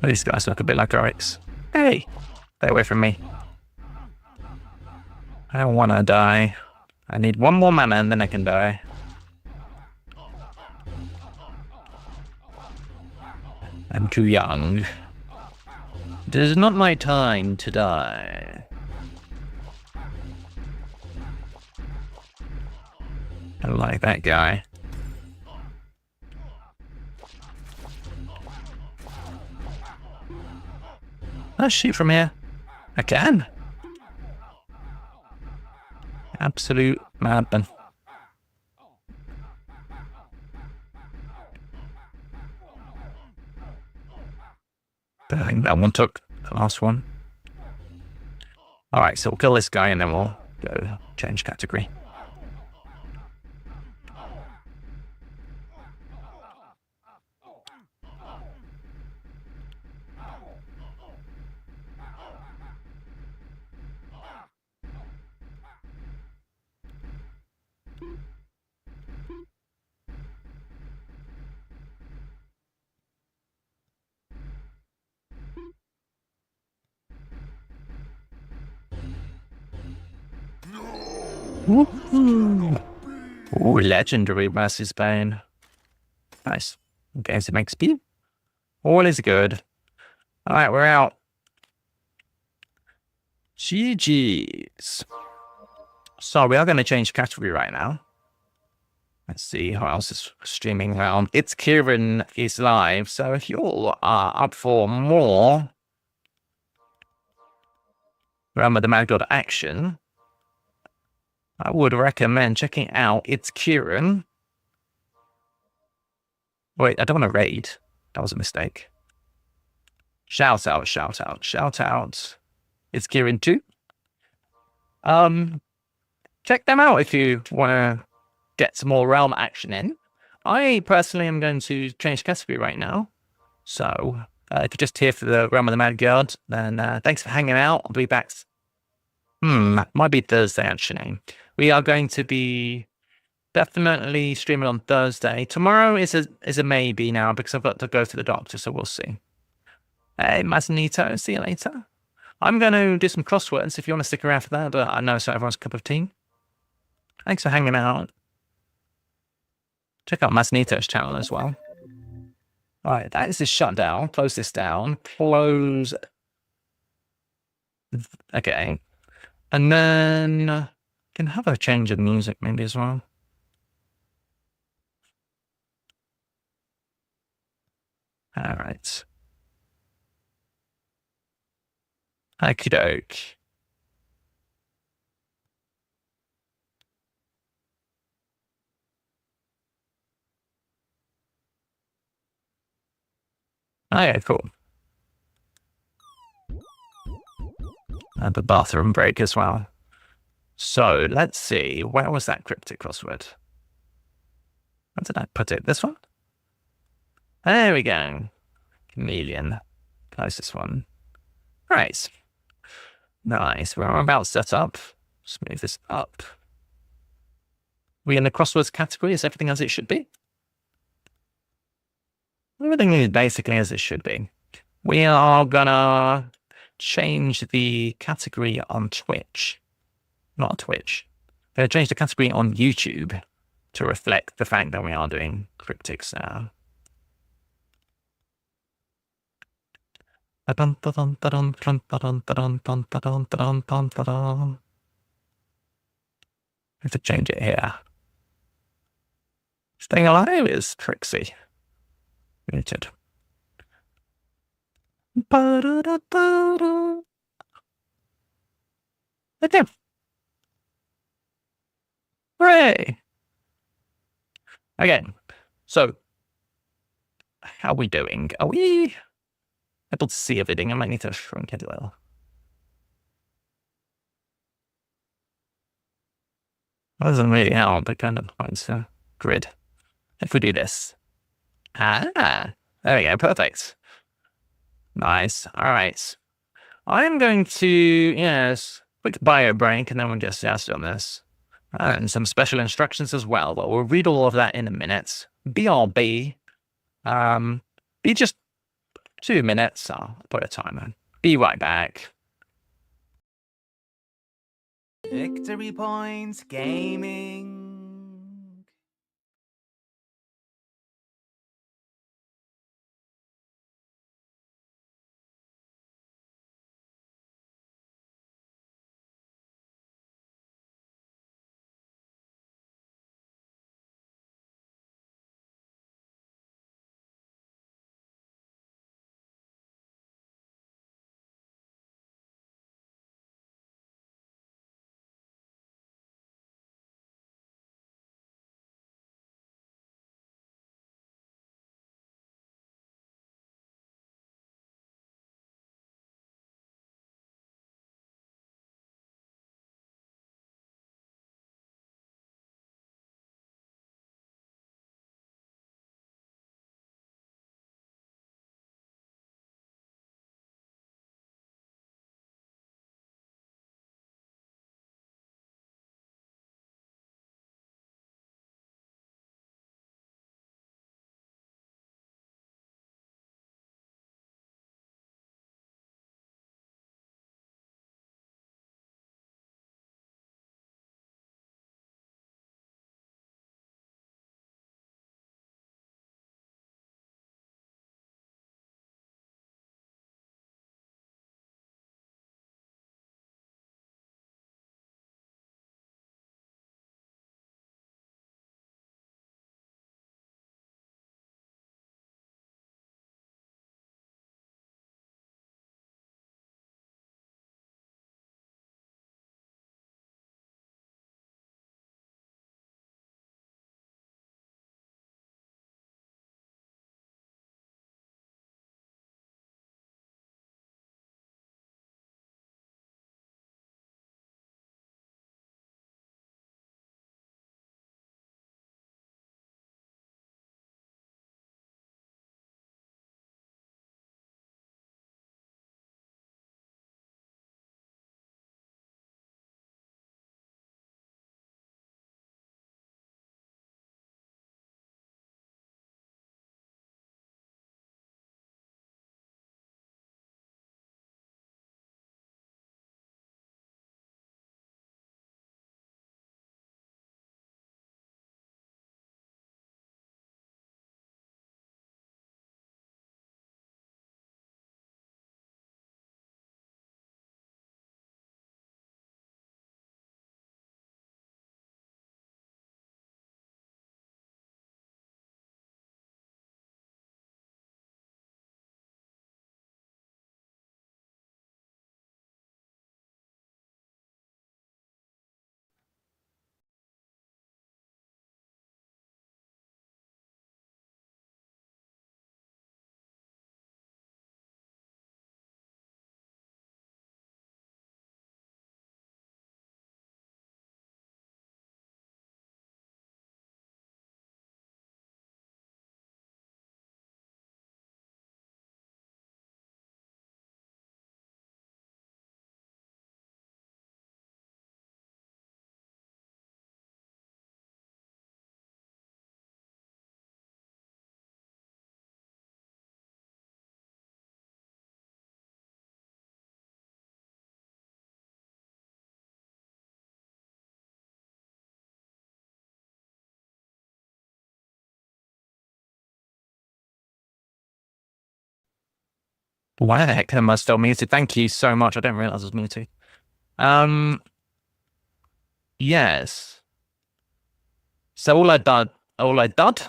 These guys look a bit like Oryx. Hey! Stay away from me. I don't want to die. I need one more mana and then I can die. I'm too young. It is not my time to die. I don't like that guy. Can I shoot from here? I can. Absolute madman. I think that one took the last one. Alright, so we'll kill this guy and then we'll go change category. Ooh, legendary versus Bane. Nice. Okay, so it makes speed. All is good. Alright, we're out. GG's. So we are going to change category right now. Let's see who else is streaming around. It's Kieran is live, so if you all are up for more Realm of the Mad God action, I would recommend checking out It's Kieran. Wait, I don't want to raid. That was a mistake. Shout out, shout out, shout out. It's Kieran too. Check them out if you want to get some more Realm action in. I personally am going to change category right now. So, if you're just here for the Realm of the Mad God, then thanks for hanging out. I'll be back. Might be Thursday actually. We are going to be definitely streaming on Thursday. Tomorrow is a maybe now because I've got to go to the doctor, so we'll see. Hey, Maznito, see you later. I'm going to do some crosswords if you want to stick around for that, but I know it's not everyone's cup of tea. Thanks for hanging out. Check out Maznito's channel as well. Alright, that is this shut down. Close this down. Close. Okay. And then can have a change of music maybe as well. Alright. Okie doke. Okay, cool. And the bathroom break as well. So, let's see. Where was that cryptic crossword? Where did I put it? This one? There we go. Chameleon. Closest one. Right. Nice. We're about set up. Let's move this up. We in the crosswords category? Is everything as it should be? Everything is basically as it should be. We are gonna change the category on Twitch. Not Twitch. We're gonna change the category on YouTube to reflect the fact that we are doing cryptics now. I have to change it here. Staying alive is tricksty. Richard. Okay. Hooray! Okay, so how are we doing? Are we able to see everything. I might need to shrink it a little. That doesn't really help. It kind of points to grid. If we do this. There we go. Perfect. Nice. All right. I'm going to, yes, quick bio break, and then we'll just on this. And some special instructions as well, but we'll read all of that in a minute. BRB. Be just 2 minutes. I'll put a timer. Be right back. Victory points gaming. Why the heck am I still muted? Thank you so much. I didn't realize I was muted. Yes. So all I did,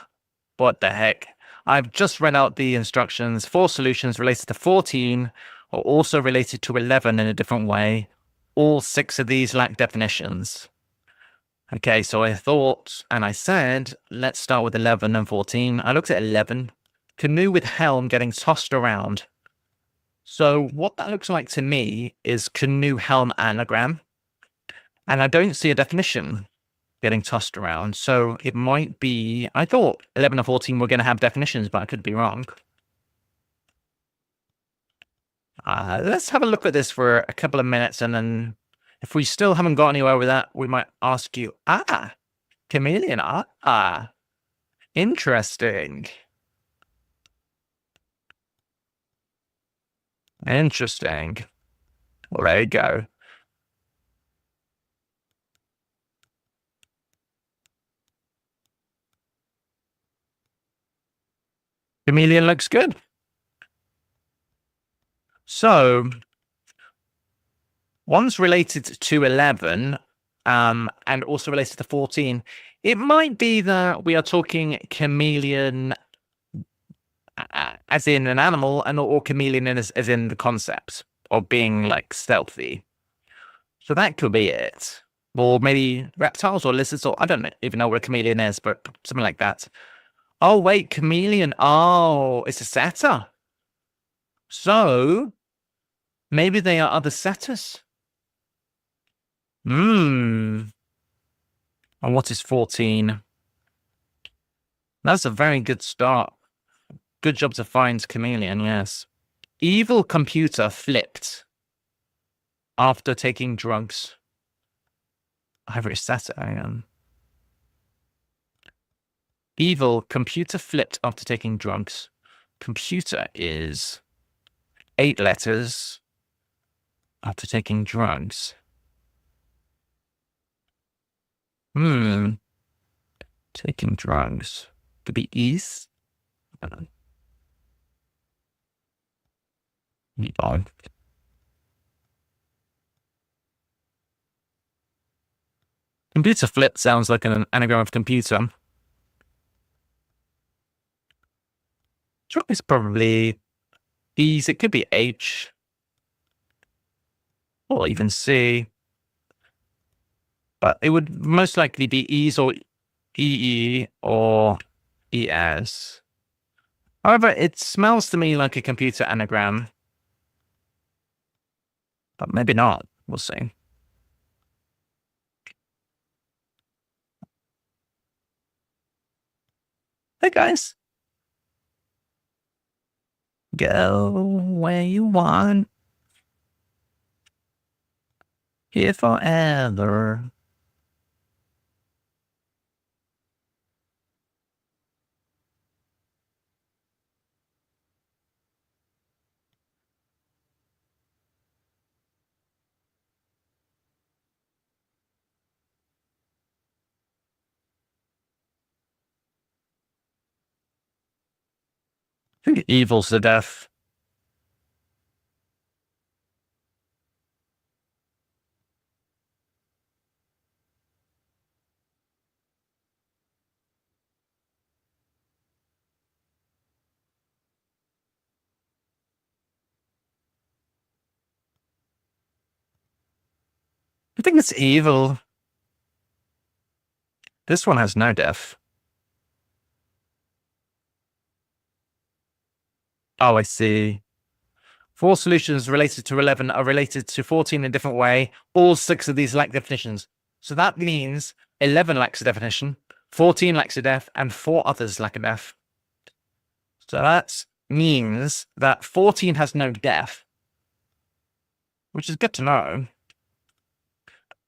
what the heck? I've just read out the instructions. 4 solutions related to 14 are also related to 11 in a different way. All 6 of these lack definitions. Okay, so I thought, and I said, let's start with 11 and 14. I looked at 11. Canoe with helm getting tossed around. So what that looks like to me is canoe helm anagram. And I don't see a definition getting tossed around. So it might be, I thought 11 or 14 were going to have definitions, but I could be wrong. Let's have a look at this for a couple of minutes, and then if we still haven't got anywhere with that, we might ask you, chameleon, interesting. Interesting. Well, there you go. Chameleon looks good. So, one's related to 11, and also related to 14. It might be that we are talking chameleon as in an animal, and or chameleon as in the concept of being like stealthy. So that could be it. Or maybe reptiles or lizards, or I don't even know what a chameleon is, but something like that. Oh, wait, chameleon. Oh, it's a setter. So maybe they are other setters. And what is 14? That's a very good start. Good job to find chameleon, yes. Evil computer flipped after taking drugs. Either it's setter, I am. Evil computer flipped after taking drugs. Computer is 8 letters after taking drugs. Taking drugs. Could be ease. I don't know. Computer flip sounds like an anagram of computer. It's probably E's. It could be H. Or even C. But it would most likely be E's or EE or ES. However, it smells to me like a computer anagram. But maybe not. We'll see. Hey, guys. Go where you want. Here forever. I think evil's the death. I think it's evil. This one has no death. Oh, I see. 4 solutions related to 11 are related to 14 in a different way. All 6 of these lack definitions. So that means 11 lacks a definition, 14 lacks a def, and 4 others lack a def. So that means that 14 has no def, which is good to know.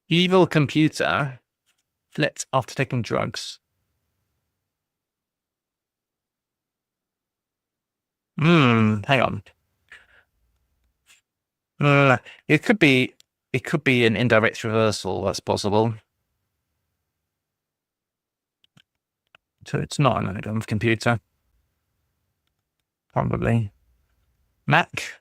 Evil computer flipped after taking drugs. Hang on. It could be an indirect reversal. That's possible. So it's not an anagram of computer. Probably. Mac.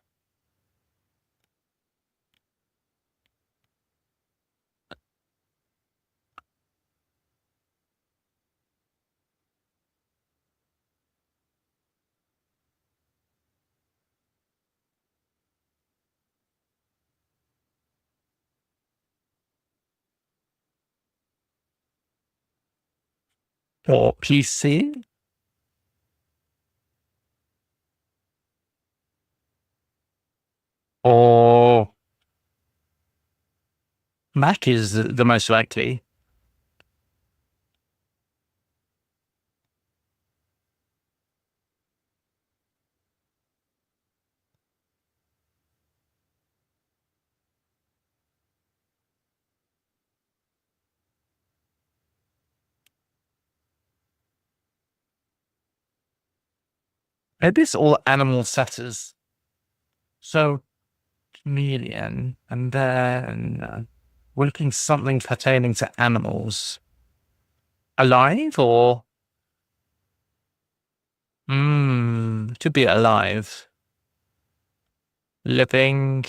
Or PC. Or Mac is the most likely. Maybe it's all animal setters. So, chameleon, and then we're looking something pertaining to animals. Alive or? To be alive. Living.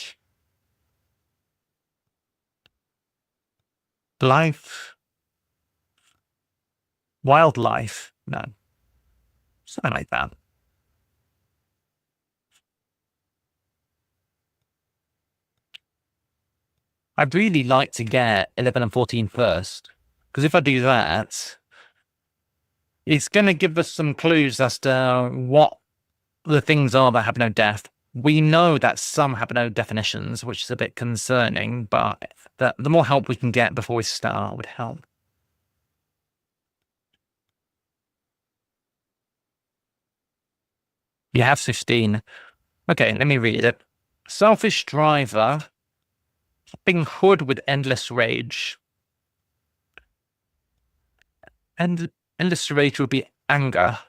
Life. Wildlife. No. Something like that. I'd really like to get 11 and 14 first. Because if I do that, it's going to give us some clues as to what the things are that have no depth. We know that some have no definitions, which is a bit concerning, but the more help we can get before we start would help. You have 16. Okay, let me read it. Selfish driver. Being hood with endless rage. And endless rage would be anger.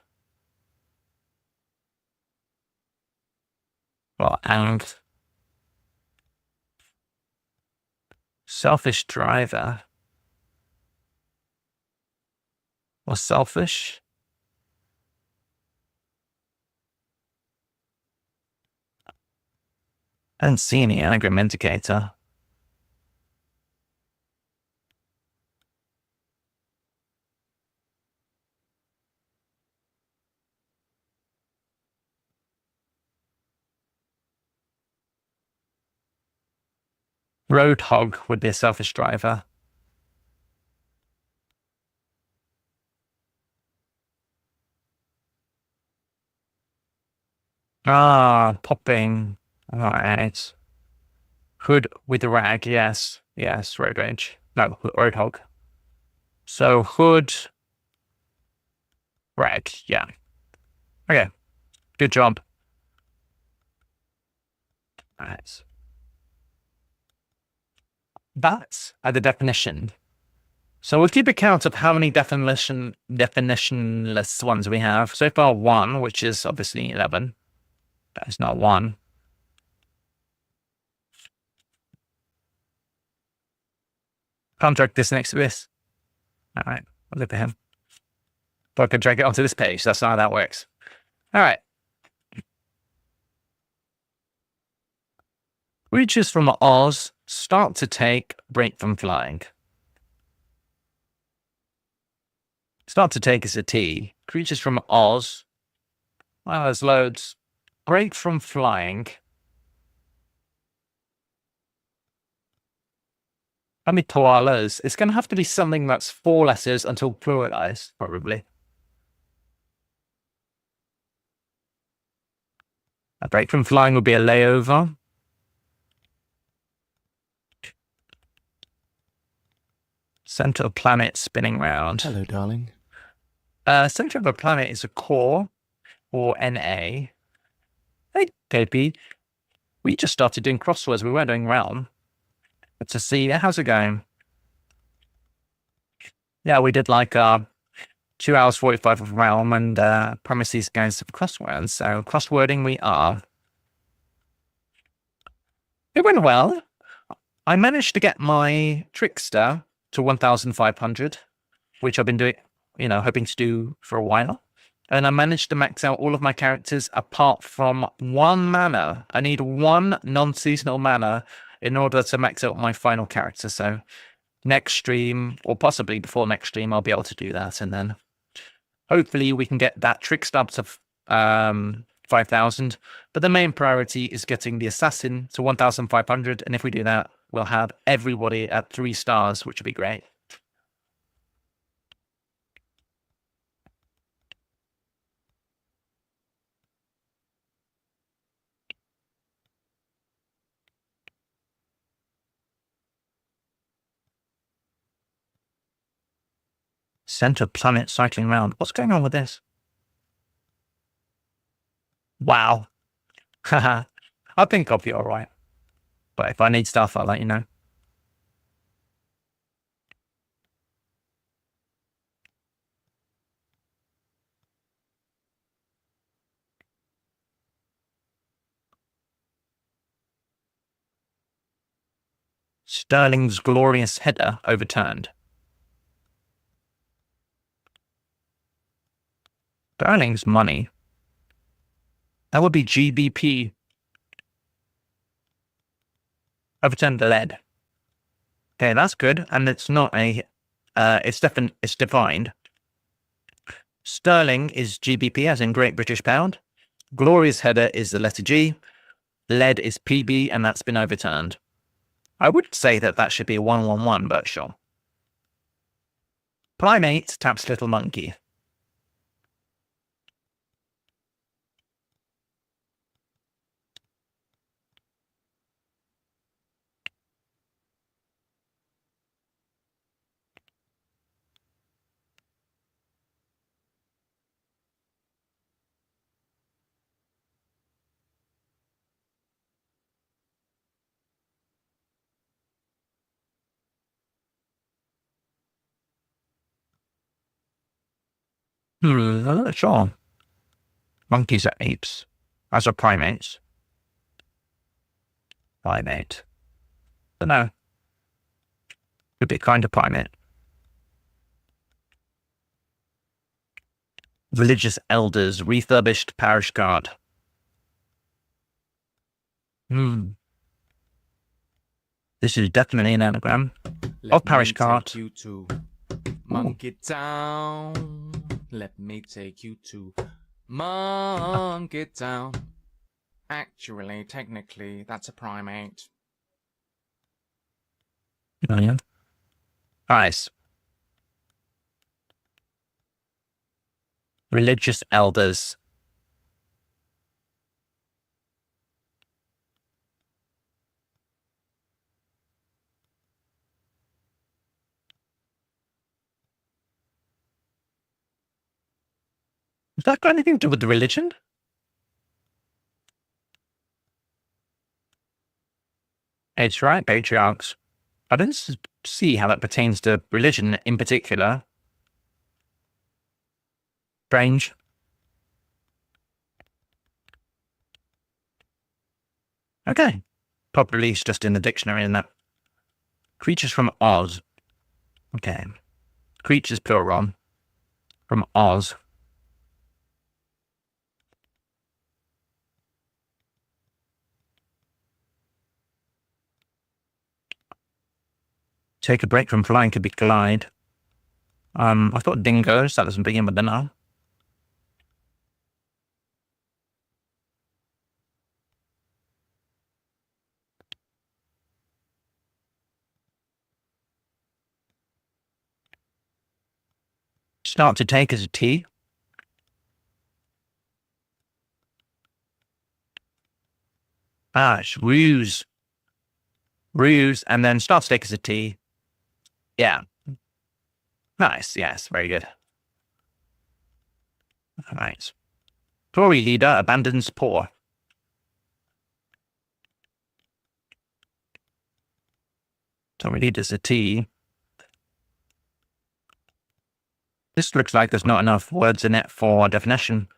Well, selfish driver. Or selfish. I didn't see any anagram indicator. Roadhog would be a selfish driver. Ah, popping. Alright. Hood with rag, yes. Yes, road rage. No, roadhog. So hood, rag, yeah. Okay, good job. Alright. That's the definition. So we'll keep account of how many definitionless ones we have. So far 1, which is obviously 11. That is not 1. Can't drag this next to this. Alright, I'll look at him. But I can drag it onto this page. That's not how that works. Alright. Creatures from Oz start to take break from flying. Start to take is a T. Creatures from Oz. Well, there's loads. Break from flying. How many koalas? It's going to have to be something that's 4 letters until pluralized, probably. A break from flying would be a layover. Center of planet spinning round. Hello, darling. Center of a planet is a core, or NA. Hey, KP. We just started doing crosswords. We weren't doing realm. But to see, how's it going? Yeah, we did like 2 hours 45 of realm and promised these guys some crosswords. So crosswording we are. It went well. I managed to get my trickster to 1,500, which I've been doing, hoping to do for a while. And I managed to max out all of my characters apart from 1 mana. I need 1 non-seasonal mana in order to max out my final character. So next stream, or possibly before next stream, I'll be able to do that. And then hopefully we can get that trickster up to 5,000. But the main priority is getting the assassin to 1,500. And if we do that, we'll have everybody at 3 stars, which would be great. Center planet cycling around. What's going on with this? Wow. Haha. I think I'll be alright. But if I need stuff, I'll let you know. Sterling's glorious header overturned. Sterling's money. That would be GBP. Overturned lead. Okay, that's good. And it's not a, it's defined. Sterling is GBP, as in Great British Pound. Glorious header is the letter G. Lead is PB, and that's been overturned. I would say that that should be a 111, but sure. Primate taps little monkey. Sure. Monkeys are apes. As are primates. Primate. Don't know. Could be a kind of primate. Religious elders, refurbished parish guard. This is definitely an anagram of parish guard. You to Monkey Town. Let me take you to Monkey Town. Actually, technically, that's a primate. Oh, yeah. Nice. Religious elders. Has that got anything to do with the religion? It's right, patriarchs. I don't see how that pertains to religion in particular. Strange. Okay. Probably it's just in the dictionary in that. Creatures from Oz. Okay. Creatures plural. From Oz. Take a break from flying could be glide. I thought dingoes, that doesn't begin with an R. Start to take as a T. Ah, it's ruse. Ruse, and then start to take as a T. Yeah. Nice, yes, very good. Alright. Tory leader abandons poor. Tory leader's a T. This looks like there's not enough words in it for definition.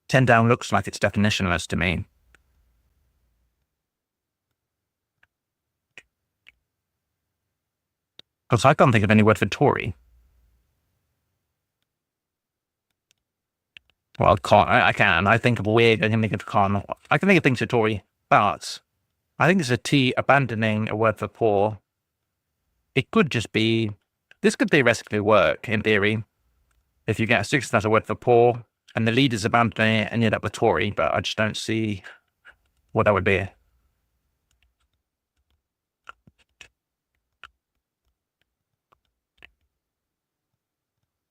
Ten down looks like it's definitionless to me. Because I can't think of any word for Tory. Well, I can. I think of weird. I can think of con. I can think of things for Tory, but I think it's a T abandoning a word for poor. It could just be. This could theoretically work in theory. If you get a 6 that's a word for poor, and the leader's abandoning it and you end up with Tory, but I just don't see what that would be.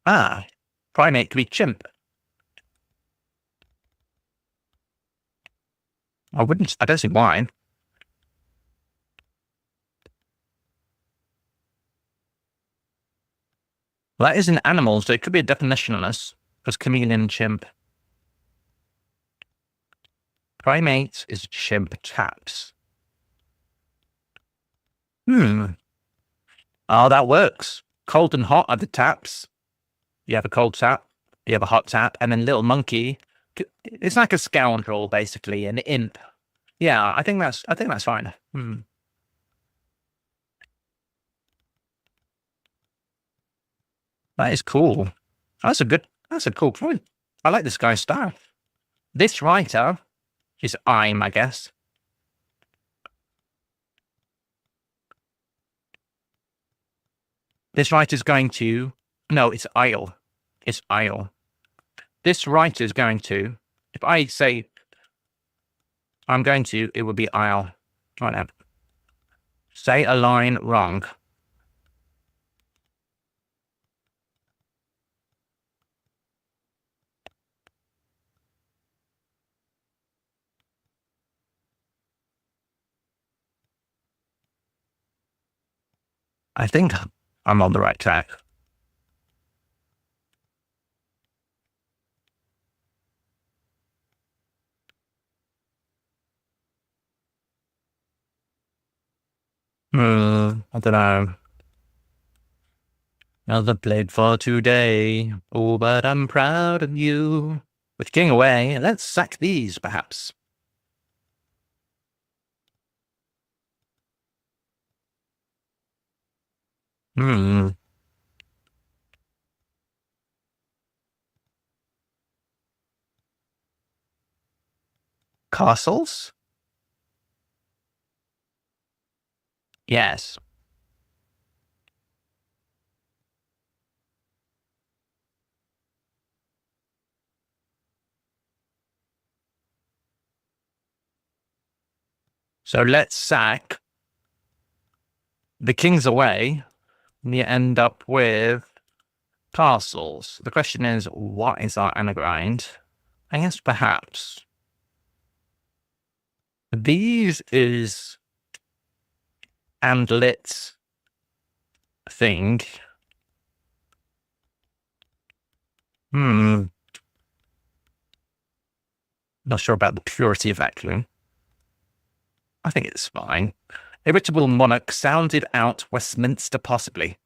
Ah, Primate could be chimp. I don't see why. Well, that is an animal, so it could be a definitionalist. Because chameleon, chimp. Primate is chimp taps. Oh, that works. Cold and hot are the taps. You have a cold tap, you have a hot tap, and then little monkey. It's like a scoundrel, basically, an imp. Yeah, I think that's fine. That is cool. That's a cool point. I like this guy's style. This writer is I'm, I guess. This writer's going to... No, it's I'll. It's I'll. This writer's going to... If I say I'm going to, it would be I'll. Right now. Say a line wrong. I think I'm on the right track. I don't know. Another played for today. Oh, but I'm proud of you. With king away, let's sack these, perhaps. Castles? Yes. So let's sack the king's away, and you end up with castles. The question is, what is our anagram? I guess perhaps these is Amlet's thing. Not sure about the purity of that clue. I think it's fine. Irritable monarch sounded out Westminster, possibly.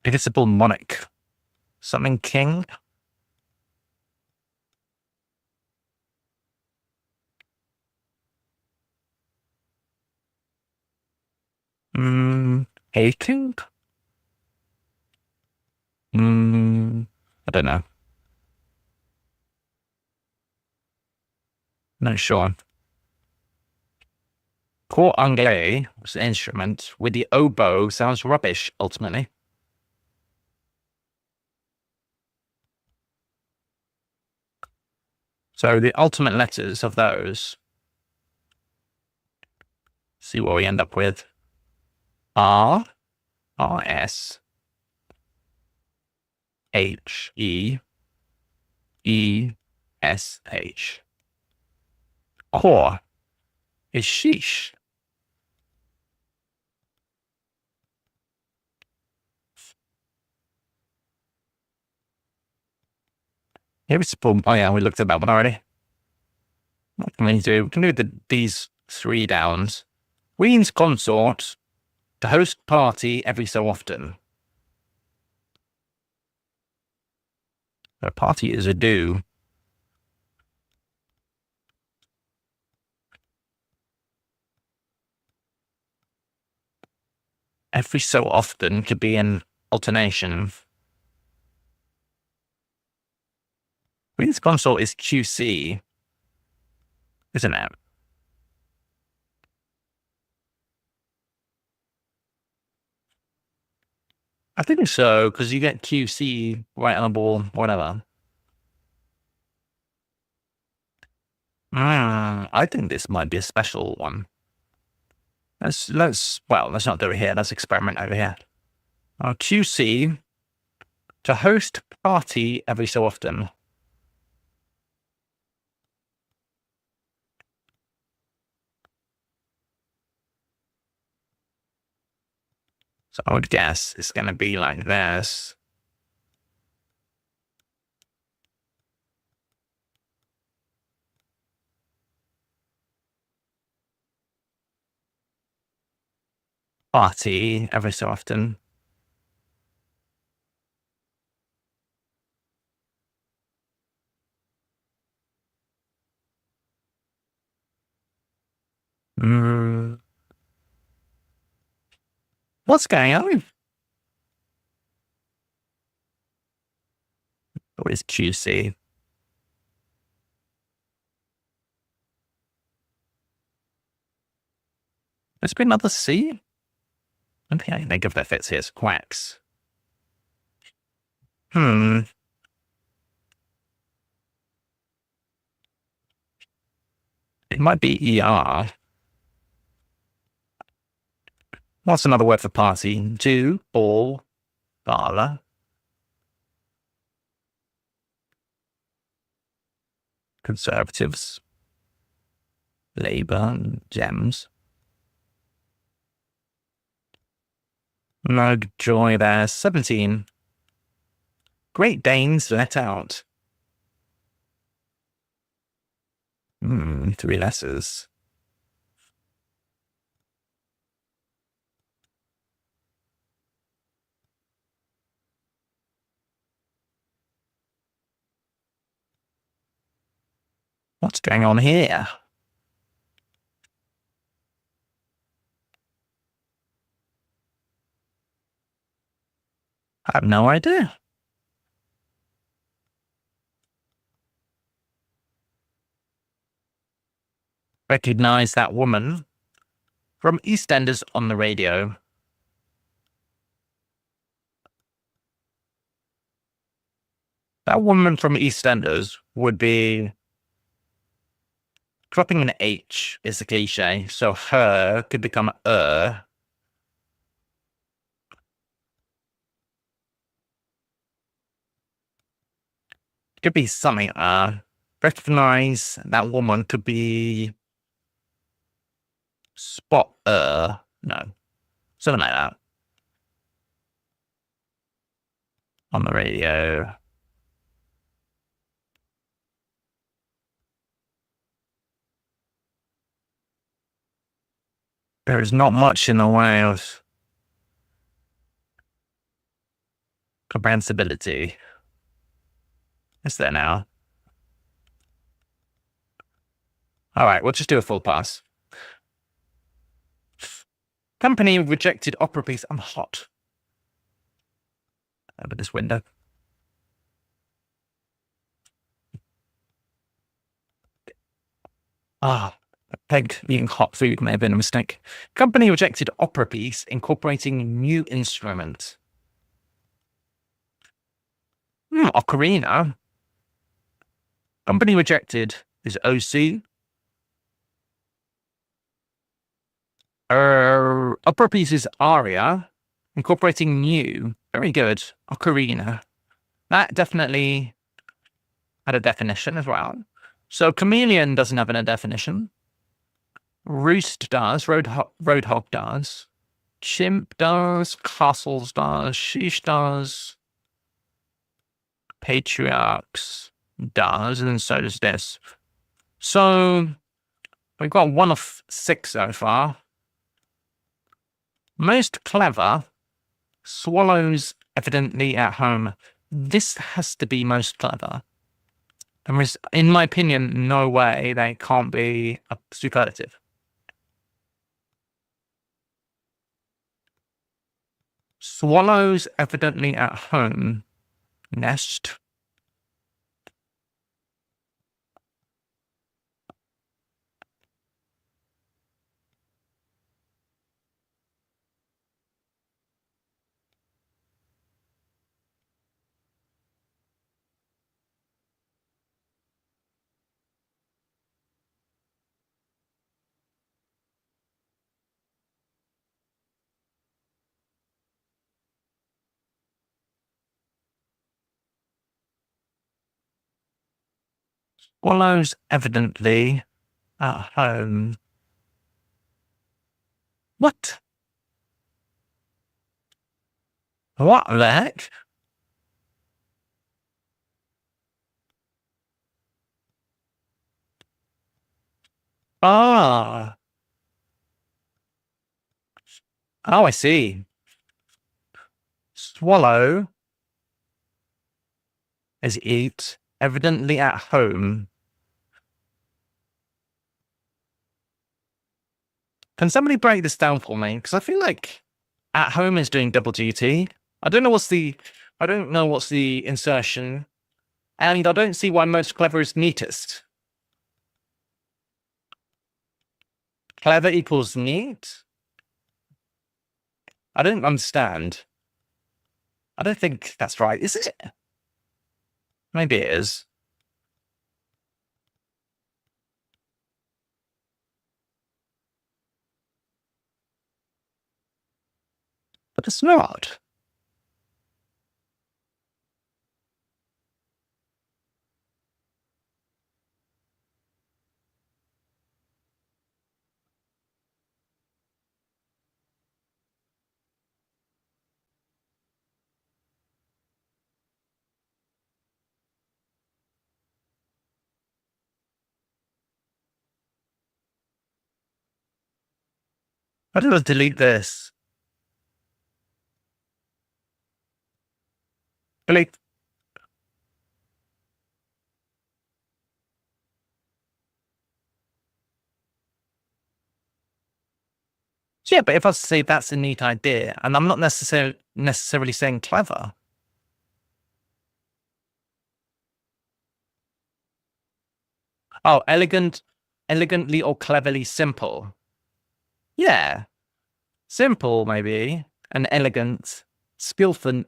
Irritable monarch. Something king? Hating? I don't know. Not sure. Court anglais was the instrument, with the oboe sounds rubbish, ultimately. So the ultimate letters of those, see what we end up with. R, R, S, H, E, E, S, H. Or is sheesh. Here it's boom. Oh yeah, we looked at that one already. What can we do? We can do these three downs. Queen's consort to host party every so often. A party is a do. Every so often could be an alternation. Queen's consort is QC, isn't it? I think so, because you get QC right on the ball, whatever. I think this might be a special one. Let's not do it here. Let's experiment over here. QC to host party every so often. So I would guess it's going to be like this. Party every so often. What's going on? What is QC? There's been another C? I don't think I can think of that fits here. It's quacks. It might be ER. What's another word for party? Do, ball, gala. Conservatives. Labour, gems. No joy there. 17. Great Danes let out. 3 letters. What's going on here? I have no idea. Recognize that woman from EastEnders on the radio. That woman from EastEnders would be dropping an H is the cliche, so her could become Could be something. Recognize that woman could be spot no, something like that on the radio. There is not much in the way of comprehensibility. Is there now? All right, we'll just do a full pass. Company rejected opera piece. I'm hot. Over this window. Peg being hot food may have been a mistake. Company rejected opera piece incorporating new instrument. Ocarina. Company rejected is OC. Opera piece is aria. Incorporating new. Very good. Ocarina. That definitely had a definition as well. So chameleon doesn't have a definition. Roost does. Roadhog does. Chimp does. Castles does. Sheesh does. Patriarchs does. And then so does this. So we've got 1 of 6 so far. Most clever. Swallows evidently at home. This has to be most clever. There is, in my opinion, no way they can't be a superlative. Swallows evidently at home. Nest. Swallows evidently at home. What? What the heck? Ah. Oh, I see. Swallow is eat, evidently at home. Can somebody break this down for me? Because I feel like at home is doing double duty. I don't know what's the insertion, and I don't see why most clever is neatest. Clever equals neat? I don't understand. I don't think that's right, is it? Maybe it is. But it's not. How do I delete this? Delete. So yeah, but if I say that's a neat idea, and I'm not necessarily saying clever. Oh, elegantly or cleverly simple. Yeah. Simple, maybe. And elegant. Skillful.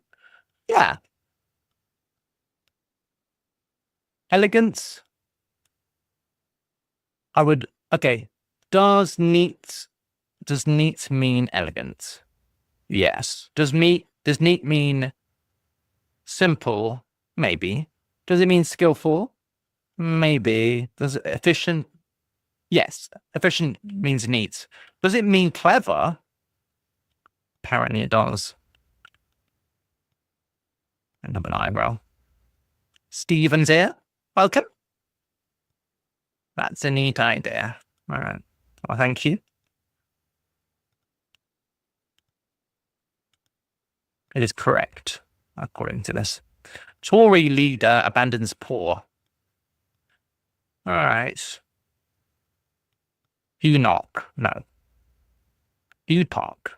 Yeah. Elegant. I would. Okay. Does neat mean elegant? Yes. Does neat mean simple? Maybe. Does it mean skillful? Maybe. Does it efficient? Yes. Efficient means neat. Does it mean clever? Apparently it does. Another eyebrow. Stephen's here. Welcome. That's a neat idea. All right. Well, thank you. It is correct, according to this. Tory leader abandons poor. All right. Enoch. No. Epoch.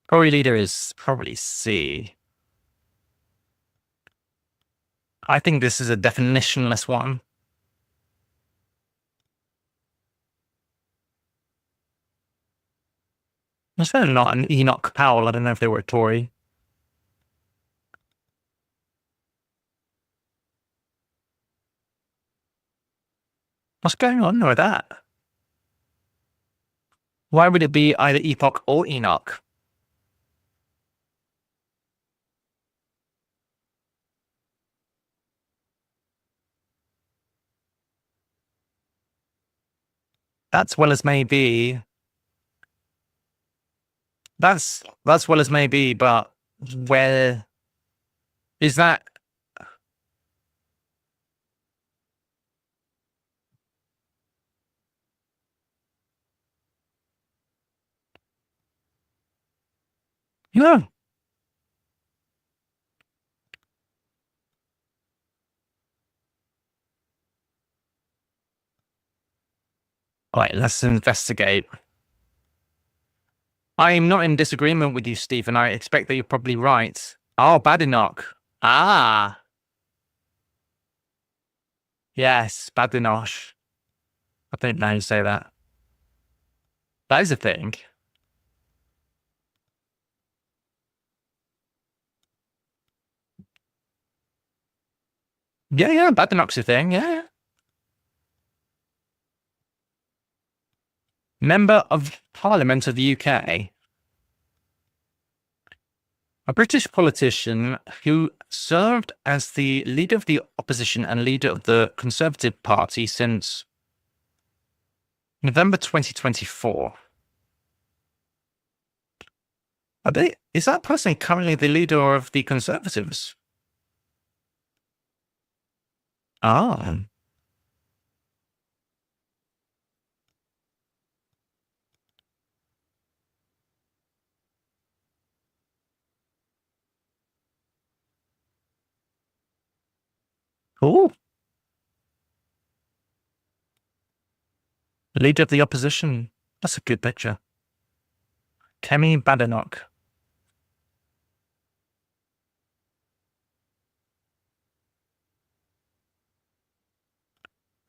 Tory leader is probably C. I think this is a definitionless one. It's certainly not an Enoch Powell. I don't know if they were a Tory. What's going on with that? Why would it be either Epoch or Enoch? That's well as may be. That's well as may be, but where is that? Yeah. All right, let's investigate. I'm not in disagreement with you, Stephen. I expect that you're probably right. Oh, Badenoch. Ah. Yes, Badenoch. I don't know how to say that. That is a thing. Yeah, Badenoch's a thing, yeah. Member of Parliament of the UK. A British politician who served as the leader of the opposition and leader of the Conservative Party since November 2024. Is that person currently the leader of the Conservatives? Ah. Cool. Leader of the opposition. That's a good picture. Kemi Badenoch.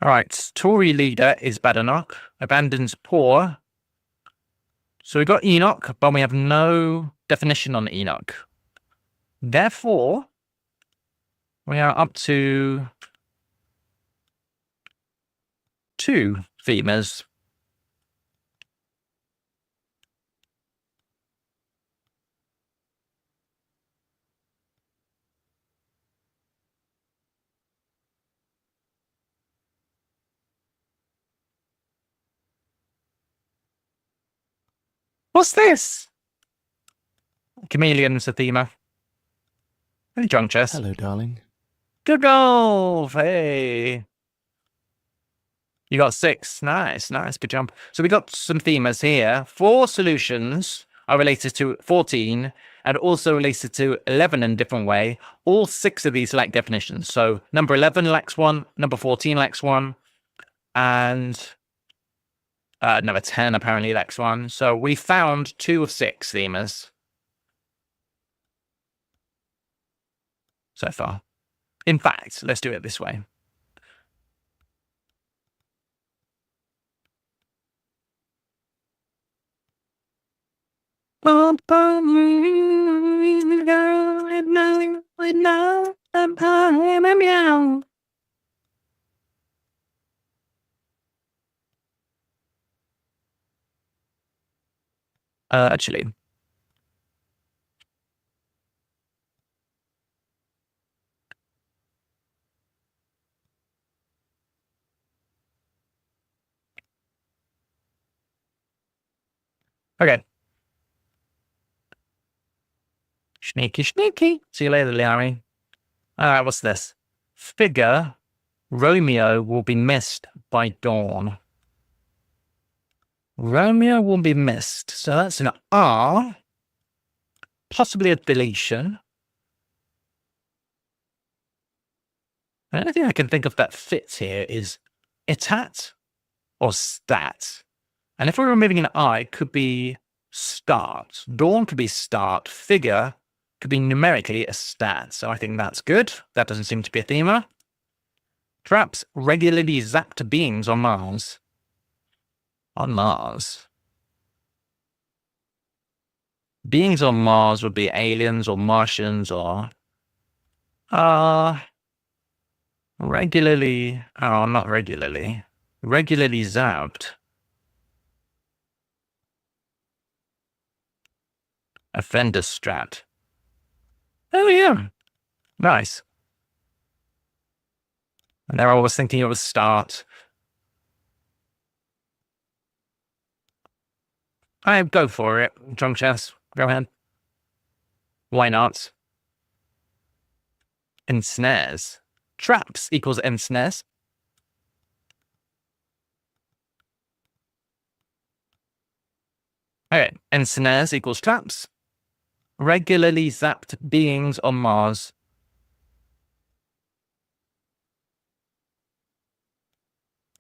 All right. Tory leader is Badenoch. Abandons poor. So we've got Enoch, but we have no definition on Enoch. Therefore, we are up to 2 femurs. What's this? Chameleon's a themer. Hey, drunk chess. Hello, darling. Good golf. Hey. You got 6. Nice, nice. Good jump. So we got some themers here. 4 solutions are related to 14 and also related to 11 in a different way. All 6 of these lack definitions. So number 11 lacks 1, number 14 lacks 1, and number 10 apparently lacks 1. So we found 2 of 6 themers so far. In fact, let's do it this way. Actually. Okay. Sneaky, sneaky. See you later, Larry. All right, what's this? Figure Romeo will be missed by dawn. Romeo will be missed. So that's an R. Possibly a deletion. The only thing I can think of that fits here is itat or stat. And if we're removing an I, it could be start. Dawn could be start. Figure could be numerically a stat. So I think that's good. That doesn't seem to be a themer. Traps regularly zapped beings on Mars. On Mars. Beings on Mars would be aliens or Martians or... regularly... Oh, not regularly. Regularly zapped. Offender strat. Oh, yeah. Nice. And there I was thinking it was start. I go for it. Drunk chess. Go ahead. Why not? Ensnares. Traps equals ensnares. Okay. Ensnares equals traps. Regularly zapped beings on Mars.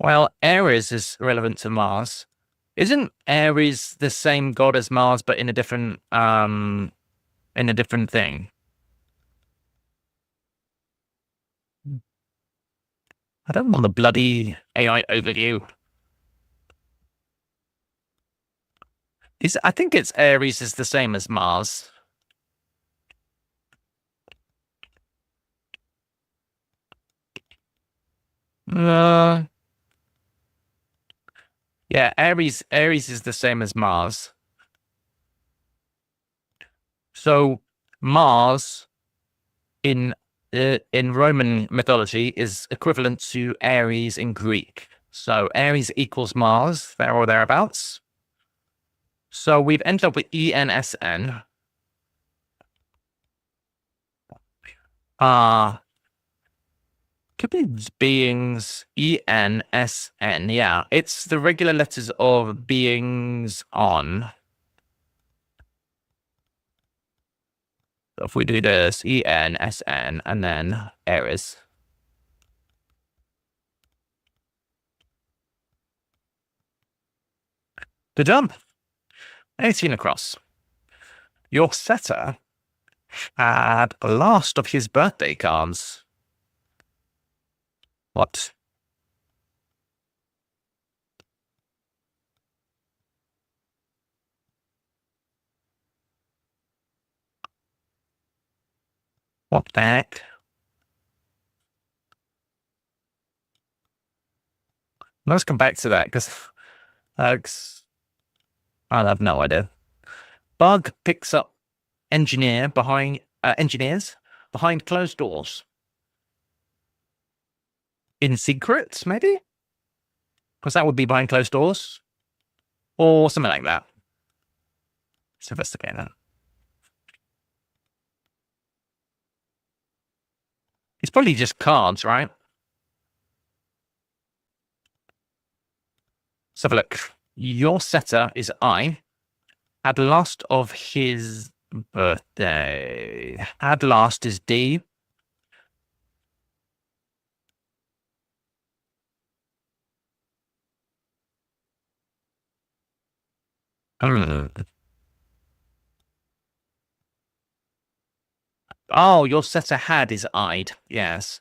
Well, Ares is relevant to Mars. Isn't Ares the same god as Mars, but in a different thing? I don't want the bloody AI overview. I think it's Ares is the same as Mars. Yeah, Yeah, Aries is the same as Mars. So Mars in Roman mythology is equivalent to Aries in Greek. So Aries equals Mars, there or thereabouts. So we've ended up with ENSN. Could be beings ENSN. Yeah, it's the regular letters of beings on. So if we do this, ENSN, and then Aries. Good job. 18 across. Your setter had last of his birthday cards. What? What the heck? Let's come back to that because I have no idea. Bug picks up engineers behind closed doors. In secret, maybe? Because that would be behind closed doors. Or something like that. Let's investigate that. It's probably just cards, right? Let's have a look. Your setter is I. Had last of his birthday. Had last is D. Oh, your setter had is I'd. Yes.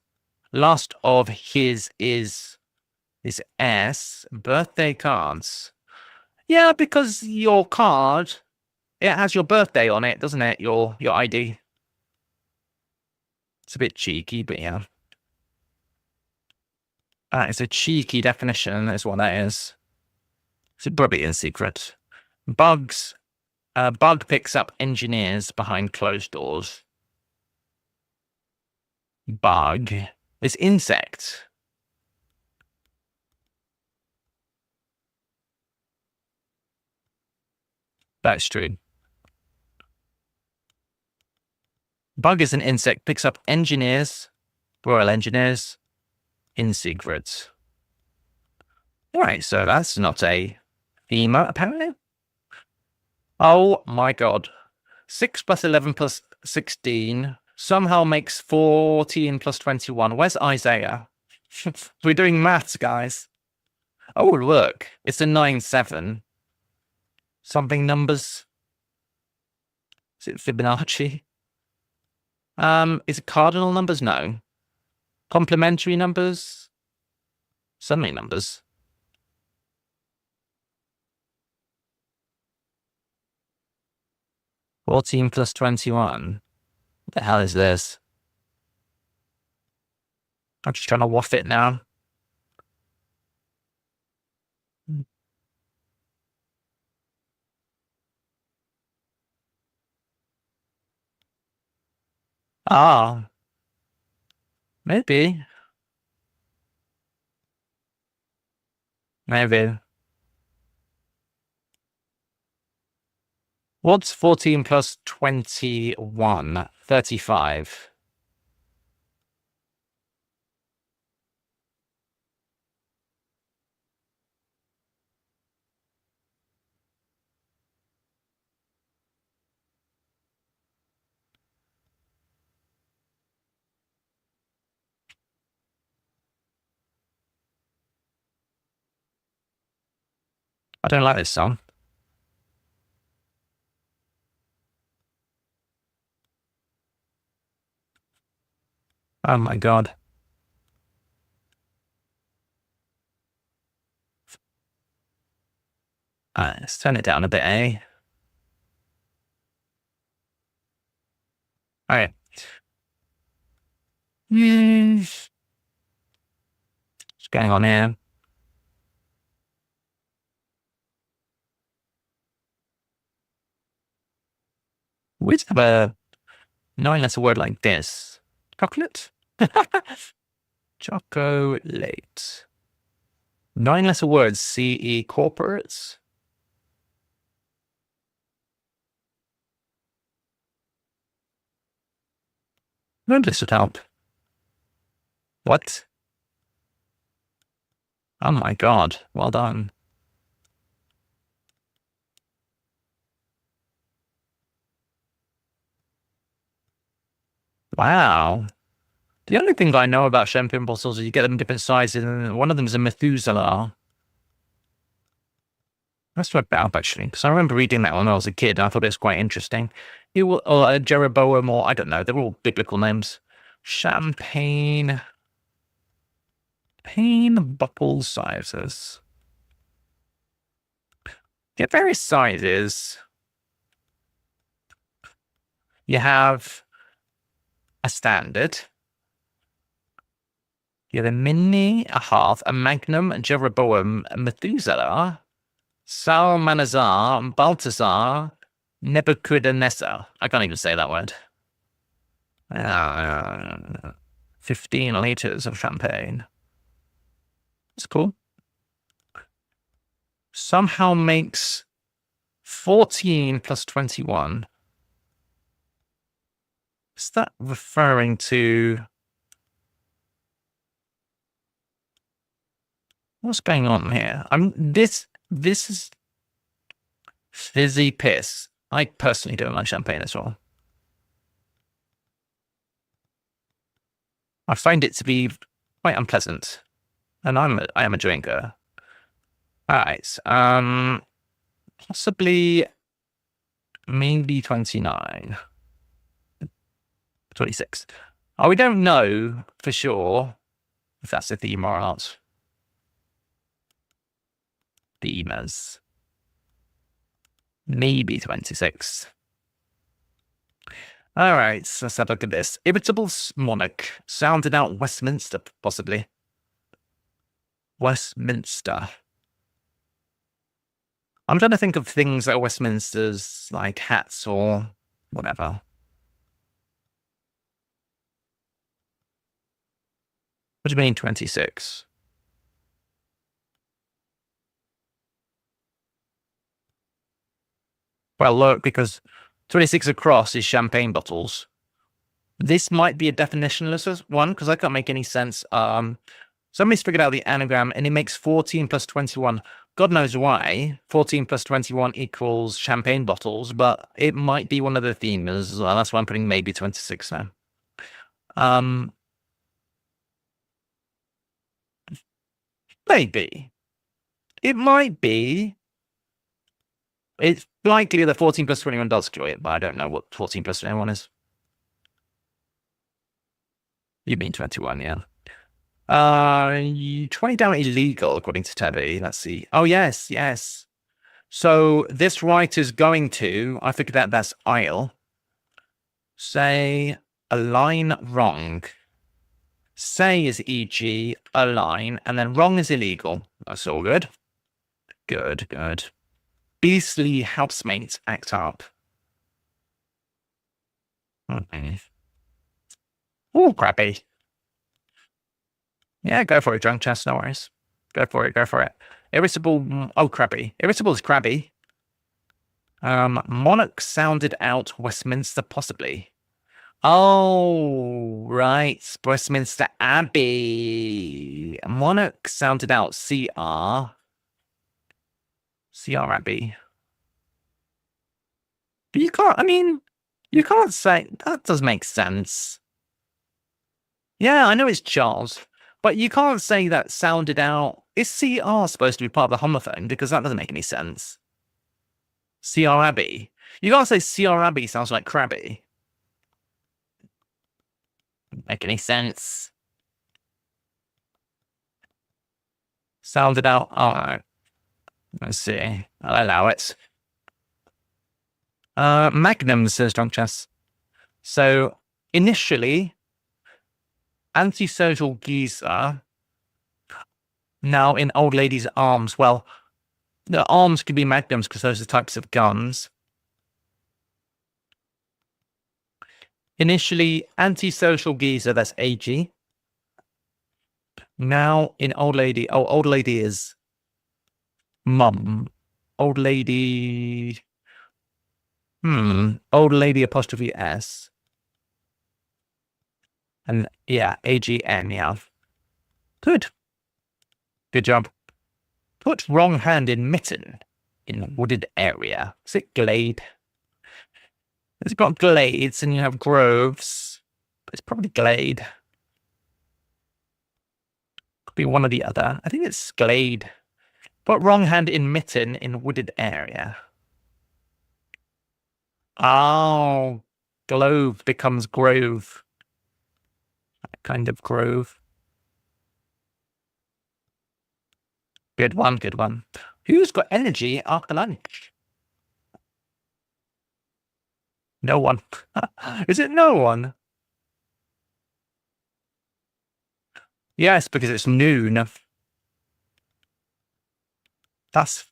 Last of his is S. Birthday cards. Yeah, because your card, it has your birthday on it, doesn't it? Your ID. It's a bit cheeky, but yeah. It's a cheeky definition, is what that is. It's probably in secret. Bug picks up engineers behind closed doors. Bug is insect. That's true. Bug is an insect, picks up engineers, royal engineers, in secret. Alright, so that's not a female, apparently. Oh my god. 6 plus 11 plus 16 somehow makes 14 plus 21. Where's Isaiah? We're doing maths, guys. Oh, look. It's a 9-7. Something numbers. Is it Fibonacci? Is it cardinal numbers? No. Complementary numbers? Suddenly numbers. $14 plus 21. What the hell is this? I'm just trying to waff it now. Ah. Maybe. Maybe. What's 14 plus 21? 35. I don't like this song. Oh my god. Let's turn it down a bit, eh? Alright. What's going on here? We have a 9-letter word like this. Chocolate? Chocolate. 9-letter words, CE corporates. No, this would help. What? Oh my god, well done. Wow. The only thing I know about champagne bottles is you get them in different sizes, and one of them is a Methuselah. That's what about, actually, because I remember reading that when I was a kid, and I thought it was quite interesting. It will, or Jeroboam, or I don't know, they're all biblical names. Champagne bottle sizes. You have various sizes. You have a standard. You have a mini, a half, a magnum, a Jeroboam, a Methuselah, Salmanazar, Balthazar, Nebuchadnezzar. I can't even say that word. 15 liters of champagne. That's cool. Somehow makes 14 plus 21. Is that referring to... What's going on here? This is fizzy piss. I personally don't like champagne at all. I find it to be quite unpleasant. And I am a drinker. Alright. Possibly maybe 29. 26. Oh, we don't know for sure if that's a theme or not. Themes. Maybe 26. Alright, so let's have a look at this. Irritable monarch. Sounded out Westminster, possibly. Westminster. I'm trying to think of things that are Westminster's, like hats or whatever. What do you mean 26? Well, look, because 26 across is champagne bottles. This might be a definitionless one, because I can't make any sense. Somebody's figured out the anagram, and it makes 14 plus 21. God knows why 14 plus 21 equals champagne bottles, but it might be one of the themes. Well, that's why I'm putting maybe 26 now. Maybe. It might be. It's likely that 14 plus 21 does do it, but I don't know what 14 plus 21 is. You mean 21, yeah. 20 down illegal, according to Teddy. Let's see. Oh, yes, yes. So this writer's going to, I figured out that's aisle. Say a line wrong. Say is e.g. a line, and then wrong is illegal. That's all good. Good, good. Beastly housemates act up. Okay. Oh, crappy. Yeah, go for it, drunk chest, no worries. Go for it, go for it. Irritable, oh, crabby. Irritable is crabby. Monarch sounded out Westminster, possibly. Oh, right. Westminster Abbey. Monarch sounded out CR. CR Abbey. But you can't, I mean, you can't say, that does make sense. Yeah, I know it's Charles, but you can't say that sounded out. Is CR supposed to be part of the homophone? Because that doesn't make any sense. CR Abbey. You can't say CR Abbey sounds like crabby. Make any sense? Sounded out. Oh, let's see. I'll allow it. Magnum, says Drunk Chess. So initially, antisocial geezer. Now in old ladies' arms. Well, the arms could be magnums because those are types of guns. Initially, antisocial geezer, that's AG. Now in old lady, old lady is mum. Old lady, old lady apostrophe S. And yeah, AGN, yeah. Good. Good job. Put wrong hand in mitten in wooded area. Is it glade? It's got glades and you have groves. But it's probably glade. Could be one or the other. I think it's glade. Put wrong hand in mitten in wooded area. Oh, glove becomes grove. That kind of grove. Good one, good one. Who's got energy after lunch? No one. Is it no one? Yes, because it's noon. That's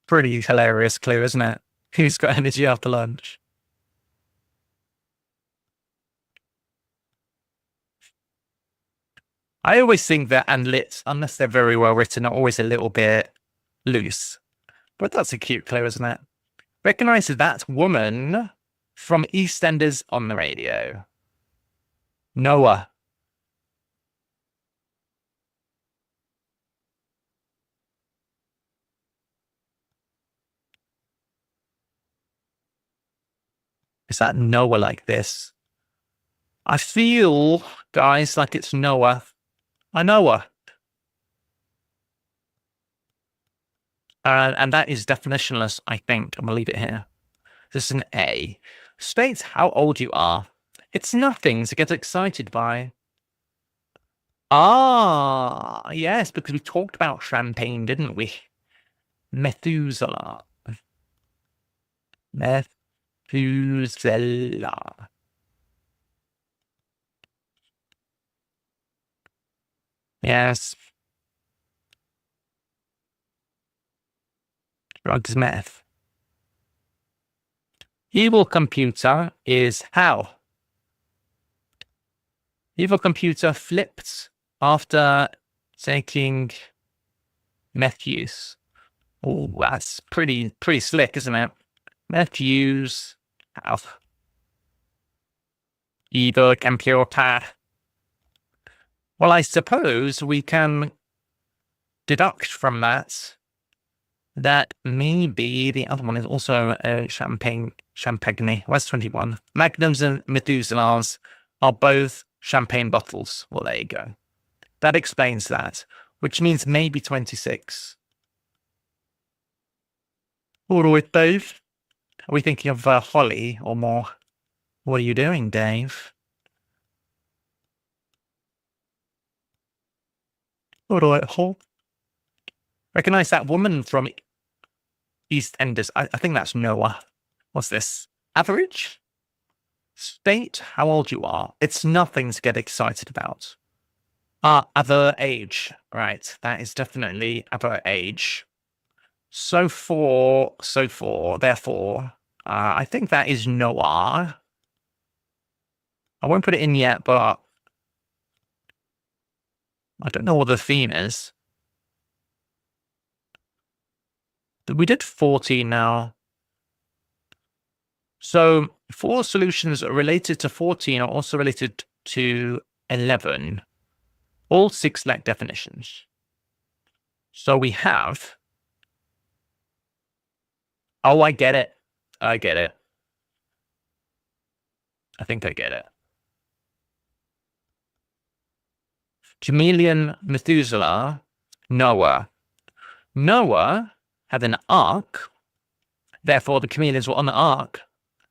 pretty hilarious clue, isn't it? Who's got energy after lunch? I always think that and-lits, unless they're very well written, are always a little bit loose. But that's a cute clue, isn't it? Recognise that woman from EastEnders on the radio. Noah. Is that Noah like this? I feel, guys, like it's Noah. I know her. And that is definitionless, I think. I'm going to leave it here. This is an A. States how old you are. It's nothing to get excited by. Ah, yes, because we talked about champagne, didn't we? Methuselah. Methuselah. Yes. Drugs, meth. Evil computer is how? Evil computer flipped after taking meth use. Oh, that's pretty slick, isn't it? Meth use. How? Evil computer. Well, I suppose we can deduct from that maybe the other one is also champagne. Where's 21? Magnums and Methuselahs are both champagne bottles. Well, there you go. That explains that, which means maybe 26. All right, Dave. Are we thinking of Holly or more? What are you doing, Dave? All right, Hall. Recognize that woman from EastEnders. I think that's Noah. What's this? Average? State how old you are. It's nothing to get excited about. Other age. Right, that is definitely other age. Therefore, I think that is Noah. I won't put it in yet, but I don't know what the theme is. We did 14 now. So 4 solutions related to 14 are also related to 11. All 6 lack definitions. So we have... Oh, I get it. I get it. I think I get it. Chameleon, Methuselah, Noah. Noah had an ark. Therefore, the chameleons were on the ark.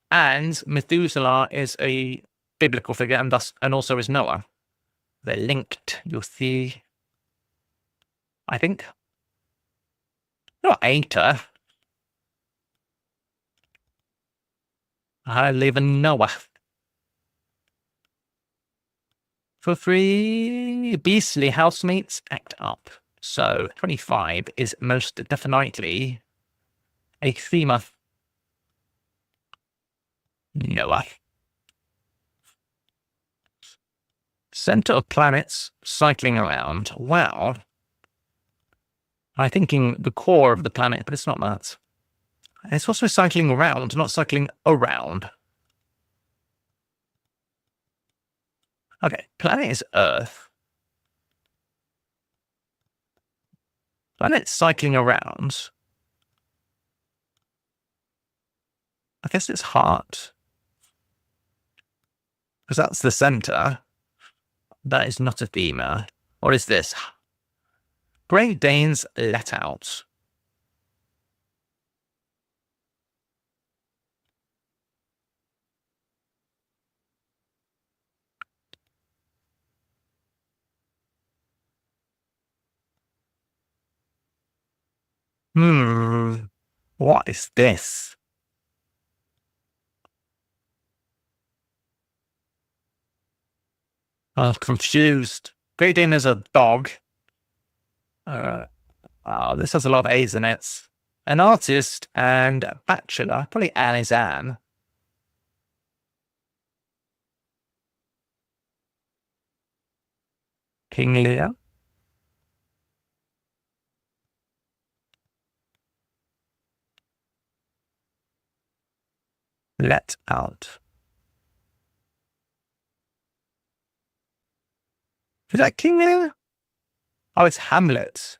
And Methuselah is a biblical figure and also is Noah. They're linked, you'll see. I think. Not Aita. I live in Noah. For 3 beastly housemates, act up. So 25 is most definitely a theme of Noah. Center of planets cycling around. Well, I'm thinking the core of the planet, but it's not that. And it's also cycling around, not cycling around. Okay, planet is Earth. Planet cycling around. I guess it's heart. Because that's the center. That is not a femur. What is this? Great Danes let out. What is this? I'm confused. Great Dane is a dog. Oh, this has a lot of A's in it. An artist and a bachelor. Probably Anne is Anne. King Lear. Let out. Is that King Lear? Oh, it's Hamlet.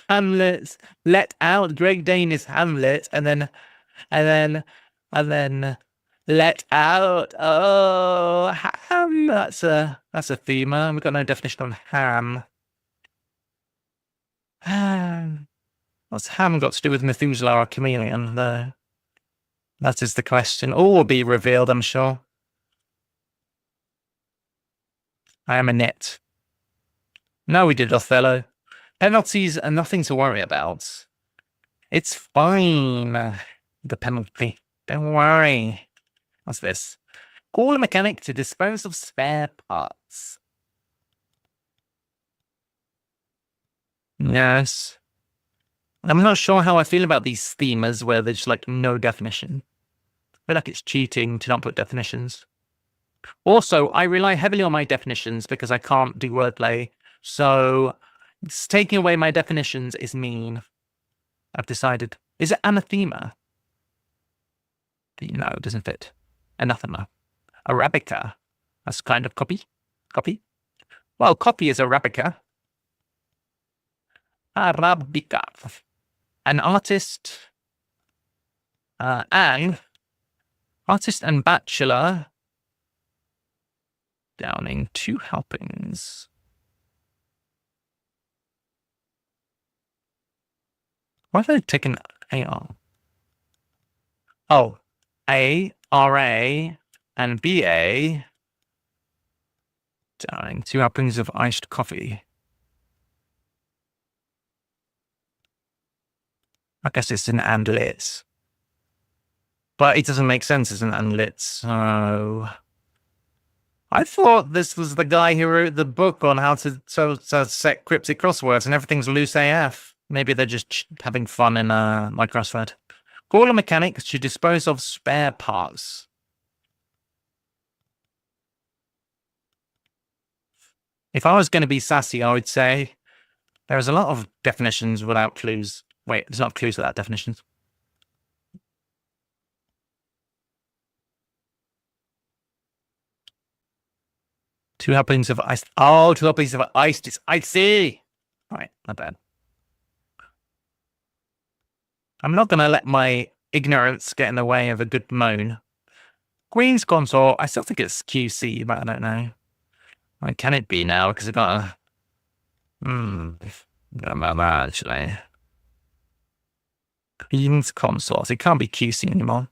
Hamlet. Let out. Great Dane is Hamlet, and then let out. Oh, ham. That's a femur. We've got no definition on ham. What's ham got to do with Methuselah or chameleon, though? That is the question. All will be revealed, I'm sure. I am a net. No, we did Othello. Penalties are nothing to worry about. It's fine. The penalty. Don't worry. What's this? Call a mechanic to dispose of spare parts. Yes. I'm not sure how I feel about these themas where there's like no definition. I feel like it's cheating to not put definitions. Also, I rely heavily on my definitions because I can't do wordplay. So taking away my definitions is mean. I've decided. Is it anathema? No, it doesn't fit. Anathema. Arabica. That's kind of copy. Copy. Well, copy is Arabica. Arabica. An artist. And artist and bachelor. Downing 2 helpings. Why have they taken AR? Oh, A, RA, and BA. Downing 2 helpings of iced coffee. I guess it's an and lit. But it doesn't make sense as an and lit, so... I thought this was the guy who wrote the book on how to set cryptic crosswords and everything's loose AF. Maybe they're just having fun in my crossword. Call a mechanic to dispose of spare parts. If I was going to be sassy, I would say there's a lot of definitions without clues. Wait, there's not clues without definitions. Two helpings of ice. Oh, 2 helpings of ice. It's icy. All right, not bad. I'm not going to let my ignorance get in the way of a good moan. Queen's Consort. I still think it's QC, but I don't know. Like, can it be now? Because I've got a... I don't know about that, actually. Queen's Consort. It can't be QC anymore.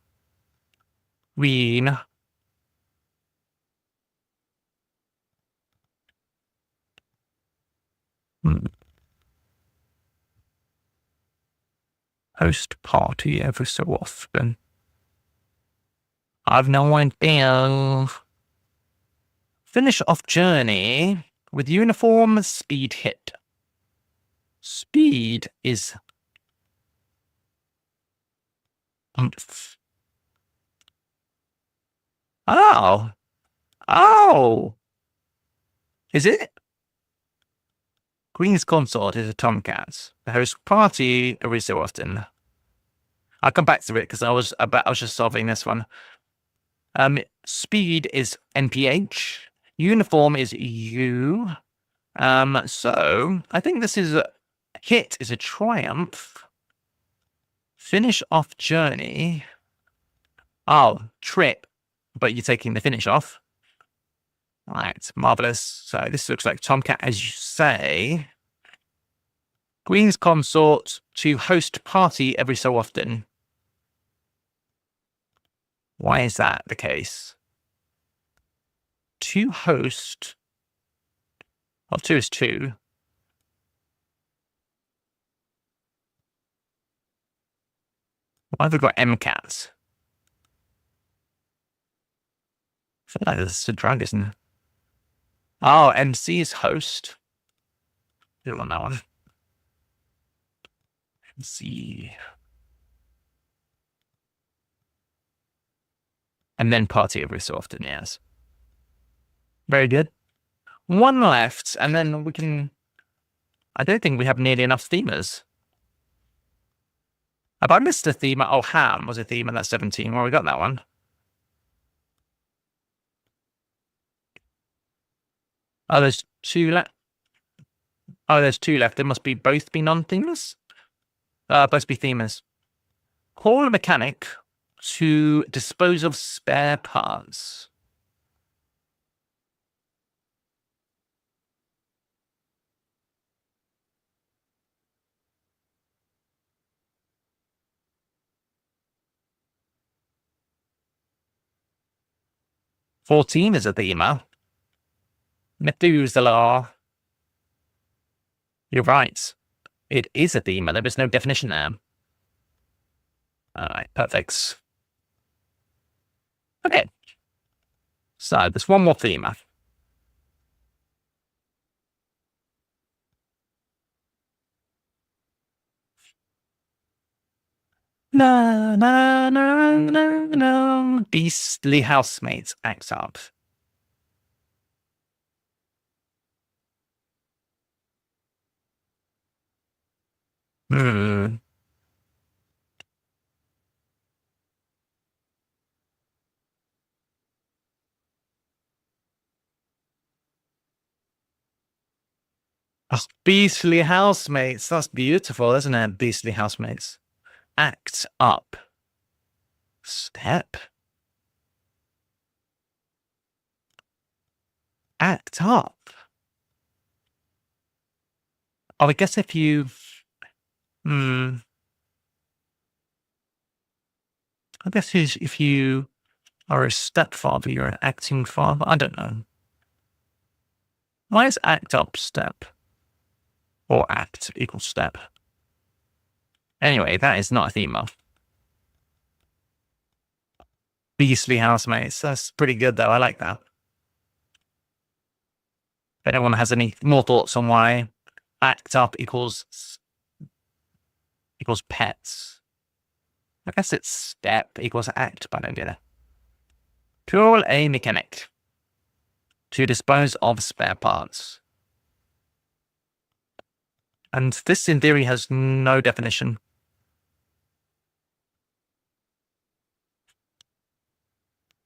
Queen. Host party every so often. I've no idea. Finish off journey with uniform speed hit. Speed is... Oh. Oh! Is it? Queen's Consort is a tomcat. The host party every so often. I'll come back to it because I was just solving this one. Speed is NPH. Uniform is U. So I think this is hit is a triumph. Finish off journey. Oh, trip. But you're taking the finish off. Right, marvelous. So this looks like Tomcat, as you say. Queen's Consort to host party every so often. Why is that the case? To host. Well, 2 is 2. Why have we got MCATs? I feel like this is a drug, isn't it? Oh, MC is host. Still on that one. MC. And then party every so often, yes. Very good. One left, and then we can... I don't think we have nearly enough themers. Have I missed a theme? Oh, ham was a theme, and that's 17. Well, we got that one. Oh, there's 2 left. Oh, there's 2 left. They must be both be non-themers? Both be themers. Call a mechanic to dispose of spare parts. "14" is a themer. Methuselah. You're right. It is a themer. There is no definition there. Alright, perfect. Okay. So, there's one more themer. No, no, no, no, no. Beastly housemates act up. Hmm. Oh, beastly housemates. That's beautiful, isn't it? Beastly housemates. Act up. Step. Act up. Oh, I guess if you... I guess if you are a stepfather, you're an acting father. I don't know. Why is act up step? Or act equals step? Anyway, that is not a theme of. Beastly housemates. That's pretty good, though. I like that. If anyone has any more thoughts on why act up equals pets, I guess it's step equals act, but I don't get it. Call a mechanic to dispose of spare parts. And this, in theory, has no definition.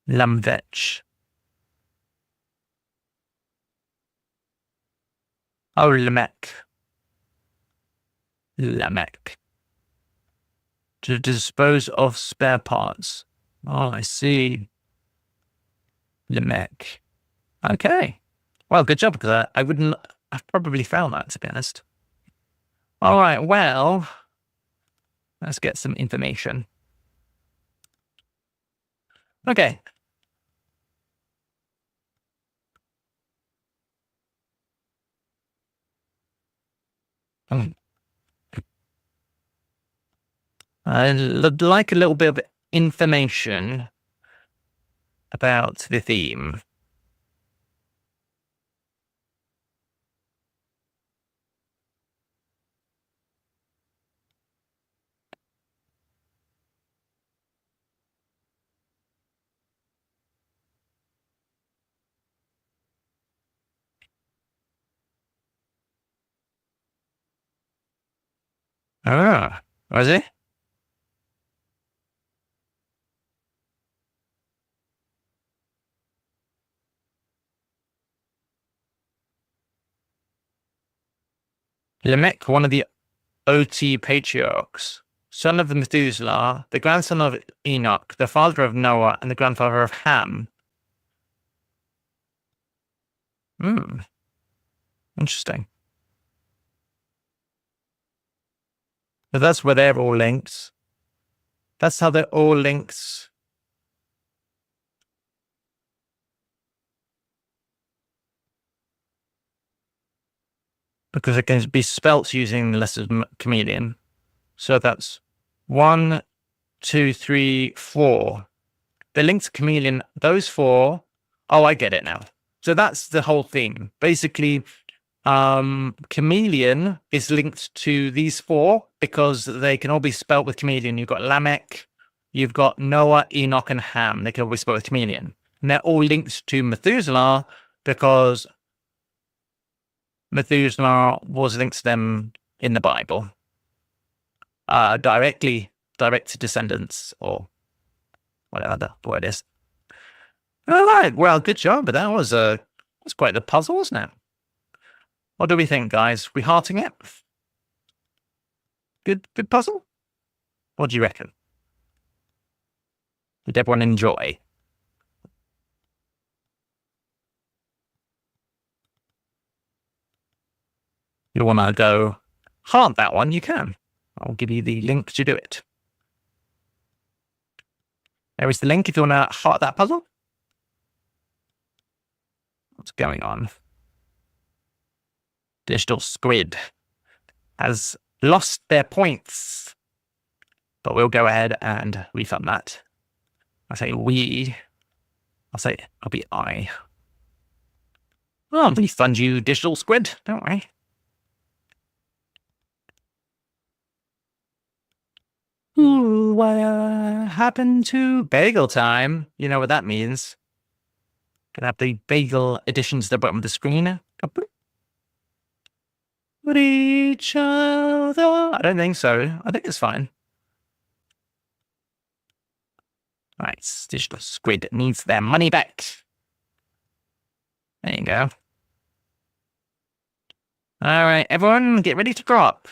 Lamvetch. Oh, Lamech. Lamech. To dispose of spare parts. Oh, I see. Lamech. Okay. Well, good job, because I wouldn't... I've probably found that, to be honest. All right, well... Let's get some information. Okay. I'd like a little bit of information about the theme. Ah, was it? Lamech, one of the OT patriarchs, son of Methuselah, the grandson of Enoch, the father of Noah, and the grandfather of Ham. Hmm, interesting. But that's where they're all linked. That's how they're all linked. Because it can be spelt using the letters chameleon. So that's 1, 2, 3, 4. They're linked to chameleon. Those 4. Oh, I get it now. So that's the whole theme. Basically, chameleon is linked to these 4 because they can all be spelt with chameleon. You've got Lamech, you've got Noah, Enoch, and Ham. They can all be spelt with chameleon. And they're all linked to Methuselah because Methuselah was linked to them in the Bible. Direct descendants, or whatever the word is. All right, well, good job, but that was quite the puzzle, wasn't it? What do we think, guys? We hearting it? Good puzzle? What do you reckon? Did everyone enjoy? You want to go heart that one? You can. I'll give you the link to do it. There is the link if you want to heart that puzzle. What's going on? Digital Squid has lost their points, but we'll go ahead and refund that. I say we. I'll be I. I'll refund you, Digital Squid. Don't worry. Ooh, what happened to bagel time? You know what that means. Gonna have the bagel additions to the bottom of the screen. With each other. I don't think so. I think it's fine. Right, Digital Squid needs their money back. There you go. All right, everyone, get ready to drop.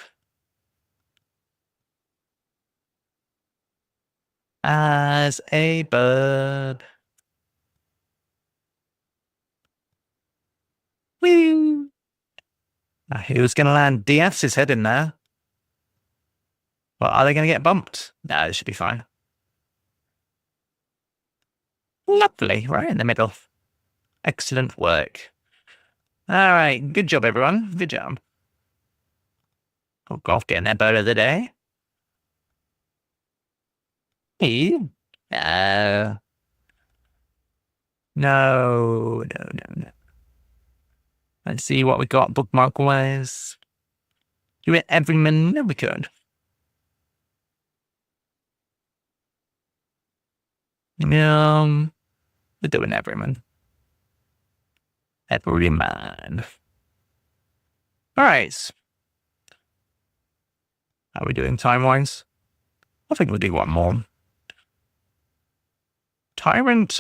As a bird. Woo! Now, who's going to land DF's head in there? Well, are they going to get bumped? No, it should be fine. Lovely, right in the middle. Excellent work. All right, good job, everyone. Good job. Oh, golf getting their bird of the day. Hey. No. No. Let's see what we got bookmark-wise. Do it every minute we could. We're doing everyman. Everyman. All right. How are we doing time-wise? I think we'll do one more. Tyrant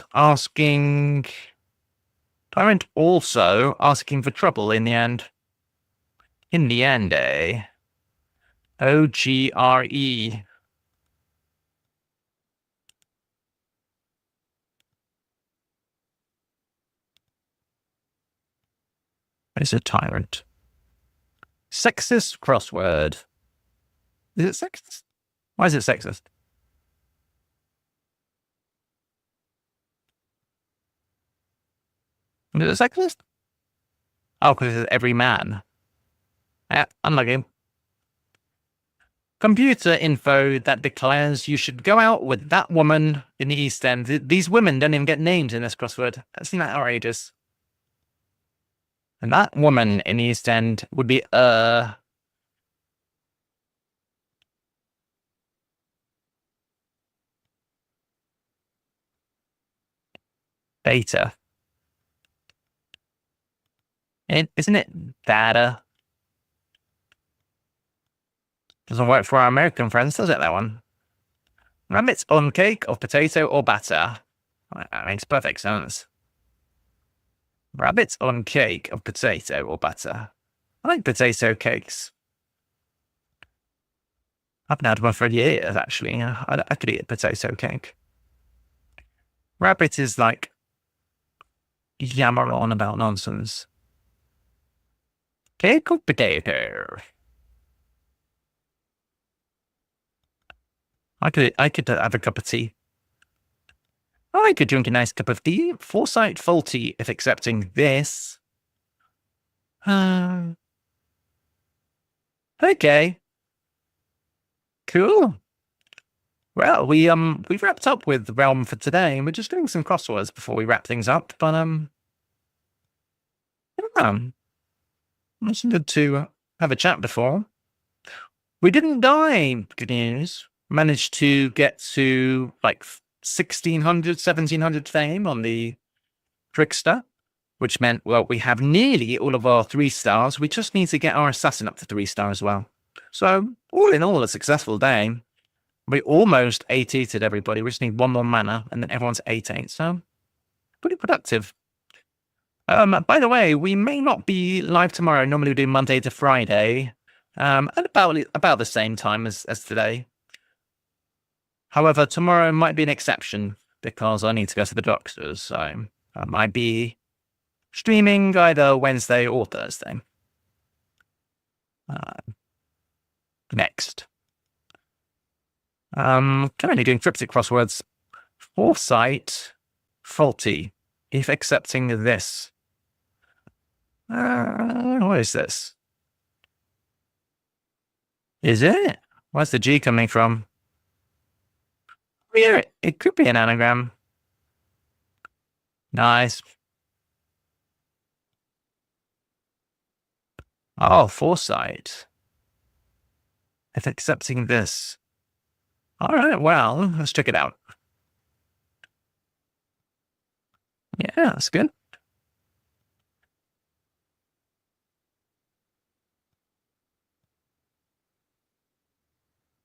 also asking for trouble in the end. In the end, eh? OGRE. What is a tyrant? Sexist crossword. Is it sexist? Why is it sexist? Is it sexist? Oh, because it's every man. Yeah, unlucky. Computer info that declares you should go out with that woman in the East End. These women don't even get names in this crossword. That's not outrageous. And that woman in the East End would be Beta. Isn't it Data? Doesn't work for our American friends, does it, that one? Rabbits on cake of potato or batter. That makes perfect sense. Rabbits on cake of potato or batter. I like potato cakes. I haven't had one for years, actually. I could eat a potato cake. Rabbit is like yammer on about nonsense. Cake of potato. I could have a cup of tea. I could drink a nice cup of tea. Foresight faulty if accepting this. Okay. Cool. Well, we've wrapped up with the realm for today, and we're just doing some crosswords before we wrap things up. But yeah, it's good to have a chat before. We didn't die. Good news. Managed to get to like 1600, 1700 fame on the trickster, which meant, well, we have nearly all of our 3 stars. We just need to get our assassin up to 3 stars as well. So all in all, a successful day. We almost 8-8'd everybody. We just need 1 more mana, and then everyone's 8-8. So pretty productive. By the way, we may not be live tomorrow. Normally we do Monday to Friday, at about the same time as today. However, tomorrow might be an exception because I need to go to the doctors. So I might be streaming either Wednesday or Thursday. Next. Currently doing cryptic crosswords. Foresight faulty if accepting this. What is this? Is it? Where's the G coming from? Yeah, it could be an anagram. Nice. Oh, foresight. If accepting this. All right, well, let's check it out. Yeah, that's good.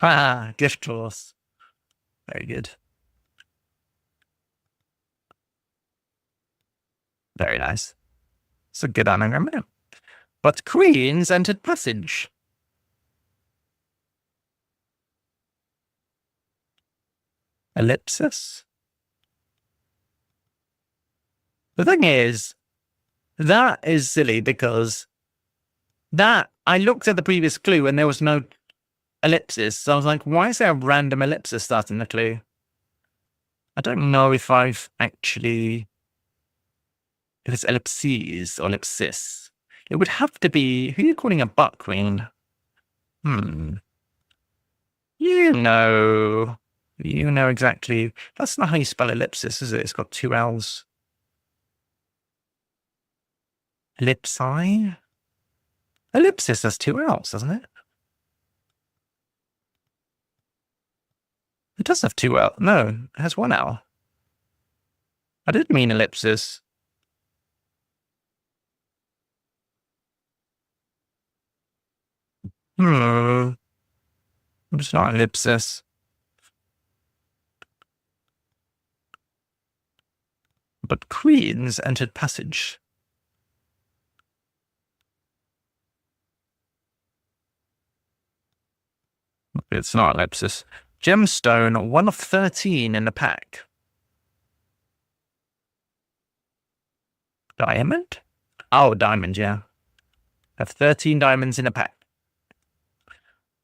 Ah, gift horse. Very good. Very nice. It's a good anagram. But queens entered passage. Ellipsis. The thing is, that is silly because I looked at the previous clue and there was no ellipsis. So I was like, why is there a random ellipsis starting the clue? I don't know if I've actually, if it's ellipses or ellipsis. It would have to be, who are you calling a butt queen? You know exactly. That's not how you spell ellipsis, is it? It's got 2 L's. Ellipsi? Ellipsis has 2 L's, doesn't it? It does have 2 L. No, it has 1 L. I didn't mean ellipsis. It's not ellipsis. But queens entered passage. It's not ellipsis. Gemstone, 1 of 13 in the pack. Diamond? Oh, diamond, yeah. Have 13 diamonds in a pack.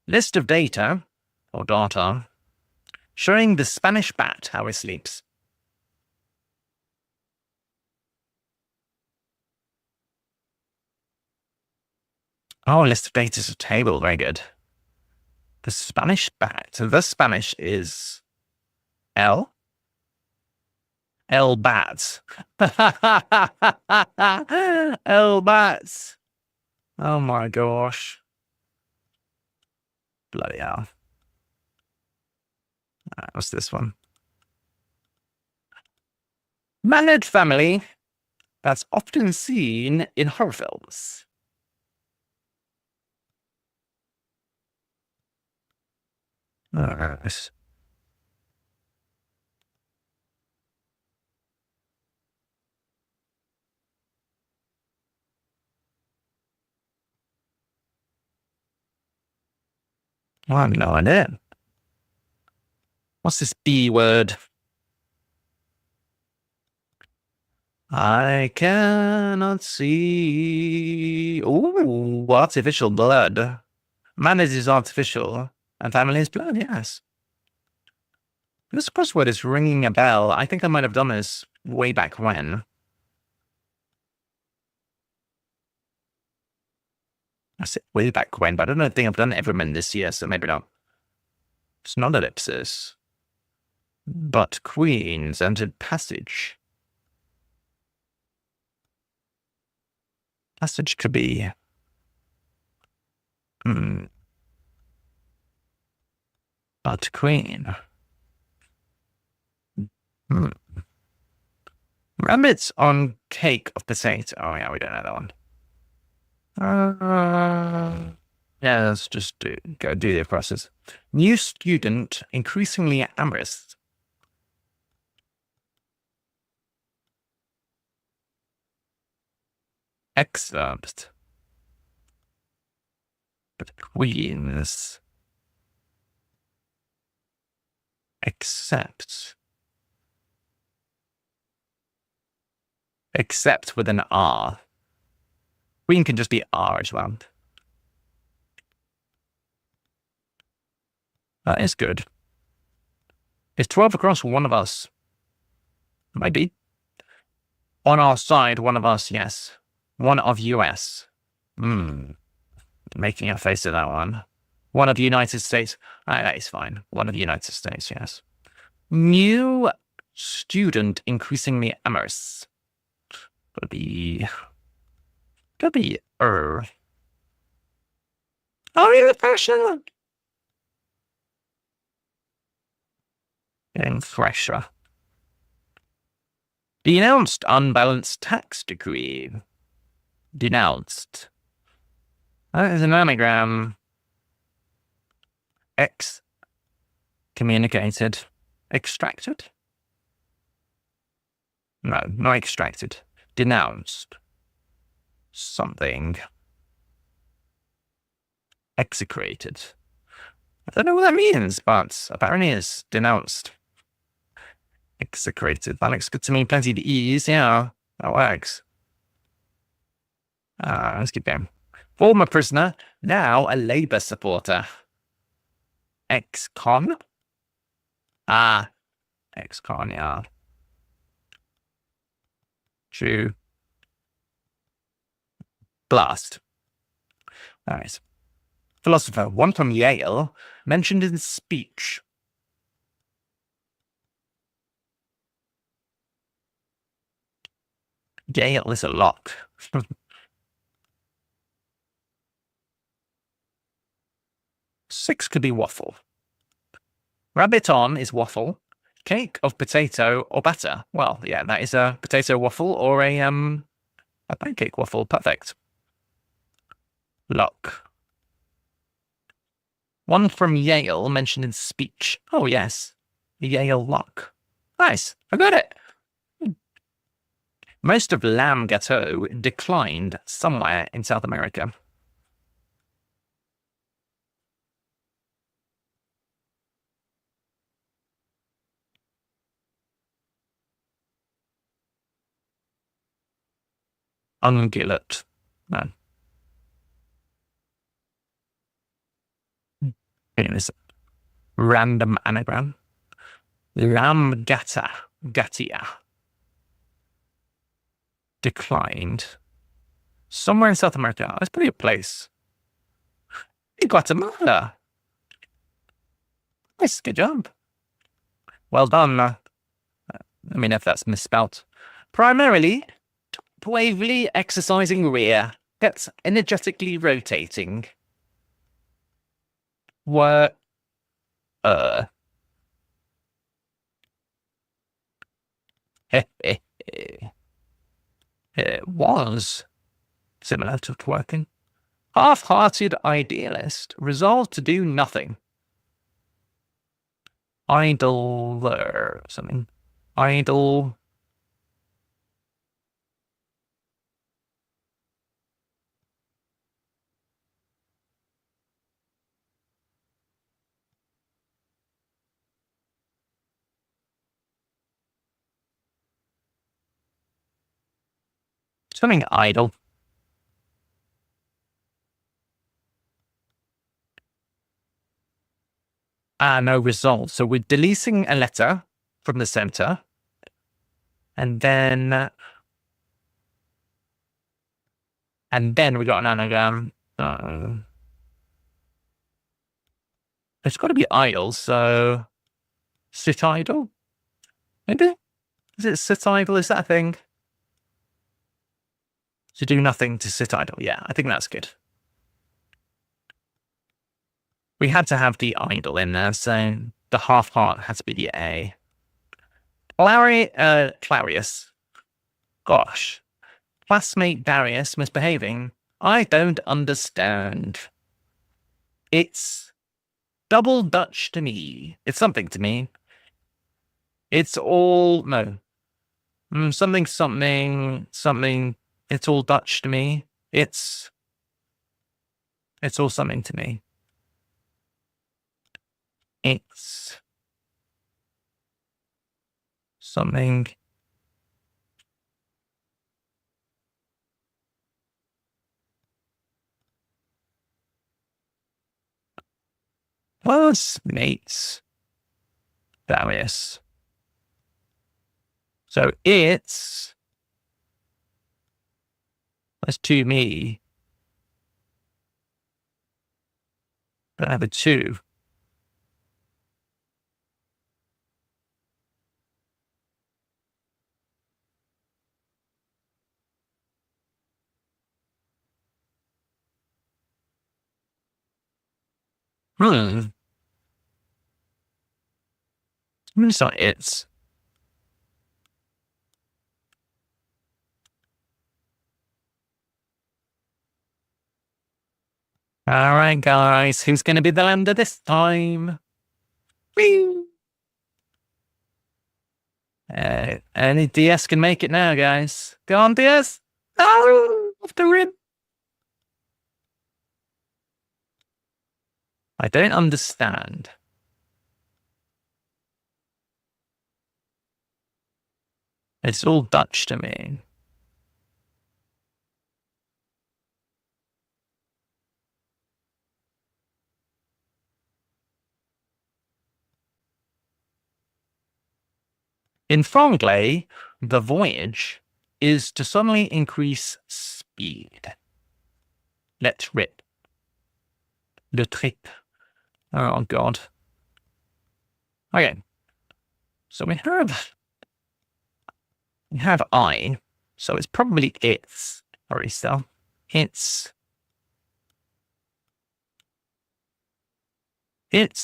List of data, or data, showing the Spanish bat how it sleeps. Oh, list of data is a table, very good. The Spanish bat. So the Spanish is L. L bats. L bats. Oh my gosh. Bloody hell. What's this one? Mannered family that's often seen in horror films. Nice. Well, I have no idea. What's this B word? I cannot see. Ooh, artificial blood. Manners is artificial, and family is blood, yes. This crossword is ringing a bell. I think I might have done this way back when. I said way back when, but I don't think I've done Everman this year, so maybe not. It's not ellipsis. But queens entered passage. Passage could be... But queen. Rabbits on cake of potato. Oh yeah, we don't know that one. Yeah, let's just go do the process. New student, increasingly amorous. Excerpt. But queens. Except. Except with an R. Queen can just be R as well. That is good. Is 12 across one of us? Maybe. On our side, one of us, yes. One of US. Making a face of that one. One of the United States. That is fine. One of the United States, yes. New student, increasingly amorous. Could be... Oh, you're passion. Getting fresher. Denounced unbalanced tax decree. Denounced. That is an anagram. Communicated. Extracted? No, not extracted. Denounced. Something. Execrated. I don't know what that means, but apparently it's denounced. Execrated. That looks good to me. Plenty of E's. Yeah, that works. Let's keep going. Former prisoner, now a Labour supporter. Ex-con? Ex-con, yeah. True. Blast. Nice. Philosopher, one from Yale, mentioned in speech. Yale is a lock. Six could be waffle. Rabbit on is waffle. Cake of potato or batter. Well, yeah, that is a potato waffle or a pancake waffle. Perfect. Lock. One from Yale mentioned in speech. Oh, yes. Yale lock. Nice. I got it. Most of lamb gâteau declined somewhere in South America. Ungulate. No. This random anagram. Lamb gatia. Declined. Somewhere in South America. That's probably a place. Guatemala. Nice, good job. Well done. I mean, if that's misspelt. Primarily, bravely exercising rear. Gets energetically rotating. Were It was similar to twerking. Half-hearted idealist, resolved to do nothing. idler something. Idle. Something idle. No result. So we're deleting a letter from the center. And then we got an anagram. It's got to be idle, so sit idle? Maybe? Is it sit idle? Is that a thing? To do nothing, to sit idle. Yeah, I think that's good. We had to have the idle in there, so the half heart has to be the A. Clarius. Gosh. Classmate Darius misbehaving. I don't understand. It's double Dutch to me. It's something to me. It's all... No. Something. It's all Dutch to me. It's all something to me. It's something. Mates. Darius. So it's... That's to me. But I have a 2. It's not it's. Alright, guys. Who's going to be the lander this time? Whee! Any DS can make it now, guys. Go on, DS! Oh, off the rim! I don't understand. It's all Dutch to me. In Franglais, the voyage is to suddenly increase speed. Let rip. Le trip. Oh, God. Okay. So we have I, so it's probably it's. Sorry, still. It's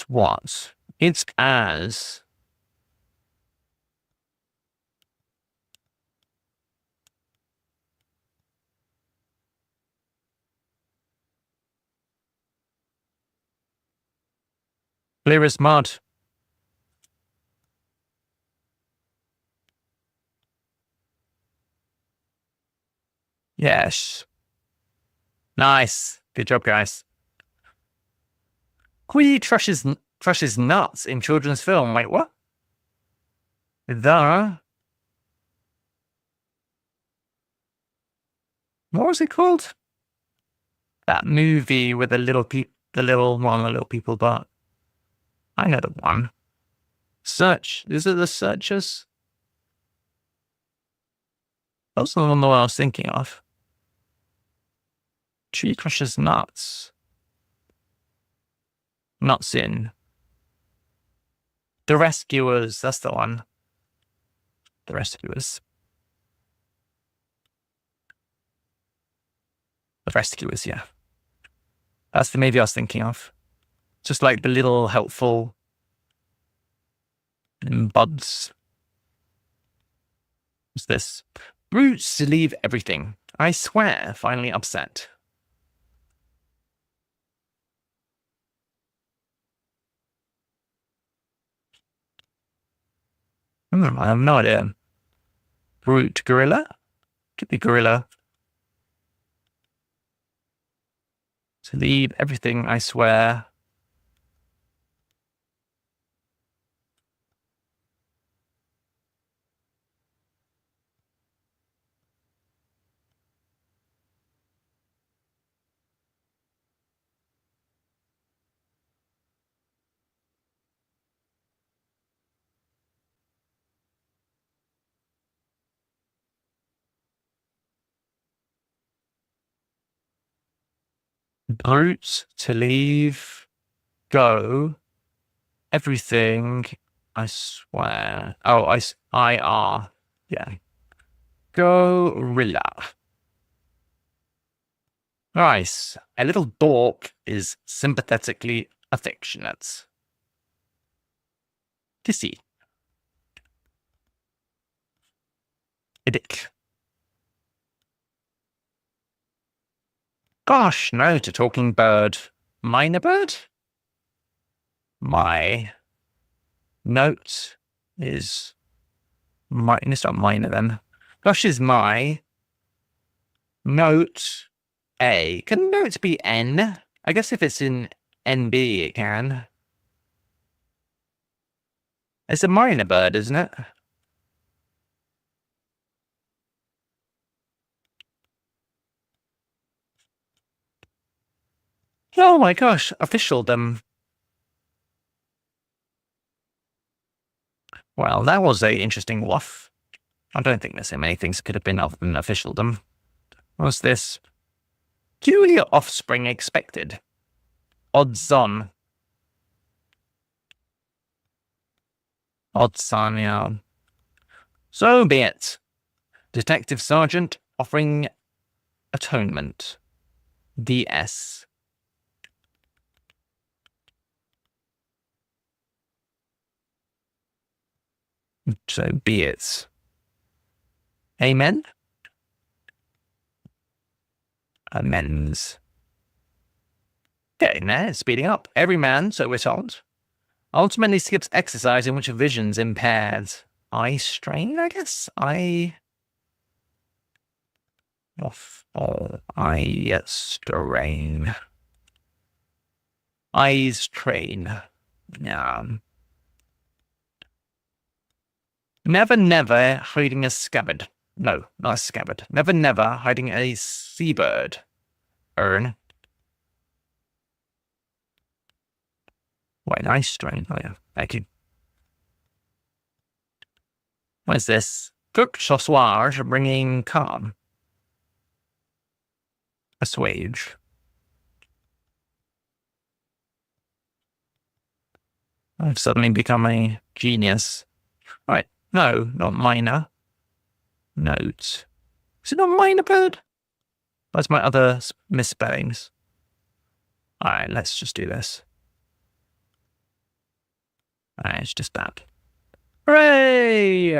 what? It's as. Clear as mud. Yes. Nice. Good job, guys. Qui crushes nuts in children's film. Wait, what? What was it called? That movie with the little people, but I know the one. Search. Is it The Searchers? That's the one that I was thinking of. Tree crushes nuts. Nuts in. The Rescuers. That's the one. The Rescuers. The Rescuers, yeah. That's the movie I was thinking of. Just like the little helpful buds. What's this? Brutes leave everything. I swear, finally upset. I have no idea. Brute gorilla? Could be gorilla. To leave everything, I swear. Brute to leave. Go. Everything, I swear. Oh, IR. Yeah. Gorilla. Nice. A little dork is sympathetically affectionate. Tissy. A dick. Gosh, no to talking bird. Minor bird? My note is... It's not minor then. Gosh is my... Note A. Can note be N? I guess if it's in NB it can. It's a minor bird, isn't it? Oh my gosh, officialdom. Well, that was a interesting waff. I don't think there's so many things that could have been other than officialdom. What's this? Peculiar offspring expected. Odds on. Odds on, yeah. So be it. Detective Sergeant offering atonement. DS. So be it. Amen? Amends. Getting there, speeding up. Every man, so we're told, ultimately skips exercise in which vision's impaired. Eye strain, I guess? Eye strain. Eyes train. Yeah. Never hiding a scabbard. No, not a scabbard. Never hiding a seabird. Earn. What an ice strain. Oh yeah, thank you. What is this? Cook chasseurs bringing calm. Assuage. I've suddenly become a genius. Right. No, not minor. Note. Is it not minor bird? That's my other misspellings. Alright, let's just do this. Alright, it's just that. Hooray!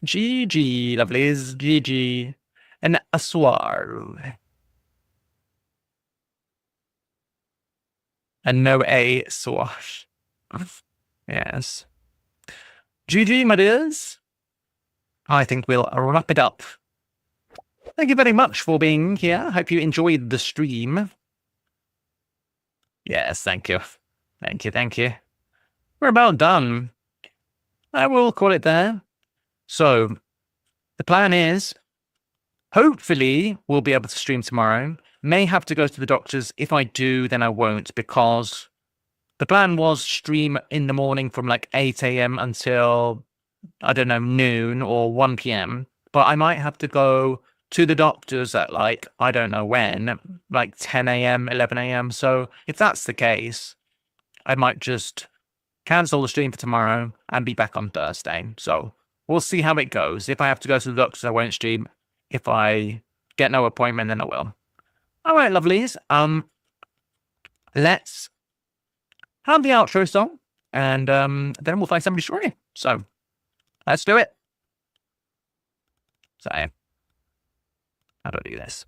GG, lovelies. GG. An assoir. And no A swash. Yes. GG, my dears. I think we'll wrap it up. Thank you very much for being here. Hope you enjoyed the stream. Yes, thank you. Thank you. We're about done. I will call it there. So, the plan is, hopefully, we'll be able to stream tomorrow. May have to go to the doctor's. If I do, then I won't, because the plan was stream in the morning from like 8 a.m. until, I don't know, noon or 1 p.m. But I might have to go to the doctor's at like, I don't know when, like 10 a.m., 11 a.m. So if that's the case, I might just cancel the stream for tomorrow and be back on Thursday. So we'll see how it goes. If I have to go to the doctor's, I won't stream. If I get no appointment, then I will. All right, lovelies. Let's have the outro song, and then we'll find somebody story. So let's do it. So how do I do this?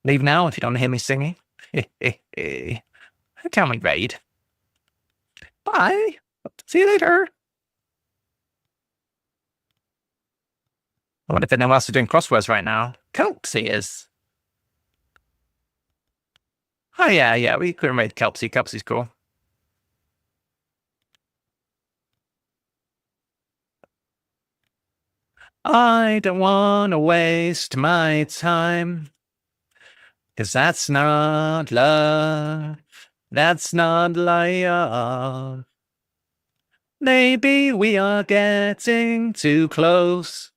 Leave now if you don't hear me singing. Tell me raid. Bye. See you later. I wonder if anyone else is doing crosswords right now. Kelpsy is. Oh, yeah, we could have made Kelpsy. Kelpsy's cool. I don't want to waste my time, 'cause that's not love. That's not love. Maybe we are getting too close.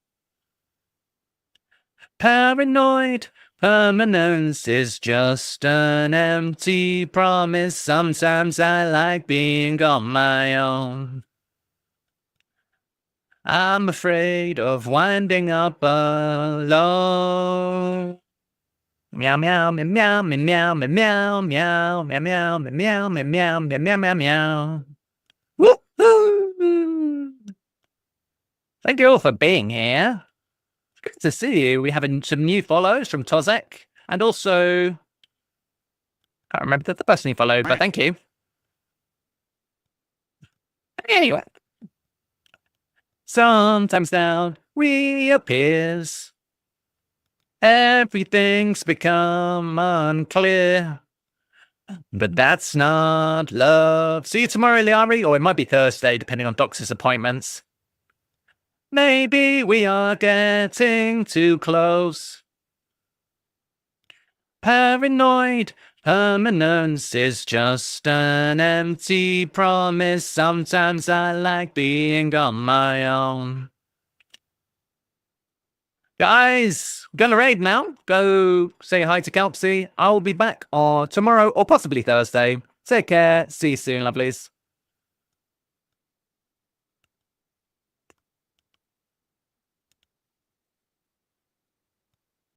Paranoid permanence is just an empty promise. Sometimes I like being on my own. I'm afraid of winding up alone. Meow meow meow meow meow meow meow meow meow meow meow meow meow meow meow. Woo-hoo! Thank you all for being here. Good to see you. We have some new follows from Tozek, and also can't remember the person he followed, but thank you. Anyway, sometimes doubt reappears. Everything's become unclear. But that's not love. See you tomorrow, Liari, or it might be Thursday, depending on Doc's appointments. Maybe we are getting too close. Paranoid permanence is just an empty promise. Sometimes I like being on my own. Guys, gonna raid now. Go say hi to Kelpsy. I'll be back tomorrow or possibly Thursday. Take care. See you soon, lovelies.